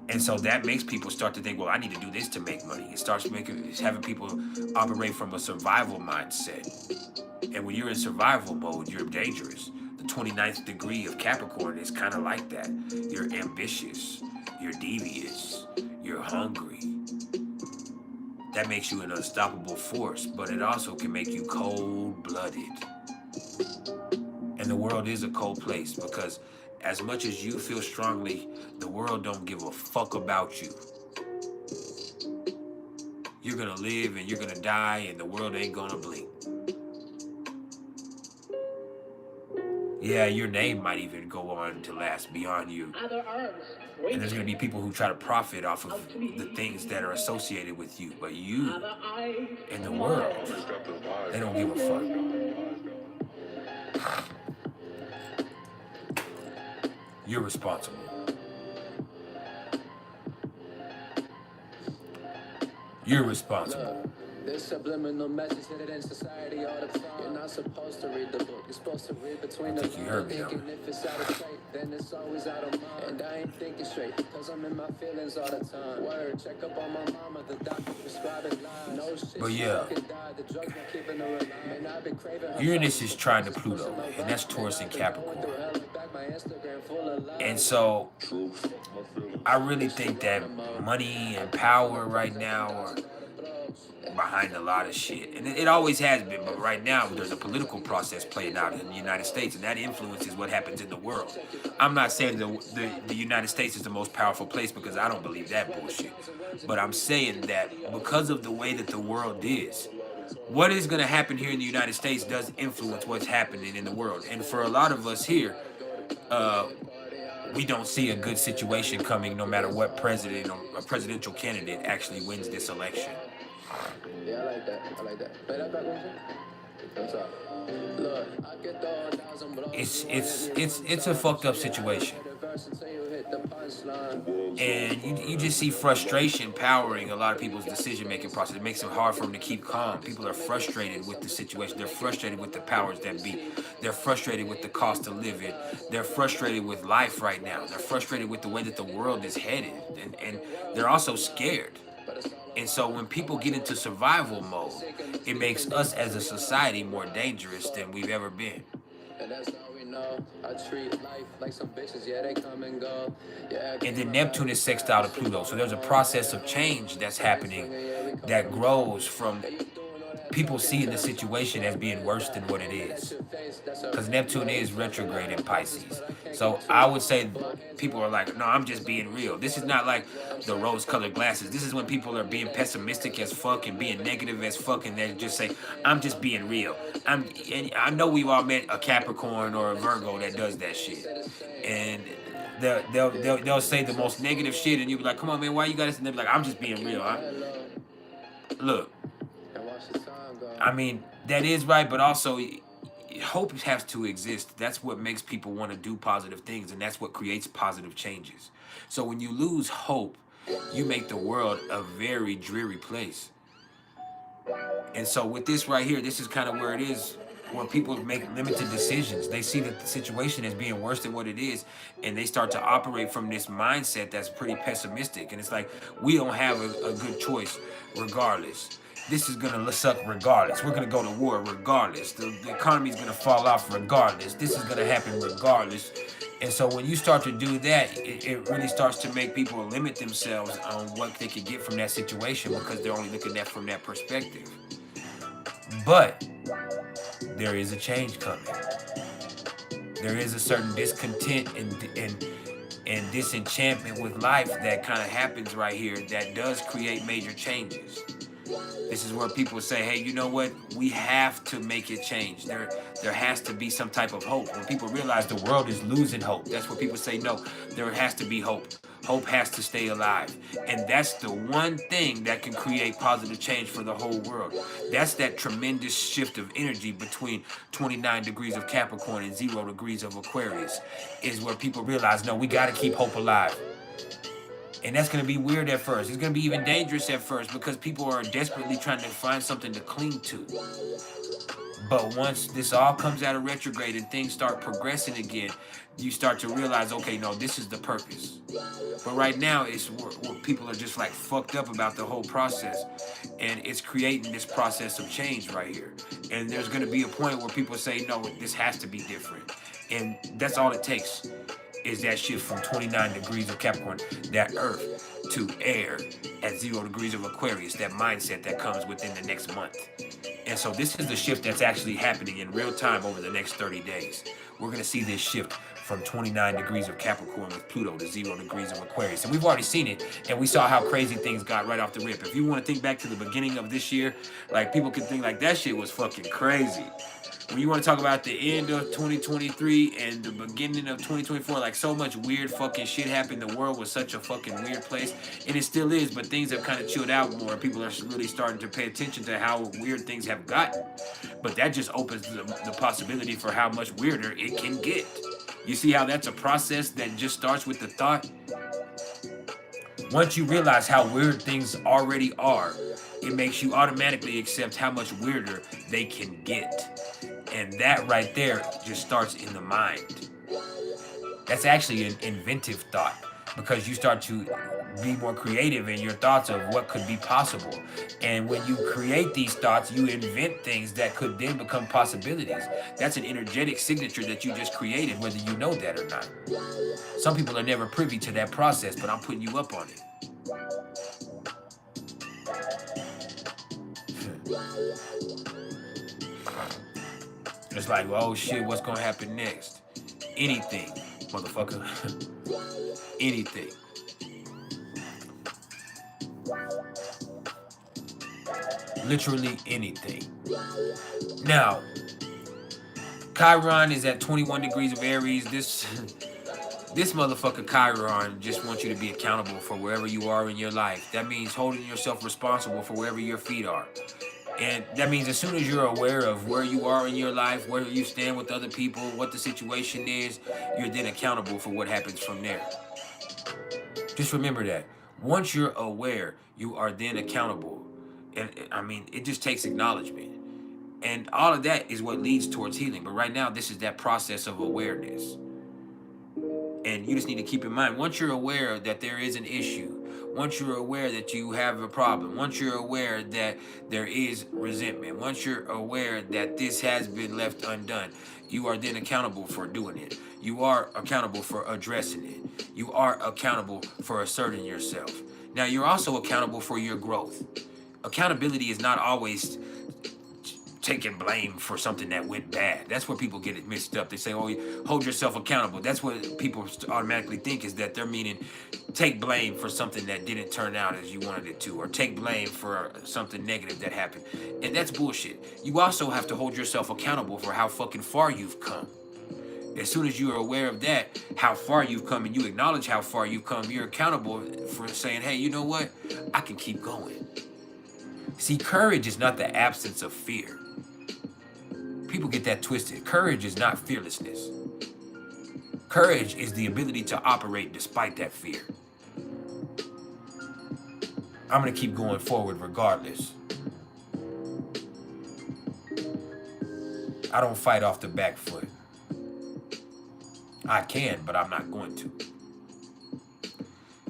Speaker 1: And so that makes people start to think, well, I need to do this to make money. It starts having people operate from a survival mindset. And when you're in survival mode, you're dangerous. The 29th degree of Capricorn is kind of like that. You're ambitious. You're devious. You're hungry. That makes you an unstoppable force, but it also can make you cold-blooded. And the world is a cold place because as much as you feel strongly, the world don't give a fuck about you. You're gonna live and you're gonna die and the world ain't gonna blink. Yeah, your name might even go on to last beyond you. And there's gonna be people who try to profit off of the things that are associated with you. But you and the world, they don't give a fuck. You're responsible. You're responsible.
Speaker 9: There's subliminal message hidden in society all the time. You're not supposed to read the book. You're supposed to read between the lines. Thinking if it's out of sight, then it's always out of mind. And I ain't thinking straight, cause I'm in my feelings all the time. Word, check up on my mama, the doctor prescribing lies. No shit,
Speaker 1: but yeah,
Speaker 9: the drugs been keeping her alive. And I've been craving her.
Speaker 1: Uranus is trying to Pluto, and that's Taurus and Capricorn. And so, I really think that money and power right now are behind a lot of shit, and it always has been, but right now there's a political process playing out in the United States, and that influences what happens in the world. I'm not saying the United States is the most powerful place, because I don't believe that bullshit, but I'm saying that because of the way that the world is, what is going to happen here in the United States does influence what's happening in the world. And for a lot of us here, we don't see a good situation coming no matter what president or a presidential candidate actually wins this election.
Speaker 9: Yeah, I like that. I like that. Play that back one time. Look, I get the 1,000, but
Speaker 1: it's a fucked up situation. And you just see frustration powering a lot of people's decision-making process. It makes it hard for them to keep calm. People are frustrated with the situation. They're frustrated with the powers that be. They're frustrated with the cost of living. They're frustrated with life right now. They're frustrated with the way that the world is headed. And they're also scared. And so when people get into survival mode, it makes us as a society more dangerous than we've ever been.
Speaker 9: And that's all we know. I treat life like some bitches, yeah, they come and go. Yeah,
Speaker 1: and then Neptune is sextile to Pluto. So there's a process of change that's happening that grows from people seeing the situation as being worse than what it is. Because Neptune is retrograde in Pisces. So I would say people are like, no, I'm just being real. This is not like the rose-colored glasses. This is when people are being pessimistic as fuck and being negative as fuck, and they just say, I'm just being real. And I know we've all met a Capricorn or a Virgo that does that shit. And they'll say the most negative shit, and you'll be like, come on, man, why you got this? And they'll be like, I'm just being real. Look, I mean, that is right, but also hope has to exist. That's what makes people want to do positive things, and that's what creates positive changes. So when you lose hope, you make the world a very dreary place. And so with this right here, this is kind of where it is, where people make limited decisions. They see that the situation is being worse than what it is, and they start to operate from this mindset that's pretty pessimistic. And it's like, we don't have a good choice regardless. This is going to suck regardless. We're going to go to war regardless. The economy is going to fall off regardless. This is going to happen regardless. And so when you start to do that, it really starts to make people limit themselves on what they could get from that situation, because they're only looking at it from that perspective. But there is a change coming. There is a certain discontent and disenchantment with life that kind of happens right here that does create major changes. This is where people say, hey, you know what? We have to make it change. There has to be some type of hope. When people realize the world is losing hope, that's what people say, no, there has to be hope. Hope has to stay alive. And that's the one thing that can create positive change for the whole world. That's that tremendous shift of energy between 29 degrees of Capricorn and 0 degrees of Aquarius, is where people realize, no, we got to keep hope alive. And that's going to be weird at first. It's going to be even dangerous at first, because people are desperately trying to find something to cling to. But once this all comes out of retrograde and things start progressing again, you start to realize, okay, no, this is the purpose. But right now, it's where people are just like fucked up about the whole process. And it's creating this process of change right here. And there's going to be a point where people say, no, this has to be different. And that's all it takes, is that shift from 29 degrees of Capricorn, that earth, to air at 0 degrees of Aquarius, that mindset that comes within the next month. And so this is the shift that's actually happening in real time over the next 30 days. We're going to see this shift from 29 degrees of Capricorn with Pluto to 0 degrees of Aquarius. And we've already seen it, and we saw how crazy things got right off the rip. If you want to think back to the beginning of this year, like people could think like that shit was fucking crazy. When you want to talk about the end of 2023 and the beginning of 2024, like so much weird fucking shit happened. The world was such a fucking weird place, and it still is, but things have kind of chilled out more. People are really starting to pay attention to how weird things have gotten. But that just opens the possibility for how much weirder it can get. You see how that's a process that just starts with the thought? Once you realize how weird things already are, it makes you automatically accept how much weirder they can get. And that right there just starts in the mind. That's actually an inventive thought, because you start to be more creative in your thoughts of what could be possible. And when you create these thoughts, you invent things that could then become possibilities. That's an energetic signature that you just created, whether you know that or not. Some people are never privy to that process, but I'm putting you up on it. It's like, oh shit, what's gonna happen next? Anything, motherfucker. Anything. Literally anything. Now, Chiron is at 21 degrees of Aries. This motherfucker Chiron just wants you to be accountable for wherever you are in your life. That means holding yourself responsible for wherever your feet are. And that means as soon as you're aware of where you are in your life, where you stand with other people, what the situation is, you're then accountable for what happens from there. Just remember that. Once you're aware, you are then accountable. And I mean, it just takes acknowledgement. And all of that is what leads towards healing. But right now, this is that process of awareness. And you just need to keep in mind, once you're aware that there is an issue, once you're aware that you have a problem, once you're aware that there is resentment, once you're aware that this has been left undone, you are then accountable for doing it. You are accountable for addressing it. You are accountable for asserting yourself. Now, you're also accountable for your growth. Accountability is not always taking blame for something that went bad. That's where people get it mixed up. They say, oh, hold yourself accountable. That's what people automatically think, is that they're meaning take blame for something that didn't turn out as you wanted it to, or take blame for something negative that happened. And that's bullshit. You also have to hold yourself accountable for how fucking far you've come. As soon as you are aware of that, how far you've come, and you acknowledge how far you've come, you're accountable for saying, hey, you know what? I can keep going. See, courage is not the absence of fear. People get that twisted. Courage is not fearlessness. Courage is the ability to operate despite that fear. I'm going to keep going forward regardless. I don't fight off the back foot. I can, but I'm not going to.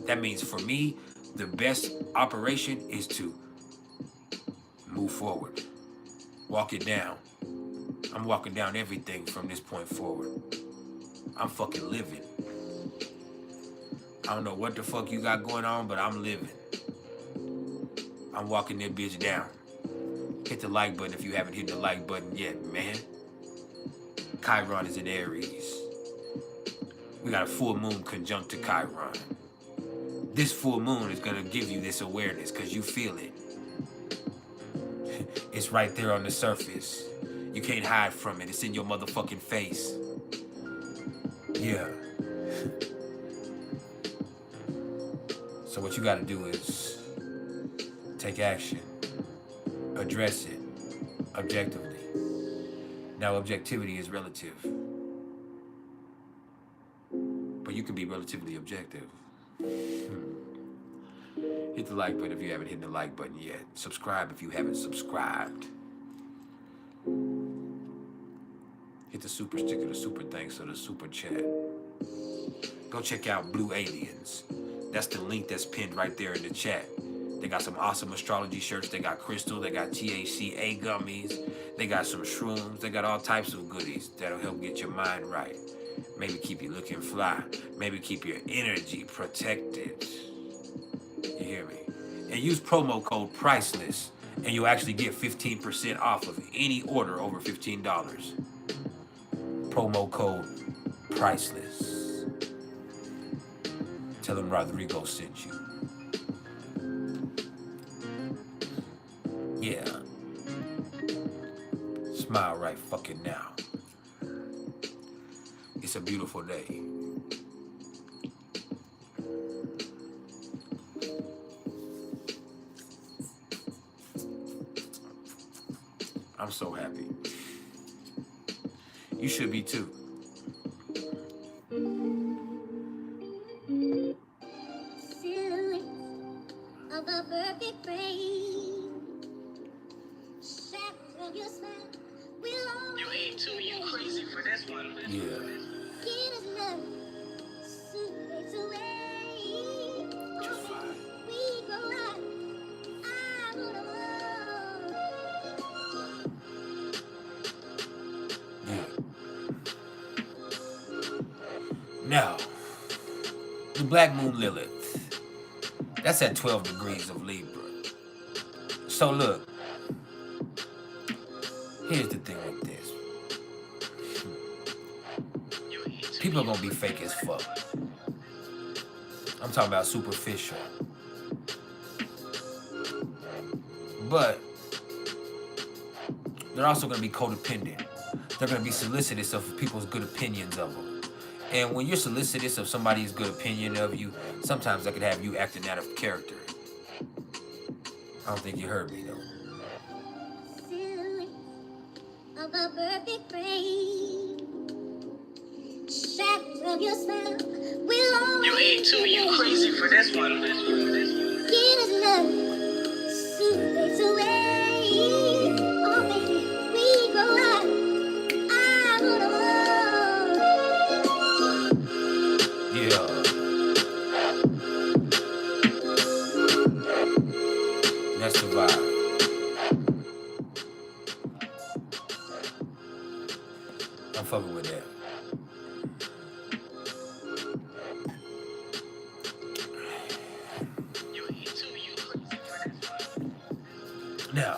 Speaker 1: That means for me, the best operation is to move forward. Walk it down. I'm walking down everything from this point forward. I'm fucking living. I don't know what the fuck you got going on, but I'm living. I'm walking that bitch down. Hit the like button if you haven't hit the like button yet, man. Chiron is in Aries. We got a full moon conjunct to Chiron. This full moon is gonna give you this awareness because you feel it. It's right there on the surface. You can't hide from it. It's in your motherfucking face. Yeah. So what you gotta do is take action. Address it objectively. Now, objectivity is relative. But you can be relatively objective. Hit the like button if you haven't hit the like button yet. Subscribe if you haven't subscribed. Hit the super sticker, the super thanks, or the super chat. Go check out Blue Aliens. That's the link that's pinned right there in the chat. They got some awesome astrology shirts. They got crystal. They got THCA gummies. They got some shrooms. They got all types of goodies that'll help get your mind right. Maybe keep you looking fly. Maybe keep your energy protected. You hear me? And use promo code PRICELES, and you'll actually get 15% off of any order over $15. Promo code PrIcElEs. Tell them Rodrigo sent you. Yeah. Smile right fucking now. It's a beautiful day. I'm so happy. You should be too.
Speaker 10: Of a perfect brain. Shadow of your smile will always.
Speaker 4: You ain't too, you crazy for this one.
Speaker 1: Yeah.
Speaker 10: Give us love, sweet away.
Speaker 1: Just fine.
Speaker 10: We go out. I wanna
Speaker 1: Yeah. Now, the Black Moon Lilith. That's at 12 degrees of Libra. So look, here's the thing with this. People are gonna be fake as fuck. I'm talking about superficial. But they're also gonna be codependent. They're gonna be solicitous of people's good opinions of them. And when you're solicitous of somebody's good opinion of you, sometimes that could have you acting out of character. I don't think you heard me though.
Speaker 10: silhouette of a perfect brain. Shadow of your smile will always.
Speaker 4: You ain't too, you crazy for this one.
Speaker 10: Give us love, sweet away. Oh baby, we go out. I wanna
Speaker 1: Yeah. That's the vibe. I'm fucking with that. Now,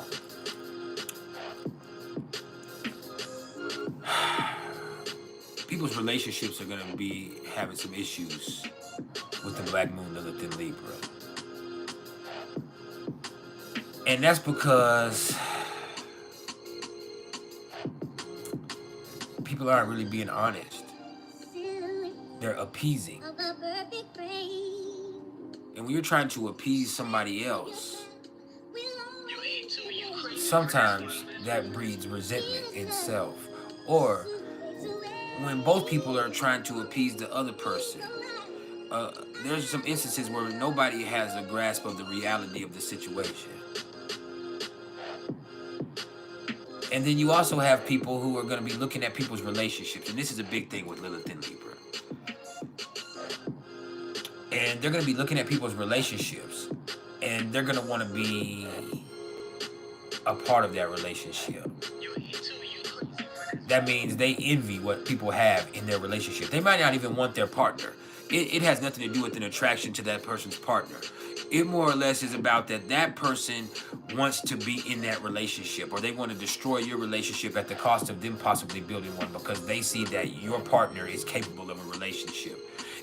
Speaker 1: people's relationships are going to be having some issues with the Black Moon Lilith in Libra. And that's because people aren't really being honest. They're appeasing.
Speaker 10: of a perfect brain.
Speaker 1: And when you're trying to appease somebody else,
Speaker 10: Will always.
Speaker 1: sometimes that breeds resentment in self. Or when both people are trying to appease the other person, there's some instances where nobody has a grasp of the reality of the situation. And then you also have people who are going to be looking at people's relationships. And this is a big thing with Lilith and Libra. And they're going to be looking at people's relationships. And they're going to want to be a part of that relationship. That means they envy what people have in their relationship. They might not even want their partner. It has nothing to do with an attraction to that person's partner. It more or less is about that person wants to be in that relationship, or they want to destroy your relationship at the cost of them possibly building one, because they see that your partner is capable of a relationship.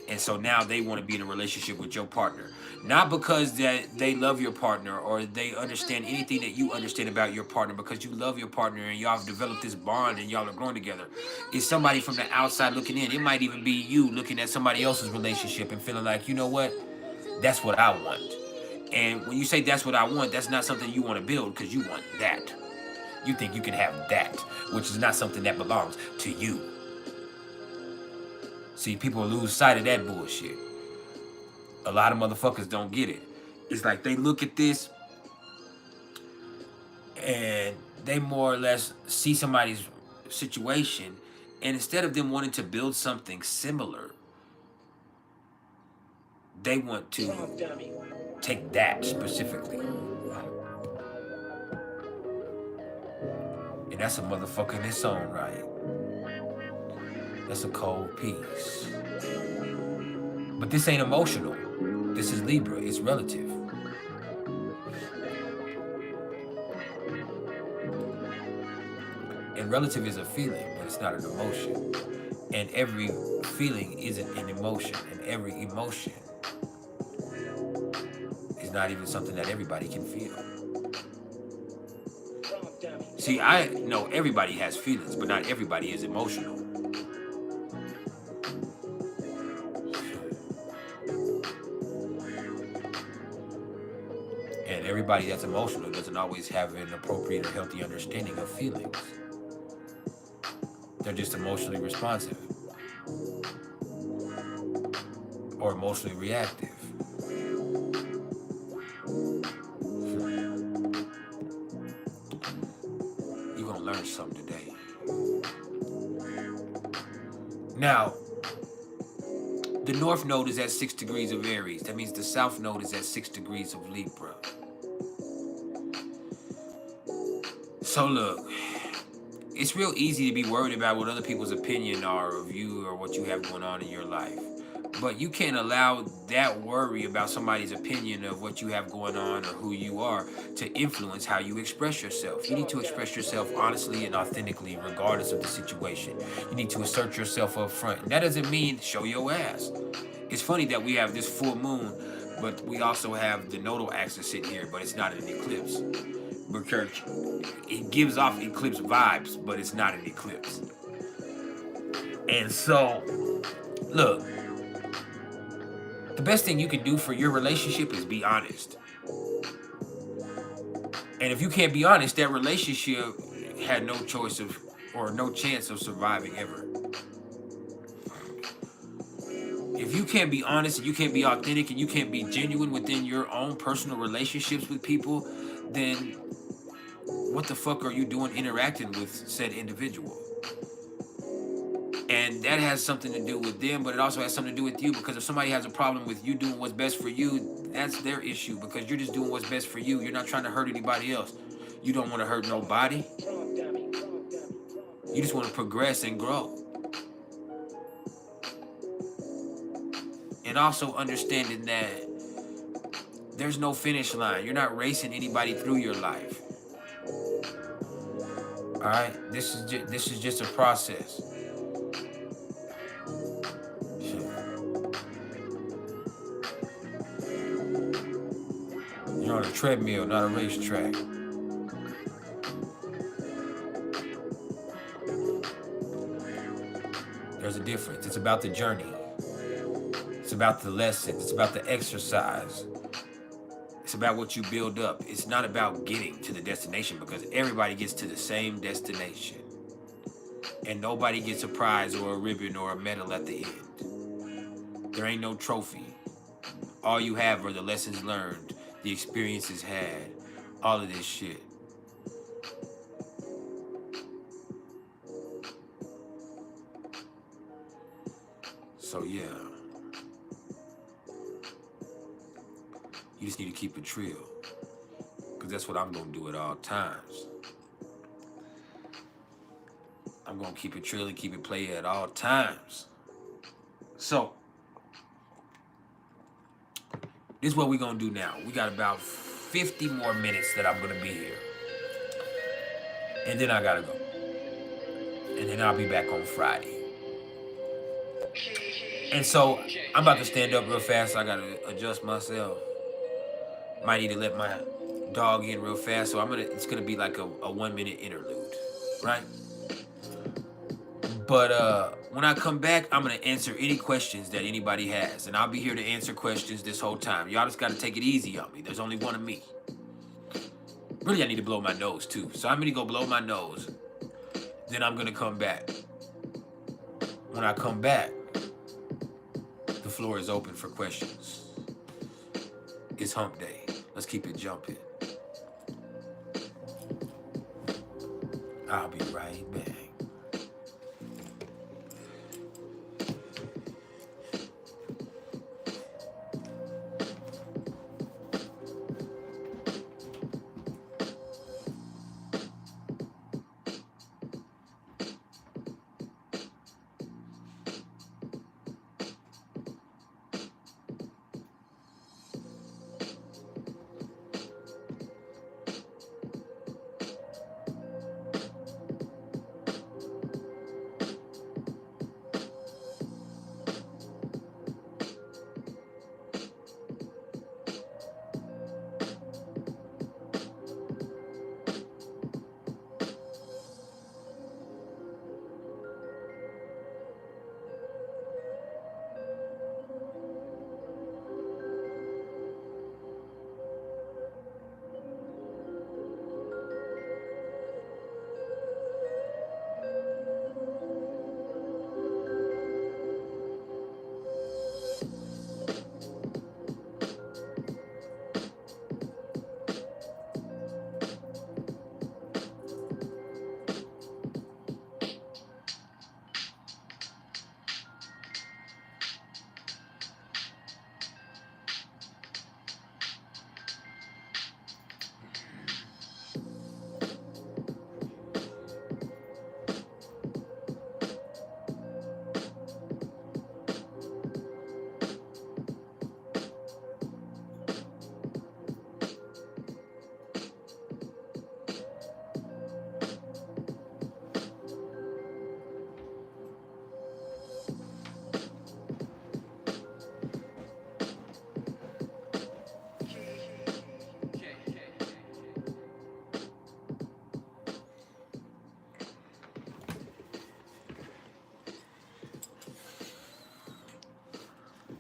Speaker 1: And so now they want to be in a relationship with your partner. Not because that they love your partner or they understand anything that you understand about your partner, because you love your partner and y'all have developed this bond and y'all are growing together. It's somebody from the outside looking in. It might even be you looking at somebody else's relationship and feeling like, you know what? That's what I want. And when you say that's what I want, that's not something you want to build, because you want that. You think you can have that, which is not something that belongs to you. See, people lose sight of that bullshit. A lot of motherfuckers don't get it. It's like they look at this and they more or less see somebody's situation, and instead of them wanting to build something similar, they want to take that specifically. And that's a motherfucker in its own right. That's a cold piece. But this ain't emotional. This is Libra. It's relative. And relative is a feeling, but it's not an emotion. And every feeling isn't an emotion, and every emotion is not even something that everybody can feel. See, I know everybody has feelings, but not everybody is emotional. And everybody that's emotional doesn't always have an appropriate or healthy understanding of feelings. They're just emotionally responsive or emotionally reactive. You're gonna learn something today. Now, the North Node is at 6 degrees of Aries. That means the South Node is at 6 degrees of Libra. So look, it's real easy to be worried about what other people's opinion are of you or what you have going on in your life. But you can't allow that worry about somebody's opinion of what you have going on or who you are to influence how you express yourself. You need to express yourself honestly and authentically regardless of the situation. You need to assert yourself up front. And that doesn't mean show your ass. It's funny that we have this full moon, but we also have the nodal axis sitting here, but it's not an eclipse. Because it gives off eclipse vibes, but it's not an eclipse. And so, look, the best thing you can do for your relationship is be honest. And if you can't be honest, that relationship had no choice of, or no chance of surviving ever. If you can't be honest and you can't be authentic and you can't be genuine within your own personal relationships with people, then what the fuck are you doing interacting with said individual? And that has something to do with them, but it also has something to do with you, because if somebody has a problem with you doing what's best for you, that's their issue, because you're just doing what's best for you. You're not trying to hurt anybody else. You don't want to hurt nobody. You just want to progress and grow. And also understanding that there's no finish line. You're not racing anybody through your life. All right? This is just a process. You're on a treadmill, not a racetrack. There's a difference. It's about the journey. It's about the lessons. It's about the exercise. It's about what you build up. It's not about getting to the destination, because everybody gets to the same destination. And nobody gets a prize or a ribbon or a medal at the end. There ain't no trophy. All you have are the lessons learned, the experiences had, all of this shit. So yeah, you just need to keep it real, because that's what I'm gonna do at all times. I'm gonna keep it trill and keep it play at all times. So this is what we're gonna do now. We got about 50 more minutes that I'm gonna be here. And then I gotta go. And then I'll be back on Friday. And so I'm about to stand up real fast. I gotta adjust myself. Might need to let my dog in real fast. So it's gonna be like a 1 minute interlude, right? But when I come back, I'm gonna answer any questions that anybody has, and I'll be here to answer questions this whole time. Y'all just gotta take it easy on me. There's only one of me. Really, I need to blow my nose too. So I'm gonna go blow my nose. Then I'm gonna come back. When I come back, the floor is open for questions. It's hump day. Let's keep it jumping. I'll be right back.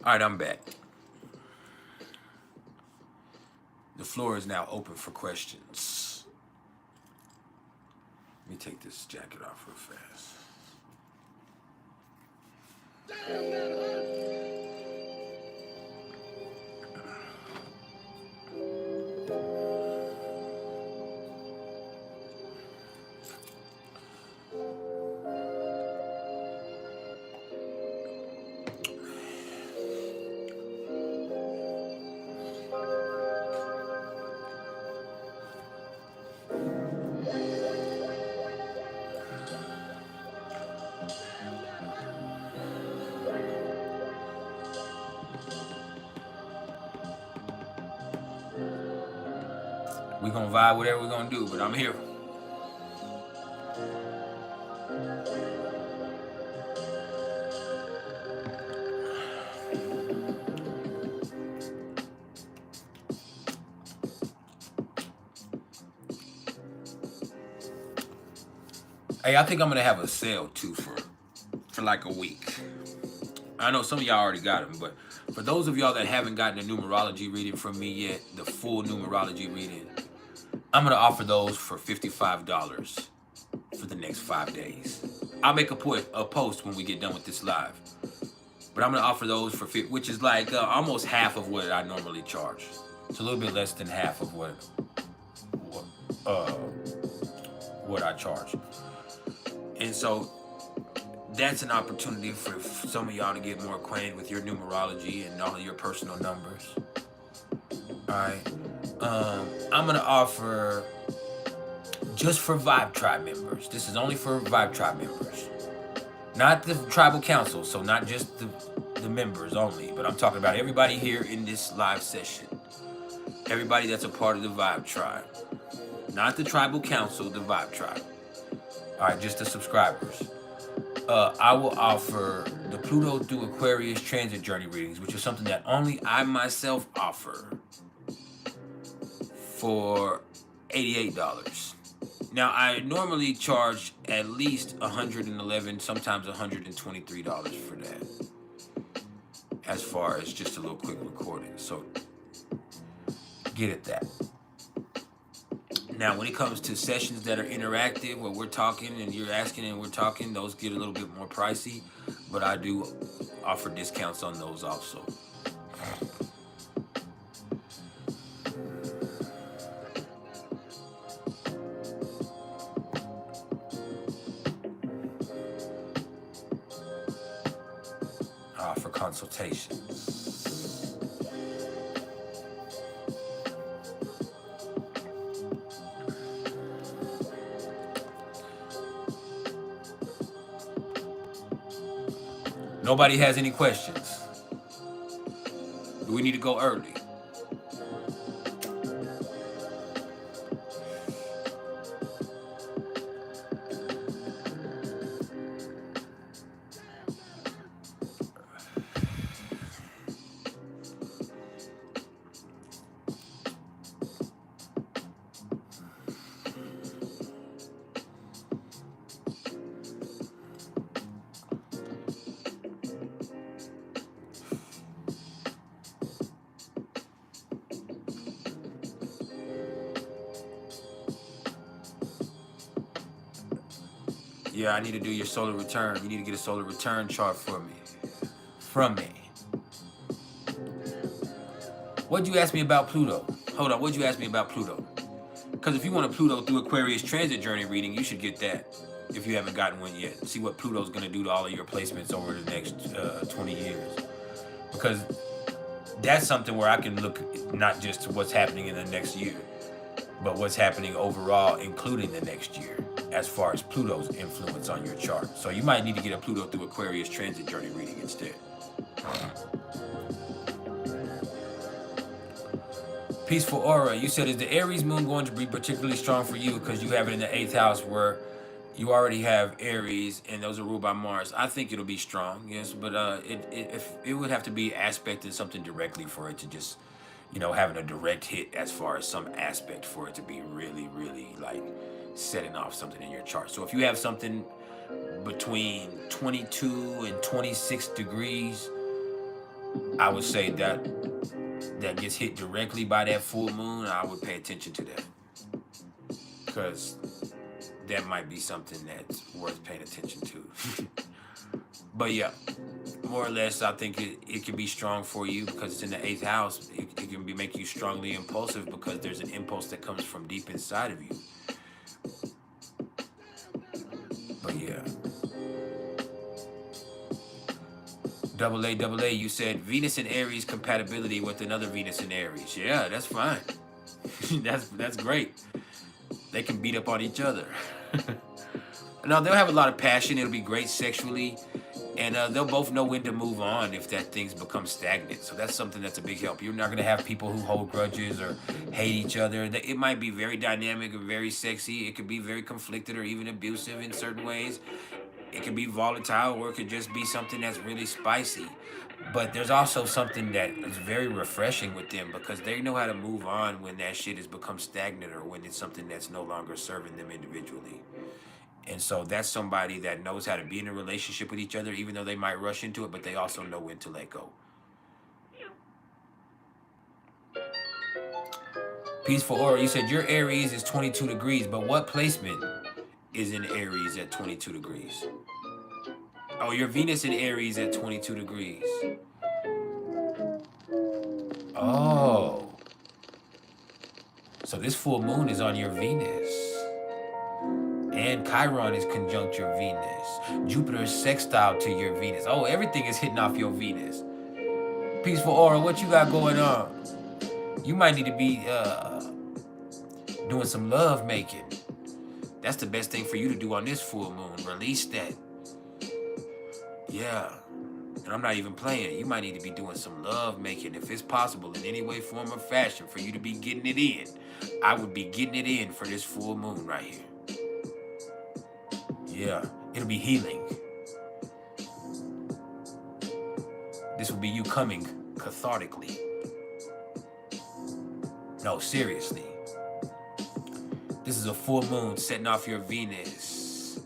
Speaker 1: All right, I'm back. The floor is now open for questions. Let me take this jacket off real fast. We gonna vibe whatever we gonna do, but I'm here. Hey, I think I'm gonna have a sale too for like a week. I know some of y'all already got them, but for those of y'all that haven't gotten a numerology reading from me yet, the full numerology reading, I'm gonna offer those for $55 for the next 5 days. I'll make a post when we get done with this live, but I'm gonna offer those for which is like almost half of what I normally charge. It's a little bit less than half of what I charge, and so that's an opportunity for some of y'all to get more acquainted with your numerology and all of your personal numbers. All right. I'm gonna offer just for Vibe Tribe members. This is only for Vibe Tribe members, not the tribal council. So not just the members only, but I'm talking about everybody here in this live session. Everybody that's a part of the Vibe Tribe, not the tribal council, the Vibe Tribe. All right, just the subscribers. I will offer the Pluto through Aquarius transit journey readings, which is something that only I myself offer, for $88. Now, I normally charge at least $111, sometimes $123 for that, as far as just a little quick recording. So get at that. Now, when it comes to sessions that are interactive, where we're talking and you're asking and we're talking, those get a little bit more pricey, but I do offer discounts on those also. I offer consultations. Nobody has any questions. Do we need to go early? Yeah, I need to do your solar return. You need to get a solar return chart for me. From me. What'd you ask me about Pluto? Hold on, what'd you ask me about Pluto? Because if you want a Pluto through Aquarius transit journey reading, you should get that if you haven't gotten one yet. See what Pluto's going to do to all of your placements over the next 20 years. Because that's something where I can look not just to what's happening in the next year, but what's happening overall, including the next year, as far as Pluto's influence on your chart. So you might need to get a Pluto through Aquarius transit journey reading instead. Peaceful Aura, you said, is the Aries moon going to be particularly strong for you because you have it in the 8th house where you already have Aries and those are ruled by Mars? I think it'll be strong, yes, but it would have to be aspected something directly for it to just, you know, having a direct hit as far as some aspect for it to be really, really like setting off something in your chart. So if you have something between 22 and 26 degrees I would say that gets hit directly by that full moon, I would pay attention to that. Because that might be something that's worth paying attention to. But yeah, more or less, I think it can be strong for you because it's in the 8th house. It can be make you strongly impulsive because there's an impulse that comes from deep inside of you. But yeah. Double A, you said Venus in Aries compatibility with another Venus in Aries. Yeah, that's fine. that's great. They can beat up on each other. No, they'll have a lot of passion. It'll be great sexually. And they'll both know when to move on if that things become stagnant. So that's something that's a big help. You're not going to have people who hold grudges or hate each other. It might be very dynamic and very sexy. It could be very conflicted or even abusive in certain ways. It could be volatile, or it could just be something that's really spicy. But there's also something that is very refreshing with them because they know how to move on when that shit has become stagnant or when it's something that's no longer serving them individually. And so that's somebody that knows how to be in a relationship with each other, even though they might rush into it, but they also know when to let go. Peaceful Aura, you said your Aries is 22 degrees, but what placement is in Aries at 22 degrees? Oh, your Venus in Aries at 22 degrees. Oh. So this full moon is on your Venus. And Chiron is conjunct your Venus. Jupiter is sextile to your Venus. Oh, everything is hitting off your Venus. Peaceful Aura, what you got going on? You might need to be doing some love making. That's the best thing for you to do on this full moon. Release that. Yeah. And I'm not even playing. You might need to be doing some love making if it's possible in any way, form, or fashion for you to be getting it in. I would be getting it in for this full moon right here. Yeah. It'll be healing. This will be you coming cathartically. No, seriously. This is a full moon setting off your Venus,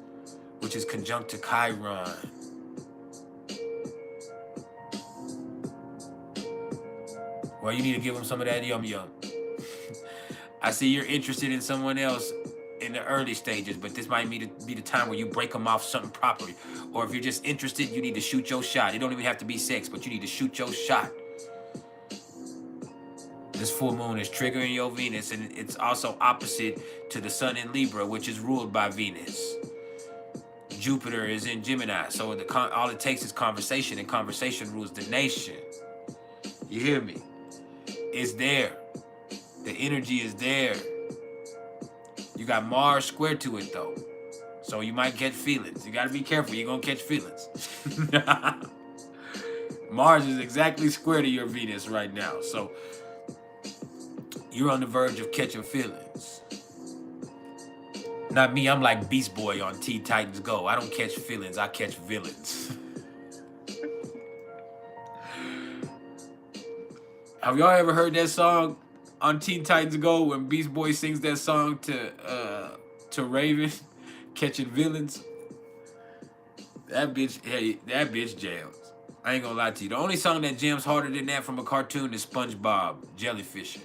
Speaker 1: which is conjunct to Chiron. Well, you need to give them some of that yum-yum. I see you're interested in someone else in the early stages, but this might be the time where you break them off something properly. Or if you're just interested, you need to shoot your shot. It don't even have to be sex, but you need to shoot your shot. This full moon is triggering your Venus, and it's also opposite to the sun in Libra, which is ruled by Venus. Jupiter is in Gemini, so all it takes is conversation, and conversation rules the nation. You hear me? It's there. The energy is there. You got Mars square to it, though. So you might catch feelings. You got to be careful. You're going to catch feelings. Mars is exactly square to your Venus right now. So you're on the verge of catching feelings. Not me. I'm like Beast Boy on Teen Titans Go. I don't catch feelings. I catch villains. Have y'all ever heard that song on Teen Titans Go when Beast Boy sings that song to Raven, catching villains? That bitch jams. I ain't gonna lie to you. The only song that jams harder than that from a cartoon is SpongeBob Jellyfishing.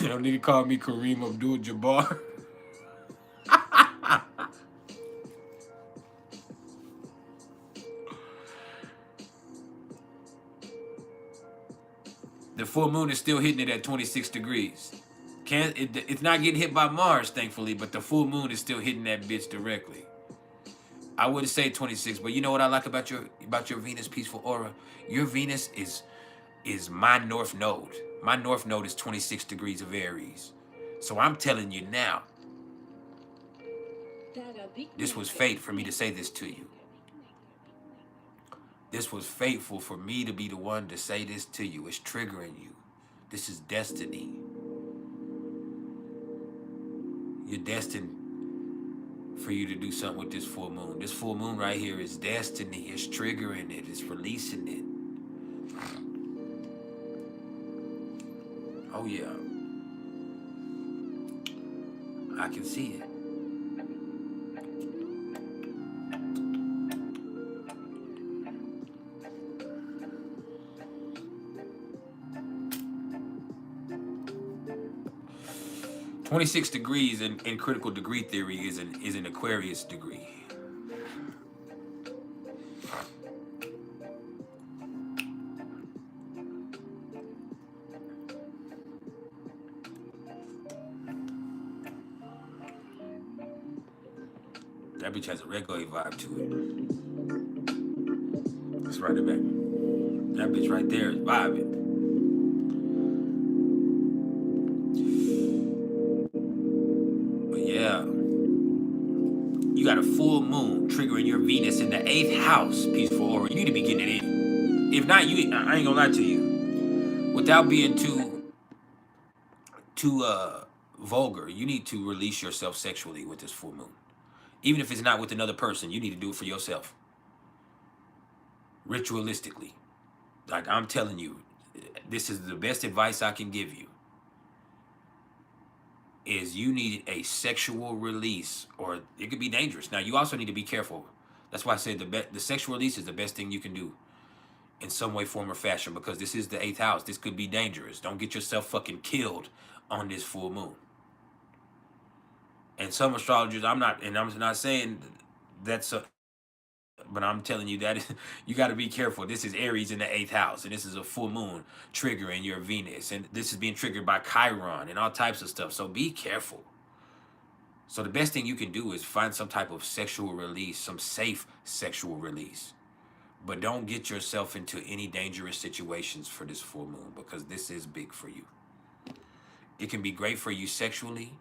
Speaker 1: Don't need to call me Kareem Abdul-Jabbar. The full moon is still hitting it at 26 degrees. It's not getting hit by Mars, thankfully, but the full moon is still hitting that bitch directly. I wouldn't say 26, but you know what I like about your Venus Peaceful Aura? Your Venus is my north node. My north node is 26 degrees of Aries. So I'm telling you now, this was fate for me to say this to you. This was fateful for me to be the one to say this to you. It's triggering you. This is destiny. You're destined for you to do something with this full moon. This full moon right here is destiny. It's triggering it. It's releasing it. Oh, yeah. I can see it. 26 degrees in critical degree theory is an Aquarius degree. That bitch has a regular vibe to it. Let's write it back. That bitch right there is vibing. But yeah, you got a full moon triggering your Venus in the 8th house, peaceful aura. You need to be getting it in. If not, I ain't gonna lie to you. Without being too vulgar, you need to release yourself sexually with this full moon. Even if it's not with another person, you need to do it for yourself. Ritualistically. Like I'm telling you, this is the best advice I can give you. Is you need a sexual release, or it could be dangerous. Now, you also need to be careful. That's why I said the sexual release is the best thing you can do in some way, form, or fashion, because this is the 8th house. This could be dangerous. Don't get yourself fucking killed on this full moon. And some astrologers, I'm not saying that's but I'm telling you that you got to be careful. This is Aries in the 8th house, and this is a full moon triggering your Venus, and this is being triggered by Chiron and all types of stuff. So be careful. So the best thing you can do is find some type of sexual release, some safe sexual release. But don't get yourself into any dangerous situations for this full moon, because this is big for you. It can be great for you sexually,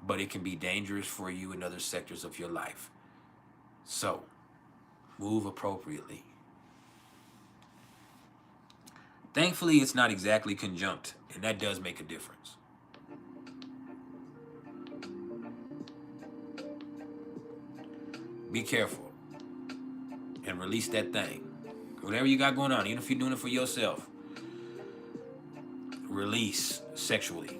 Speaker 1: but it can be dangerous for you in other sectors of your life. So, move appropriately. Thankfully, it's not exactly conjunct, and that does make a difference. Be careful and release that thing. Whatever you got going on, even if you're doing it for yourself, release sexually.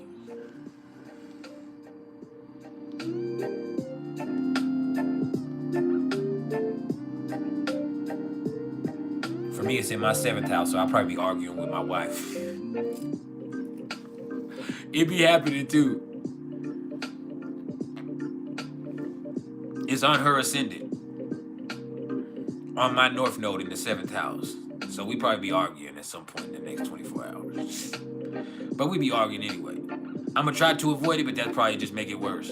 Speaker 1: For me, it's in my 7th house, so I'll probably be arguing with my wife. It be happening too. It's on her ascendant, on my north node in the 7th house. So we probably be arguing at some point in the next 24 hours. But we be arguing anyway. I'm gonna try to avoid it, but that'll probably just make it worse.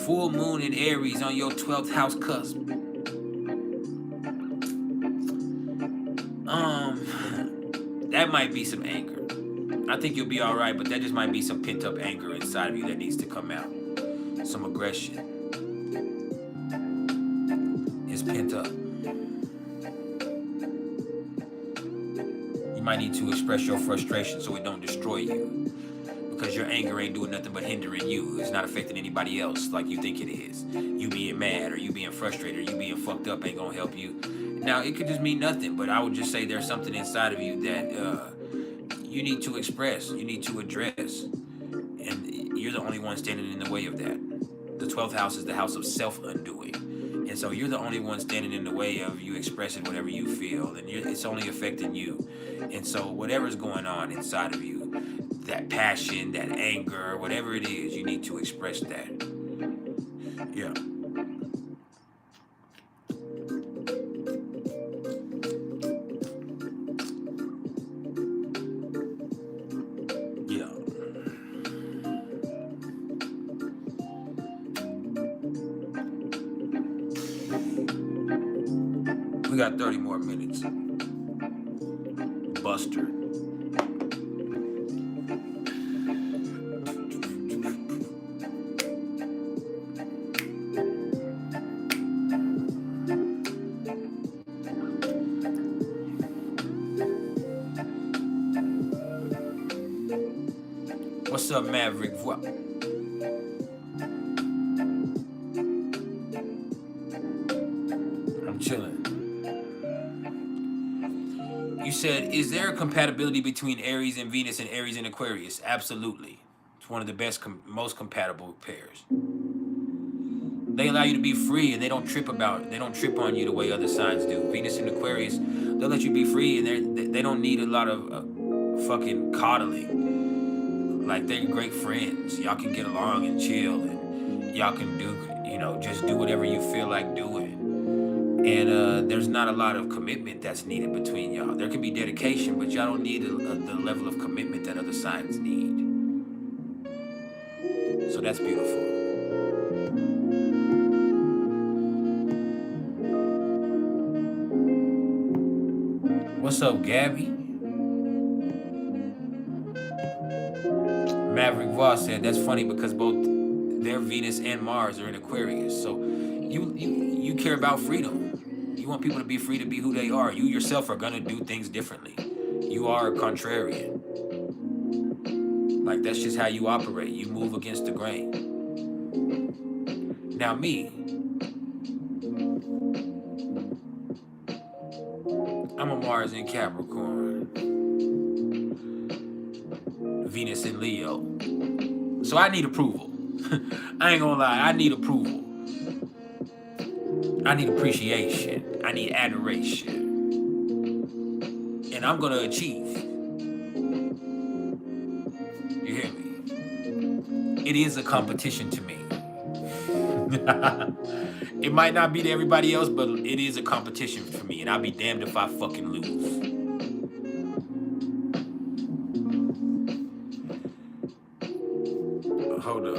Speaker 1: Full moon in Aries on your 12th house cusp. That might be some anger. I think you'll be all right, but that just might be some pent-up anger inside of you that needs to come out. Some aggression. It's pent up. You might need to express your frustration so it don't destroy you. Because your anger ain't doing nothing but hindering you. It's not affecting anybody else like you think it is. You being mad or you being frustrated or you being fucked up ain't gonna help you. Now, it could just mean nothing, but I would just say there's something inside of you that you need to express, you need to address. And you're the only one standing in the way of that. The 12th house is the house of self-undoing. And so you're the only one standing in the way of you expressing whatever you feel. And it's only affecting you. And so whatever's going on inside of you, that passion, that anger, whatever it is, you need to express that. Yeah. We got 30 more minutes. Buster. What's up, Maverick? I'm chilling. You said, is there a compatibility between Aries and Venus and Aries and Aquarius? Absolutely. It's one of the best, most compatible pairs. They allow you to be free, and they don't trip on you the way other signs do. Venus and Aquarius, they'll let you be free, and they don't need a lot of fucking coddling. Like, they're great friends. Y'all can get along and chill, and y'all can do, just do whatever you feel like doing. And there's not a lot of commitment that's needed between y'all. There can be dedication, but y'all don't need the level of commitment that other signs need. So that's beautiful. What's up, Gabby? Maverick Voss said, that's funny because both their Venus and Mars are in Aquarius. So you care about freedom. You want people to be free to be who they are. You yourself are going to do things differently. You are a contrarian. Like, that's just how you operate. You move against the grain. Now me, I'm a Mars in Capricorn, Venus in Leo. So I need approval. I ain't gonna lie, I need approval. I need appreciation. I need adoration. And I'm gonna achieve. You hear me? It is a competition to me. It might not be to everybody else, but it is a competition for me, and I'll be damned if I fucking lose. Hold up.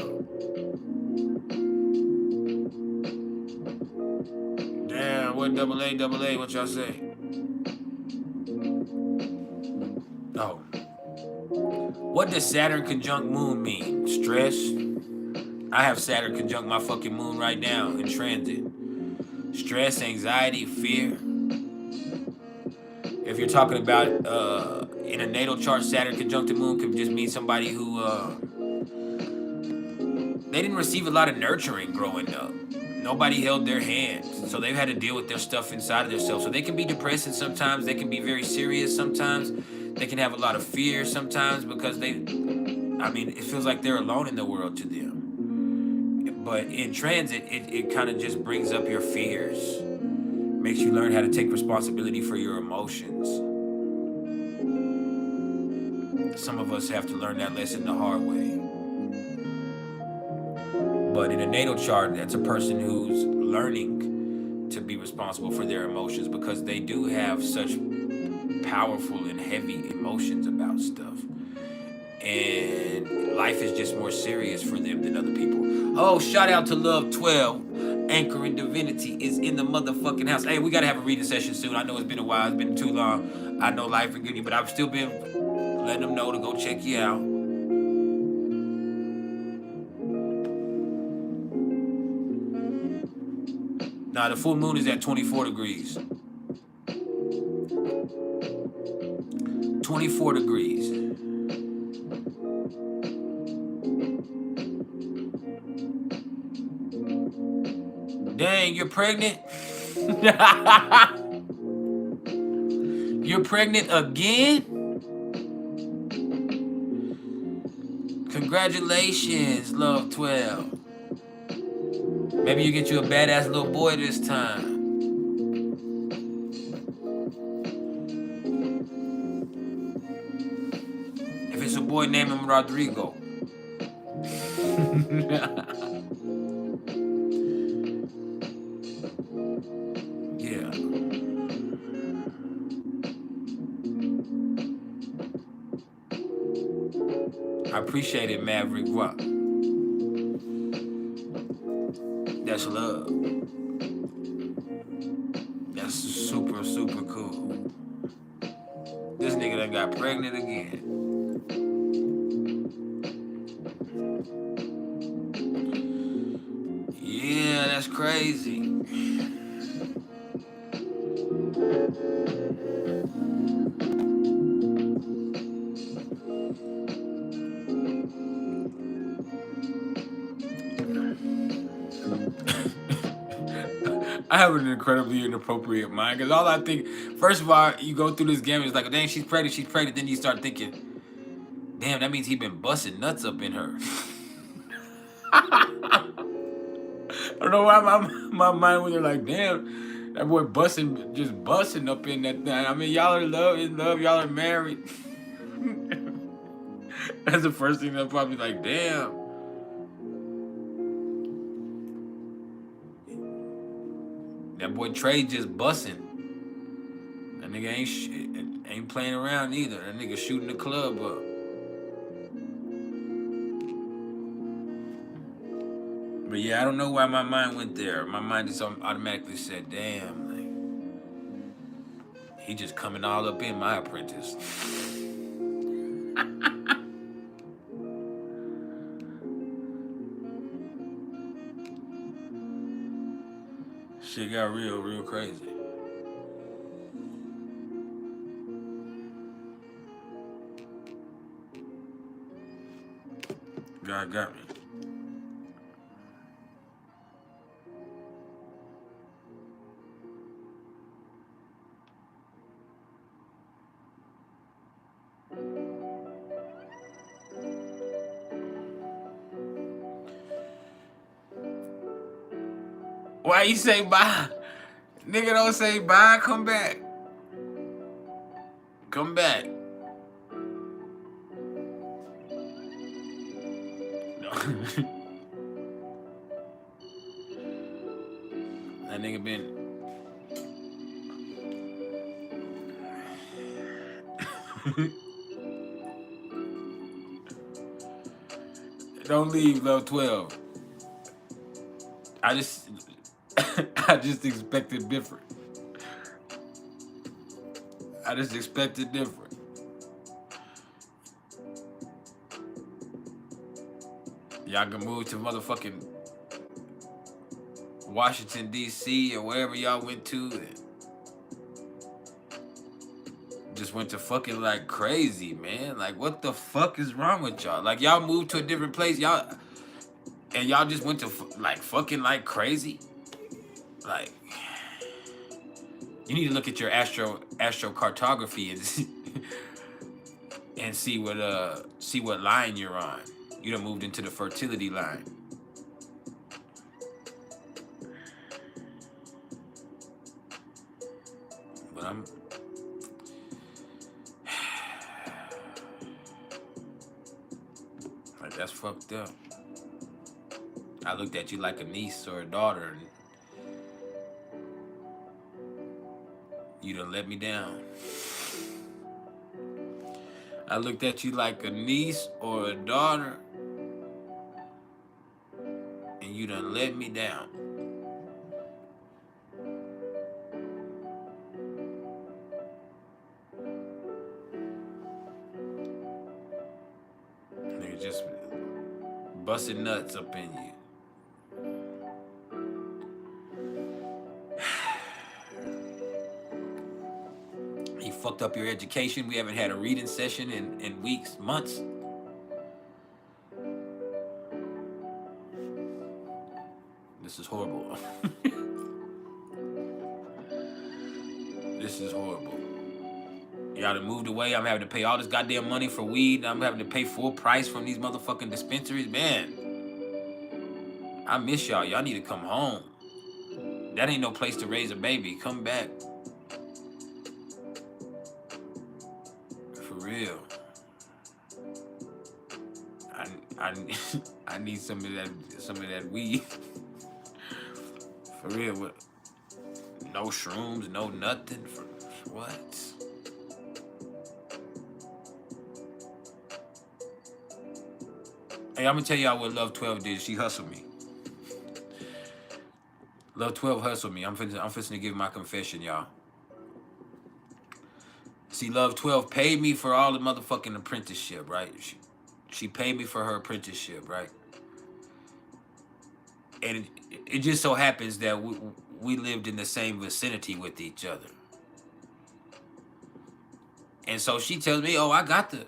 Speaker 1: Damn, what double A, what y'all say? Oh. What does Saturn conjunct Moon mean? Stress? I have Saturn conjunct my fucking Moon right now in transit. Stress, anxiety, fear. If you're talking about in a natal chart, Saturn conjunct the Moon could just mean somebody who they didn't receive a lot of nurturing growing up. Nobody held their hands, so they've had to deal with their stuff inside of themselves. So they can be depressing sometimes. They can be very serious sometimes. They can have a lot of fear sometimes because it feels like they're alone in the world to them. But in transit, it kind of just brings up your fears. Makes you learn how to take responsibility for your emotions. Some of us have to learn that lesson the hard way. But in a natal chart, that's a person who's learning to be responsible for their emotions because they do have such powerful and heavy emotions about stuff. And life is just more serious for them than other people. Oh, shout out to Love 12. Anchor in Divinity is in the motherfucking house. Hey, we got to have a reading session soon. I know it's been a while. It's been too long. I know life forgive you, but I've still been letting them know to go check you out. Nah, the full moon is at 24 degrees. 24 degrees. Dang, you're pregnant? You're pregnant again? Congratulations, Love 12. Maybe you get you a badass little boy this time. If it's a boy, name him Rodrigo. Yeah. I appreciate it, Maverick Rock. That's love. That's super, super cool. This nigga done got pregnant again. Yeah, that's crazy. I have an incredibly inappropriate mind because all I think, first of all, you go through this game, it's like, dang, she's pregnant. Then you start thinking, damn, that means he been busting nuts up in her. I don't know why my mind was like, damn, that boy just busting up in that thing. I mean, y'all are in love, y'all are married. That's the first thing they'll probably like, damn. That boy Trey just busting. That nigga ain't playing around either. That nigga shooting the club up. But yeah, I don't know why my mind went there. My mind just automatically said, damn, like, he just coming all up in my apprentice. Shit got real crazy. God got me. Why you say bye? Nigga don't say bye, come back. Come back. No. That nigga been... Don't leave, Love 12. I just expected different. I just expected different. Y'all can move to motherfucking Washington, D.C. or wherever y'all went to. And just went to fucking like crazy, man. Like, what the fuck is wrong with y'all? Like, y'all moved to a different place, y'all just went to like fucking like crazy. Like, you need to look at your astrocartography and see what line you're on. You done moved into the fertility line. But like, that's fucked up. I looked at you like a niece or a daughter, and you done let me down. I looked at you like a niece or a daughter, and you done let me down. Nigga just busting nuts up in you. He fucked up your education. We haven't had a reading session in weeks, months. This is horrible. This is horrible. Y'all done moved away. I'm having to pay all this goddamn money for weed. I'm having to pay full price from these motherfucking dispensaries. Man, I miss y'all. Y'all need to come home. That ain't no place to raise a baby. Come back. For real. I need some of that weed. For real. What? No shrooms, no nothing. For what? Hey, I'm gonna tell y'all what Love 12 did. She hustled me. Love 12 hustled me. I'm finna to give my confession, y'all. See, Love 12 paid me for all the motherfucking apprenticeship, right? She paid me for her apprenticeship, right? And it just so happens that we lived in the same vicinity with each other. And so she tells me, oh, I got the,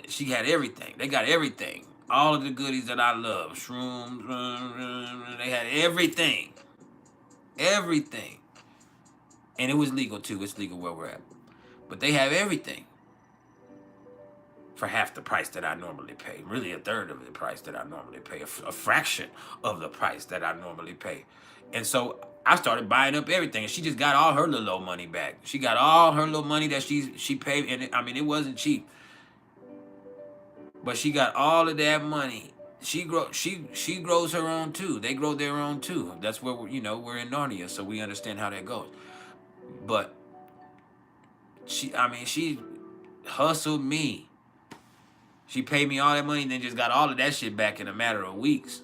Speaker 1: she had everything. They got everything. All of the goodies that I love. Shrooms, they had everything. Everything. And it was legal too. It's legal where we're at. But they have everything for half the price that I normally pay. Really a third of the price that I normally pay. A fraction of the price that I normally pay. And so I started buying up everything. And she just got all her little old money back. She got all her little money that she paid. And I mean, it wasn't cheap. But she got all of that money. She grows her own too. They grow their own too. That's where we're in Narnia, so we understand how that goes. But she hustled me. She paid me all that money and then just got all of that shit back in a matter of weeks.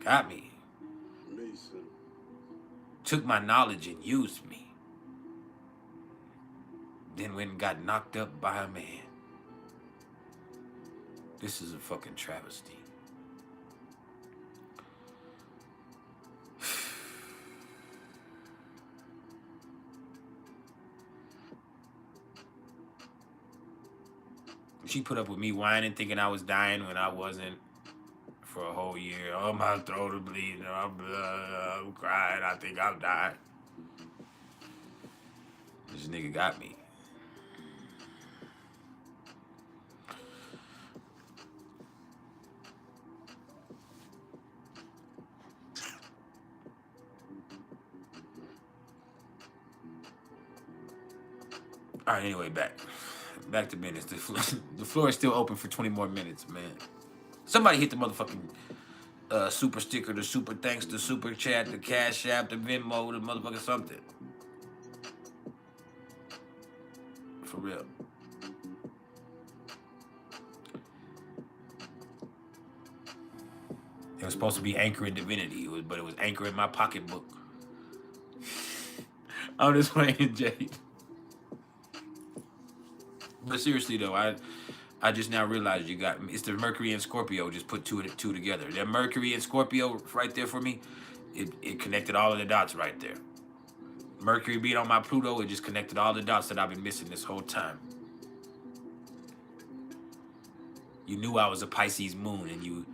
Speaker 1: Got me. Took my knowledge and used me. Then went and got knocked up by a man. This is a fucking travesty. She put up with me whining, thinking I was dying when I wasn't for a whole year. Oh, my throat is bleeding. I'm crying. I think I'm dying. This nigga got me. All right, anyway, back to business. The floor is still open for 20 more minutes, man. Somebody hit the motherfucking super sticker, the super thanks, the super chat, the cash app, the Venmo, the motherfucking something. For real. It was supposed to be Anchor in Divinity, but it was Anchor in my pocketbook. I'm just playing, Jay. But seriously though, I just now realized it's the Mercury and Scorpio. Just put two together. That Mercury and Scorpio right there for me, it connected all of the dots right there. Mercury being on my Pluto, it just connected all the dots that I've been missing this whole time. You knew I was a Pisces moon and you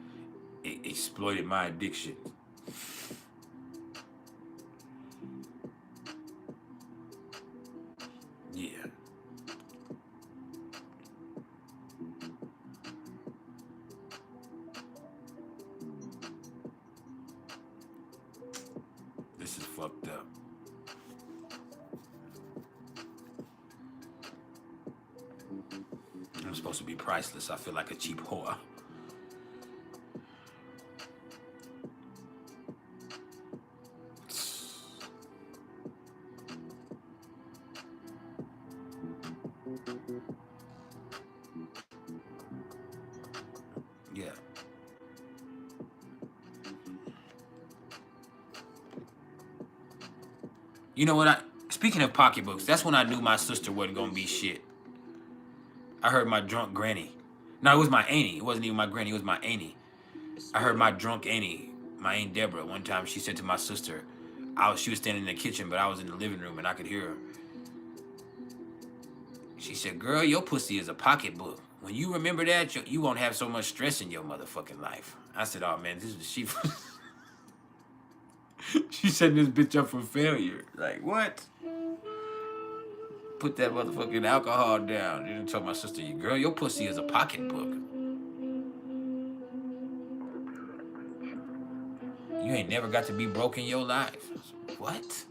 Speaker 1: exploited my addiction. Yeah. This is fucked up. I'm supposed to be priceless. I feel like a cheap whore. Yeah. You know what? Speaking of pocketbooks, that's when I knew my sister wasn't gonna be shit. I heard my drunk granny. No, it was my auntie. It wasn't even my granny. It was my auntie. I heard my drunk auntie, my Aunt Deborah, one time she said to my sister, she was standing in the kitchen, but I was in the living room and I could hear her. She said, "Girl, your pussy is a pocketbook. When you remember that, you won't have so much stress in your motherfucking life." I said, "Oh man, this is she." She setting this bitch up for failure. Like, what? Put that motherfucking alcohol down. And told my sister, "Girl, your pussy is a pocketbook. You ain't never got to be broke in your life." Said, what?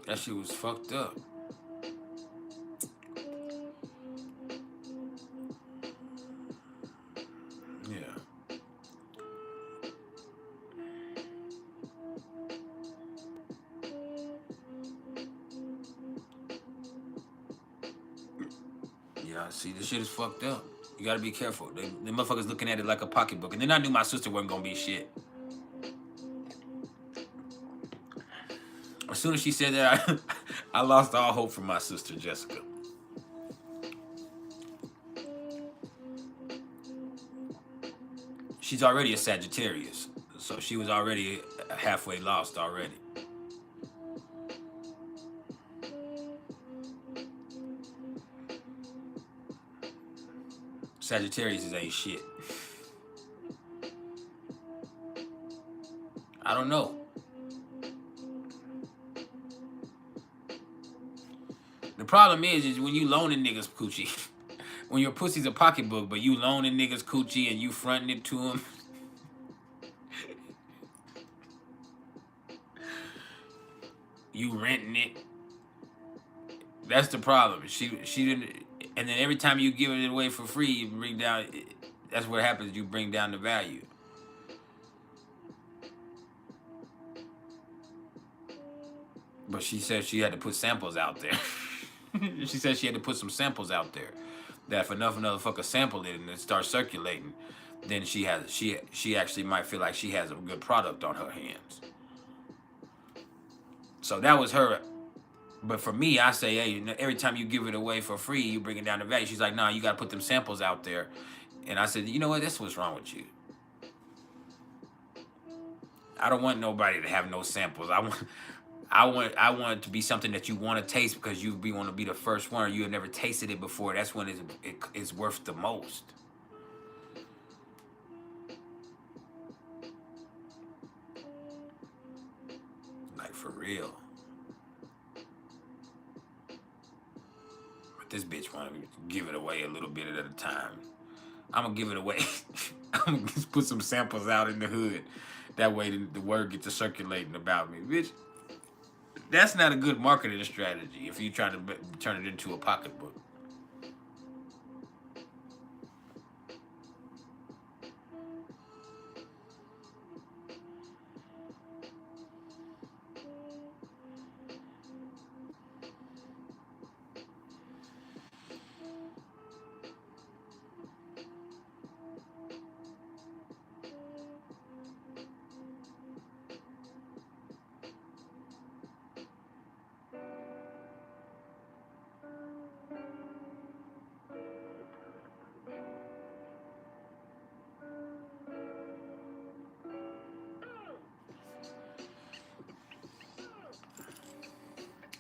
Speaker 1: That shit was fucked up. Yeah. Yeah, see, this shit is fucked up. You gotta be careful. The motherfuckers looking at it like a pocketbook. And then I knew my sister wasn't gonna be shit. soon as she said that, I lost all hope for my sister Jessica. She's already a Sagittarius, so she was already halfway lost already. Sagittarius ain't shit. I don't know. The problem is when you loaning niggas coochie, when your pussy's a pocketbook, but you loaning niggas coochie and you fronting it to them. You renting it. That's the problem. She didn't, and then every time you give it away for free, you bring down. That's what happens. You bring down the value. But she said she had to put samples out there. She said she had to put some samples out there. That if enough motherfucker sample it and it starts circulating, then she actually might feel like she has a good product on her hands. So that was her. But for me, I say, hey, every time you give it away for free, you bring it down the value. She's like, nah, you got to put them samples out there. And I said, you know what? That's what's wrong with you. I don't want nobody to have no samples. I want it to be something that you want to taste because you want to be the first one, or you have never tasted it before. That's when it's worth the most. Like, for real. But this bitch want to give it away a little bit at a time. I'm going to give it away. I'm going to just put some samples out in the hood. That way the word gets to circulating about me. Bitch, that's not a good marketing strategy if you're trying to turn it into a pocketbook.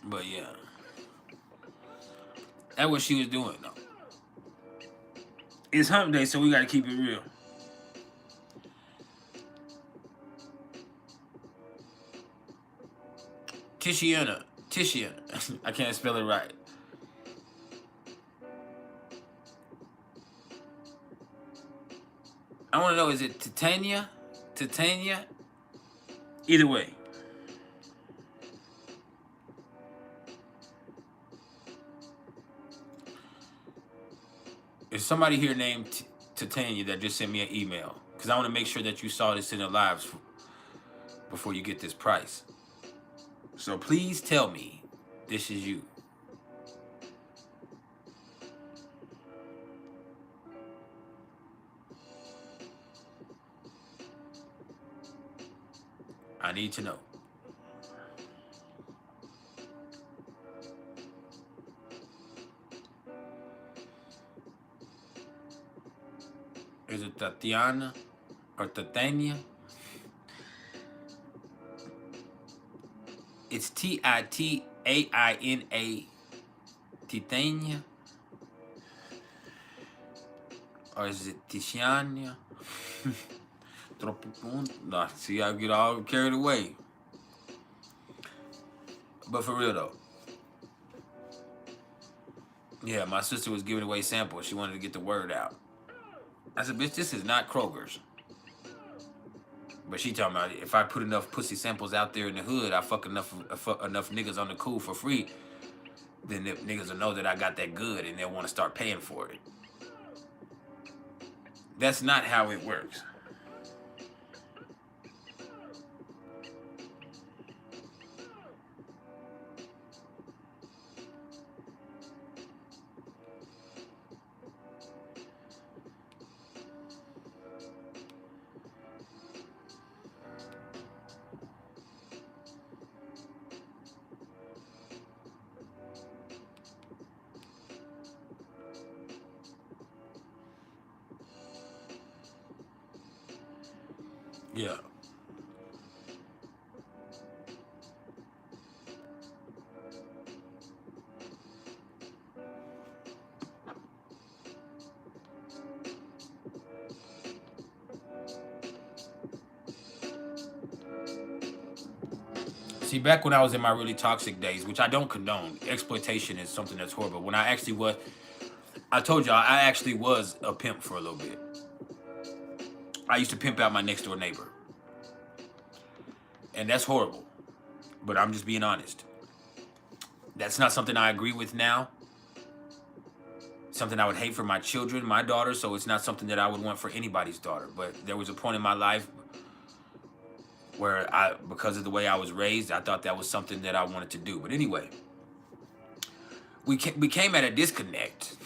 Speaker 1: But yeah, that's what she was doing though. It's hump day, so we gotta keep it real. Tishiana, I can't spell it right. I want to know, is it Titania? Either way. There's somebody here named Titania that just sent me an email. Because I want to make sure that you saw this in the lives before you get this price. So please tell me this is you. I need to know. Is it Tatiana or Titania? It's Titaina, Titania. Or is it Tishania? Nah, see, I get all carried away. But for real though. Yeah, my sister was giving away samples. She wanted to get the word out. I said, bitch, this is not Kroger's. But she talking about, if I put enough pussy samples out there in the hood, I fuck enough niggas on the cool for free, then the niggas will know that I got that good and they'll want to start paying for it. That's not how it works. Yeah. See, back when I was in my really toxic days, which I don't condone, exploitation is something that's horrible. When I actually was, I told y'all, I actually was a pimp for a little bit. I used to pimp out my next door neighbor. And that's horrible. But I'm just being honest. That's not something I agree with now. Something I would hate for my children, my daughter, so it's not something that I would want for anybody's daughter. But there was a point in my life where because of the way I was raised, I thought that was something that I wanted to do. But anyway, we came at a disconnect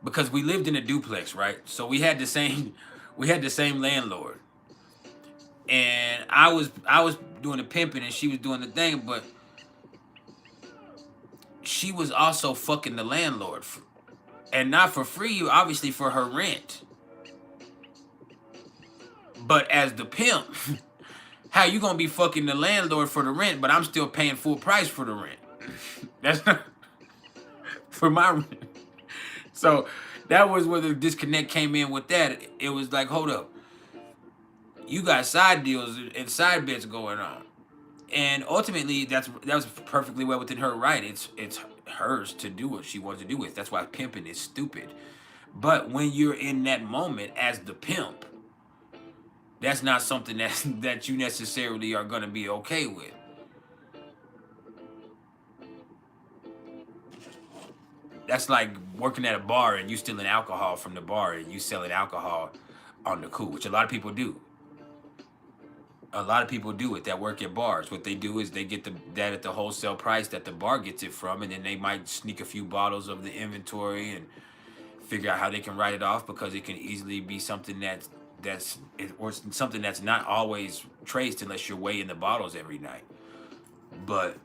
Speaker 1: because we lived in a duplex, right? So we had the same landlord. And I was doing the pimping and she was doing the thing, but she was also fucking the landlord. And not for free, obviously for her rent. But as the pimp, how you gonna be fucking the landlord for the rent, but I'm still paying full price for the rent? That's not for my rent. So that was where the disconnect came in with that. It was like, hold up. You got side deals and side bets going on. And ultimately, that was perfectly well within her right. It's hers to do what she wants to do with. That's why pimping is stupid. But when you're in that moment as the pimp, that's not something that you necessarily are going to be okay with. That's like working at a bar and you stealing alcohol from the bar and you selling alcohol on the cool, which a lot of people do. A lot of people do it that work at bars. What they do is they get that at the wholesale price that the bar gets it from, and then they might sneak a few bottles of the inventory and figure out how they can write it off, because it can easily be something or something that's not always traced unless you're weighing the bottles every night. But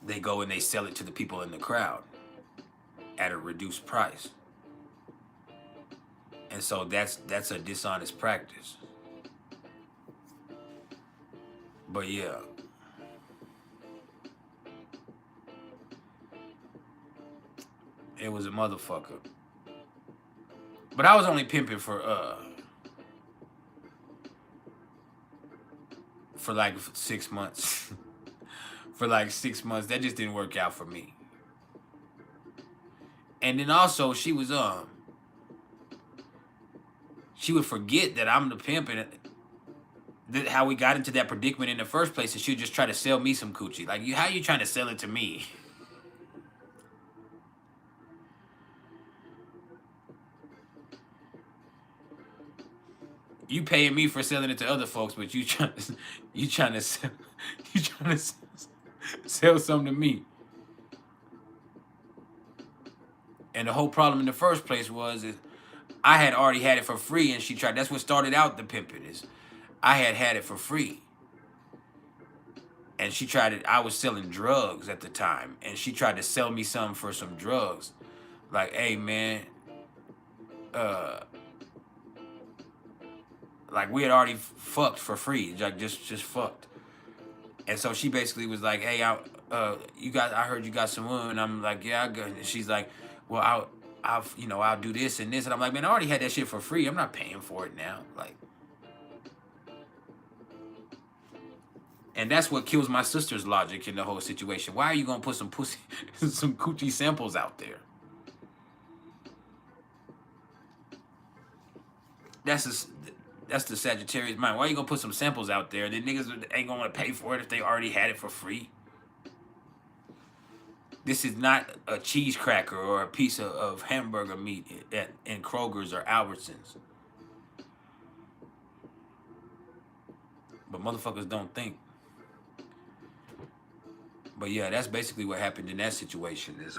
Speaker 1: they go and they sell it to the people in the crowd at a reduced price. And so that's a dishonest practice. But yeah. It was a motherfucker. But I was only pimping for like 6 months. For like 6 months. That just didn't work out for me. And then also she was she would forget that I'm the pimp and how we got into that predicament in the first place, and she would just try to sell me some coochie. Like, how you trying to sell it to me? You paying me for selling it to other folks, but you trying to sell something to me. And the whole problem in the first place was I had already had it for free, and she tried. That's what started out the pimping. Is I had it for free, and she tried it. I was selling drugs at the time, and she tried to sell me some for some drugs. Like, hey man, like we had already fucked for free, like just fucked. And so she basically was like, hey, I heard you got some women. And I'm like, yeah, I got. And she's like, well, I'll do this and this. And I'm like, man, I already had that shit for free. I'm not paying for it now. Like, and that's what kills my sister's logic in the whole situation. Why are you going to put some some coochie samples out there? That's the Sagittarius mind. Why are you going to put some samples out there? Then niggas ain't going to want to pay for it if they already had it for free. This is not a cheese cracker or a piece of hamburger meat in Kroger's or Albertsons. But motherfuckers don't think. But yeah, that's basically what happened in that situation. Is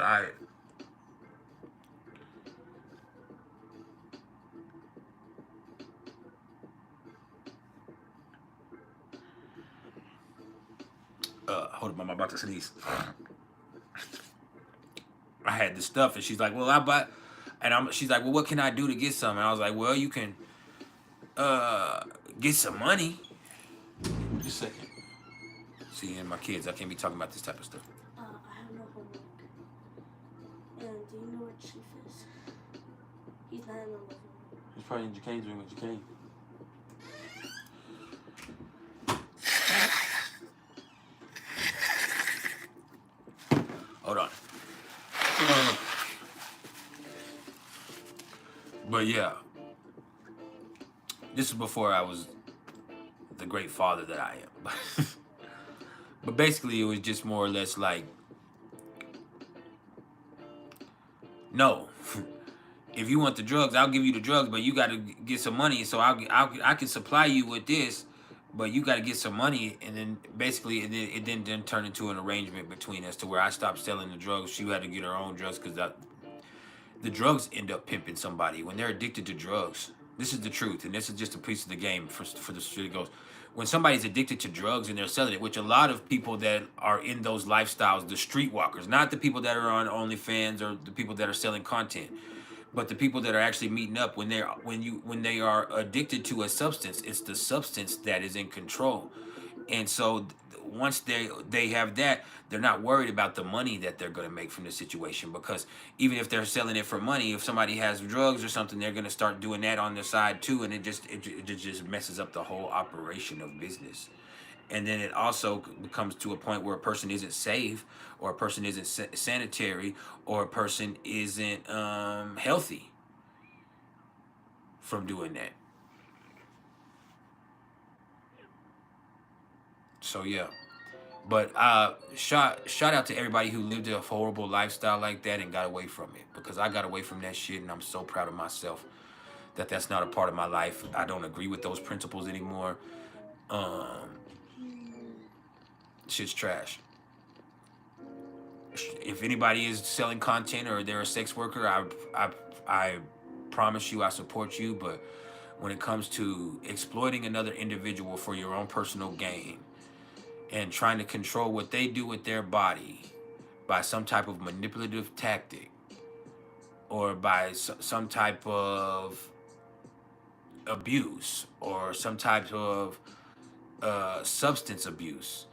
Speaker 1: hold up, I'm about to sneeze. I had the stuff, and she's like, well, And she's like, well, what can I do to get some? And I was like, well, you can get some money. Just a second. See, and my kids, I can't be talking about this type of stuff.
Speaker 11: I have no homework. And do you know where Chief is? He's not in the living room.
Speaker 1: He's probably in Jacane's room with Jacane. Hold on. But yeah, this is before I was the great father that I am. But basically, it was just more or less like, no, if you want the drugs, I'll give you the drugs, but you got to get some money. So I can supply you with this, but you got to get some money. And then basically, it then turned into an arrangement between us to where I stopped selling the drugs. She had to get her own drugs because the drugs end up pimping somebody when they're addicted to drugs. This is the truth, and this is just a piece of the game for the street goes. When somebody's addicted to drugs and they're selling it, which a lot of people that are in those lifestyles, the streetwalkers, not the people that are on OnlyFans or the people that are selling content, but the people that are actually meeting up when they are addicted to a substance, it's the substance that is in control. And so once they have that, they're not worried about the money that they're going to make from the situation, because even if they're selling it for money, if somebody has drugs or something, they're going to start doing that on the side too, and it just messes up the whole operation of business. And then it also becomes to a point where a person isn't safe, or a person isn't sanitary, or a person isn't healthy from doing that. So yeah, but shout out to everybody who lived a horrible lifestyle like that and got away from it, because I got away from that shit, and I'm so proud of myself that that's not a part of my life. I don't agree with those principles anymore. Shit's trash. If anybody is selling content or they're a sex worker, I promise you I support you, but when it comes to exploiting another individual for your own personal gain and trying to control what they do with their body by some type of manipulative tactic or by some type of abuse or some type of substance abuse,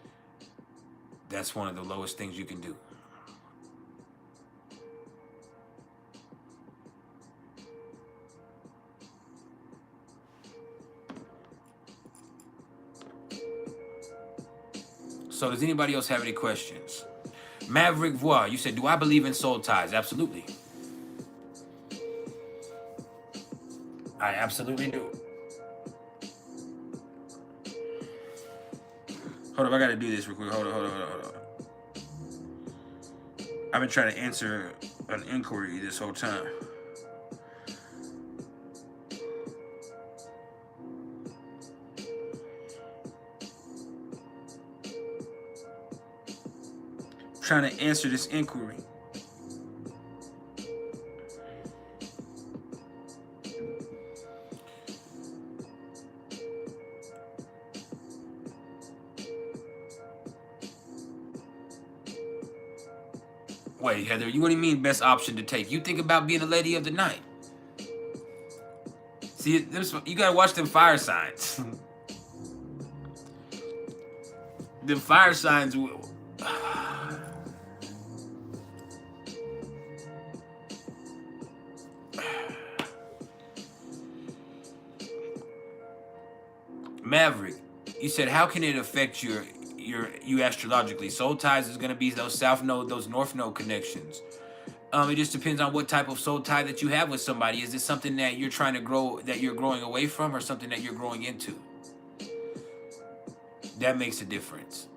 Speaker 1: that's one of the lowest things you can do. So does anybody else have any questions? Maverick Voix, you said, do I believe in soul ties? Absolutely. I absolutely do. Hold up, I gotta do this real quick. Hold on. I've been trying to answer an inquiry this whole time. Trying to answer this inquiry. Wait, Heather, what do you mean best option to take? You think about being a lady of the night. See, you gotta watch them fire signs. Them fire signs will... Maverick, you said, how can it affect you astrologically? Soul ties is going to be those south node, those north node connections. It just depends on what type of soul tie that you have with somebody. Is it something that you're trying to grow, that you're growing away from, or something that you're growing into? That makes a difference.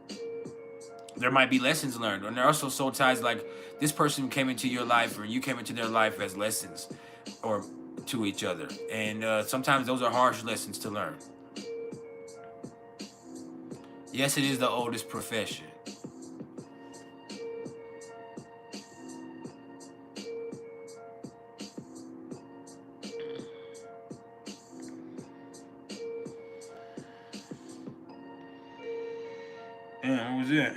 Speaker 1: There might be lessons learned, and there are also soul ties like this person came into your life, or you came into their life as lessons, or to each other. And sometimes those are harsh lessons to learn. Yes, it is the oldest profession. What was that?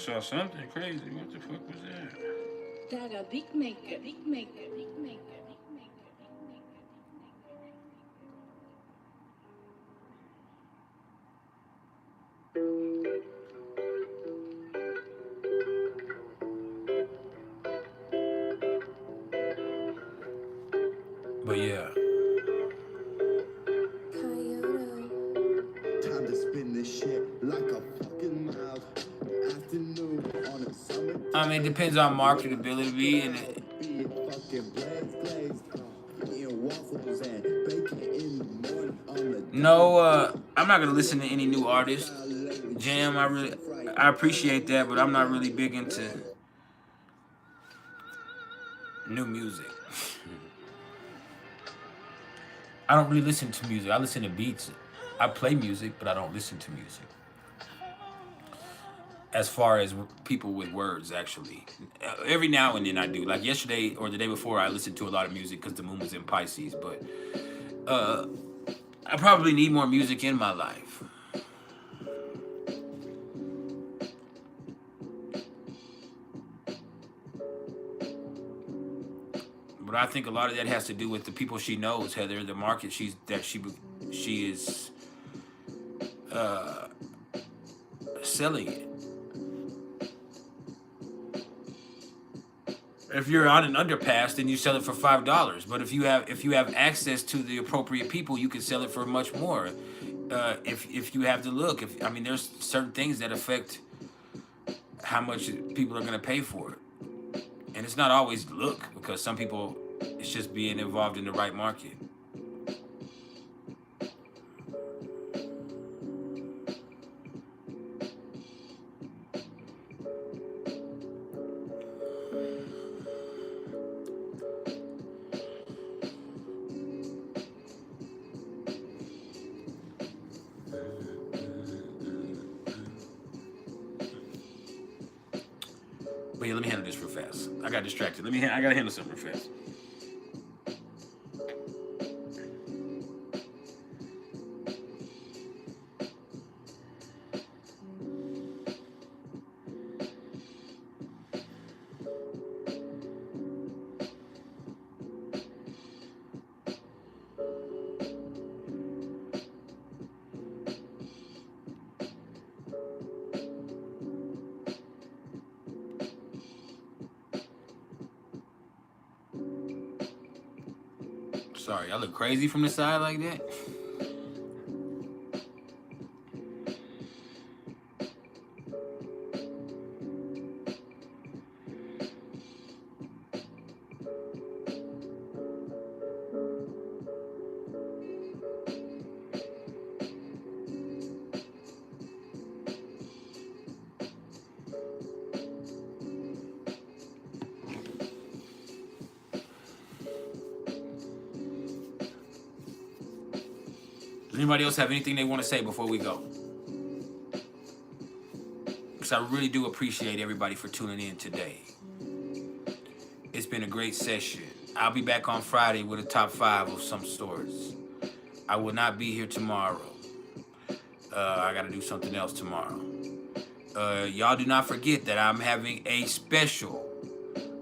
Speaker 1: saw something crazy. What the fuck was that?
Speaker 10: Daga big maker, big maker, big maker.
Speaker 1: But yeah.
Speaker 3: Time to spin this shit like a fucking mouth. Afternoon on a summer.
Speaker 1: I mean, it depends on marketability and no, I'm not gonna listen to any new artists. Jam, I appreciate that, but I'm not really big into new music. I don't really listen to music. I listen to beats. I play music, but I don't listen to music. As far as people with words, actually. Every now and then I do. Like yesterday or the day before, I listened to a lot of music because the moon was in Pisces. But I probably need more music in my life. But I think a lot of that has to do with the people she knows, Heather, the market she is selling it. If you're on an underpass, then you sell it for $5. But if you have access to the appropriate people, you can sell it for much more. If you have the look, I mean, there's certain things that affect how much people are going to pay for it. And it's not always look, because some people, it's just being involved in the right market. But yeah, let me handle this real fast. I got distracted. I gotta handle something real fast. Sorry, I look crazy from the side like that. Does anybody else have anything they want to say before we go? Because I really do appreciate everybody for tuning in today. It's been a great session. I'll be back on Friday with a top 5 of some sorts. I will not be here tomorrow. I got to do something else tomorrow. Y'all do not forget that I'm having a special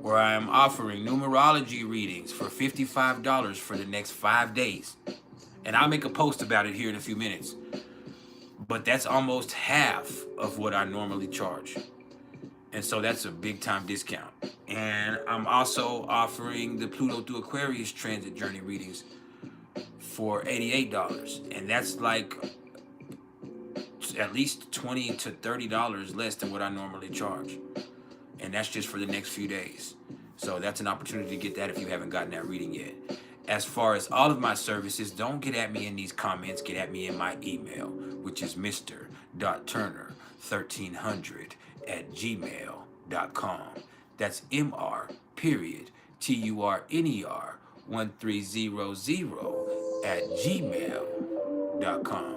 Speaker 1: where I am offering numerology readings for $55 for the next 5 days. And I'll make a post about it here in a few minutes. But that's almost half of what I normally charge. And so that's a big time discount. And I'm also offering the Pluto through Aquarius transit journey readings for $88. And that's like at least $20 to $30 less than what I normally charge. And that's just for the next few days. So that's an opportunity to get that if you haven't gotten that reading yet. As far as all of my services, don't get at me in these comments. Get at me in my email, which is mr.turner1300@gmail.com. That's mr.turner1300@gmail.com.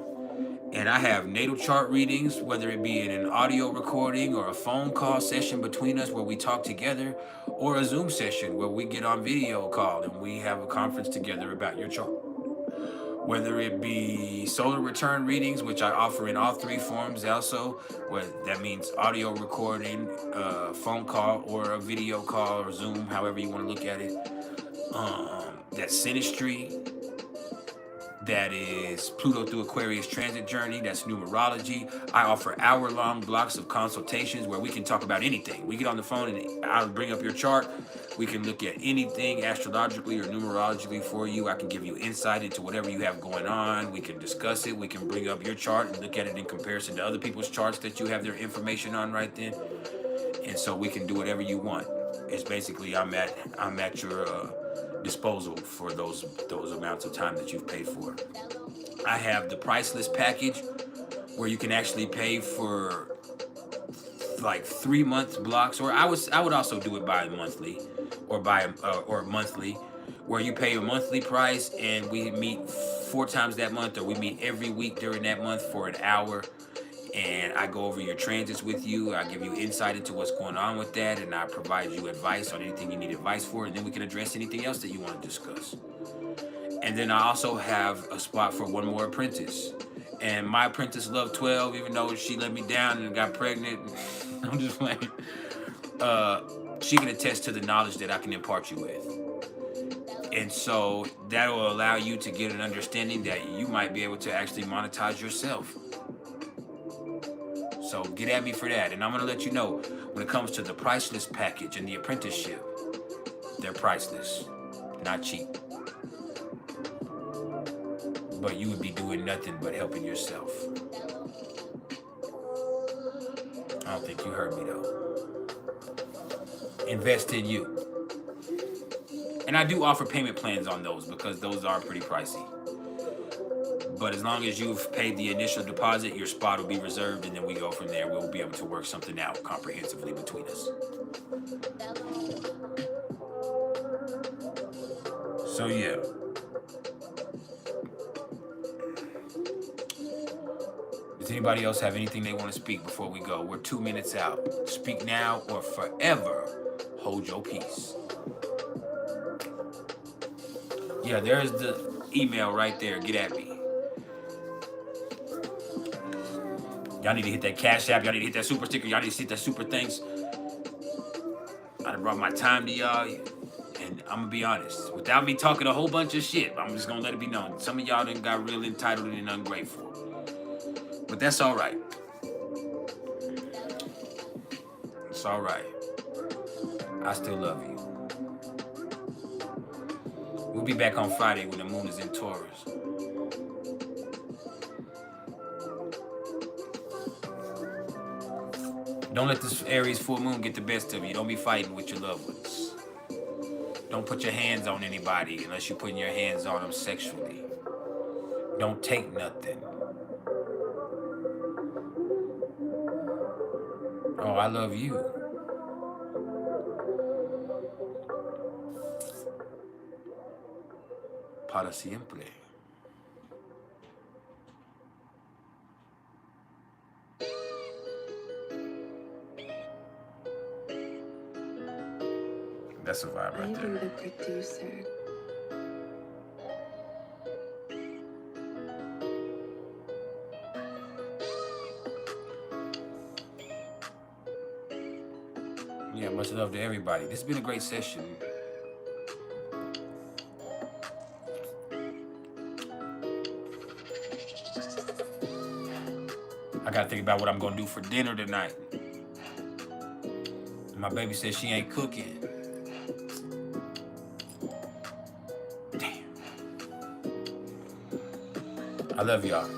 Speaker 1: And I have natal chart readings, whether it be in an audio recording or a phone call session between us where we talk together, or a Zoom session where we get on video call and we have a conference together about your chart. Whether it be solar return readings, which I offer in all three forms also, where that means audio recording, phone call, or a video call, or Zoom, however you want to look at it. That's synastry. That is Pluto through Aquarius transit journey. That's numerology. I offer hour-long blocks of consultations where we can talk about anything. We get on the phone and I'll bring up your chart. We can look at anything astrologically or numerologically for you. I can give you insight into whatever you have going on. We can discuss it. We can bring up your chart and look at it in comparison to other people's charts that you have their information on right then. And so we can do whatever you want. It's basically I'm at your disposal for those amounts of time that you've paid for. I have the priceless package where you can actually pay for like 3-month blocks, or I would also do it bi-monthly or monthly, where you pay a monthly price and we meet 4 times that month, or we meet every week during that month for an hour. And I go over your transits with you. I give you insight into what's going on with that, and I provide you advice on anything you need advice for, and then we can address anything else that you want to discuss. And then I also have a spot for one more apprentice. And my apprentice loved 12, even though she let me down and got pregnant. I'm just playing. She can attest to the knowledge that I can impart you with. And so that will allow you to get an understanding that you might be able to actually monetize yourself. So get at me for that. And I'm going to let you know, when it comes to the priceless package and the apprenticeship, they're priceless, not cheap. But you would be doing nothing but helping yourself. I don't think you heard me though. Invest in you. And I do offer payment plans on those because those are pretty pricey. But as long as you've paid the initial deposit, your spot will be reserved, and then we go from there. We'll be able to work something out comprehensively between us. So yeah. Does anybody else have anything they want to speak before we go? We're 2 minutes out. Speak now or forever hold your peace. Yeah, there's the email right there. Get at me. Y'all need to hit that Cash App. Y'all need to hit that super sticker. Y'all need to hit that super thanks. I done brought my time to y'all. And I'm going to be honest. Without me talking a whole bunch of shit, I'm just going to let it be known. Some of y'all done got real entitled and ungrateful. But that's all right. It's all right. I still love you. We'll be back on Friday when the moon is in Taurus. Don't let this Aries full moon get the best of you. Don't be fighting with your loved ones. Don't put your hands on anybody unless you're putting your hands on them sexually. Don't take nothing. Oh, I love you. Para siempre. That's a vibe right there.
Speaker 12: I'm the producer.
Speaker 1: Yeah, much love to everybody. This has been a great session. I gotta think about what I'm gonna do for dinner tonight. My baby says she ain't cooking. Damn. I love y'all.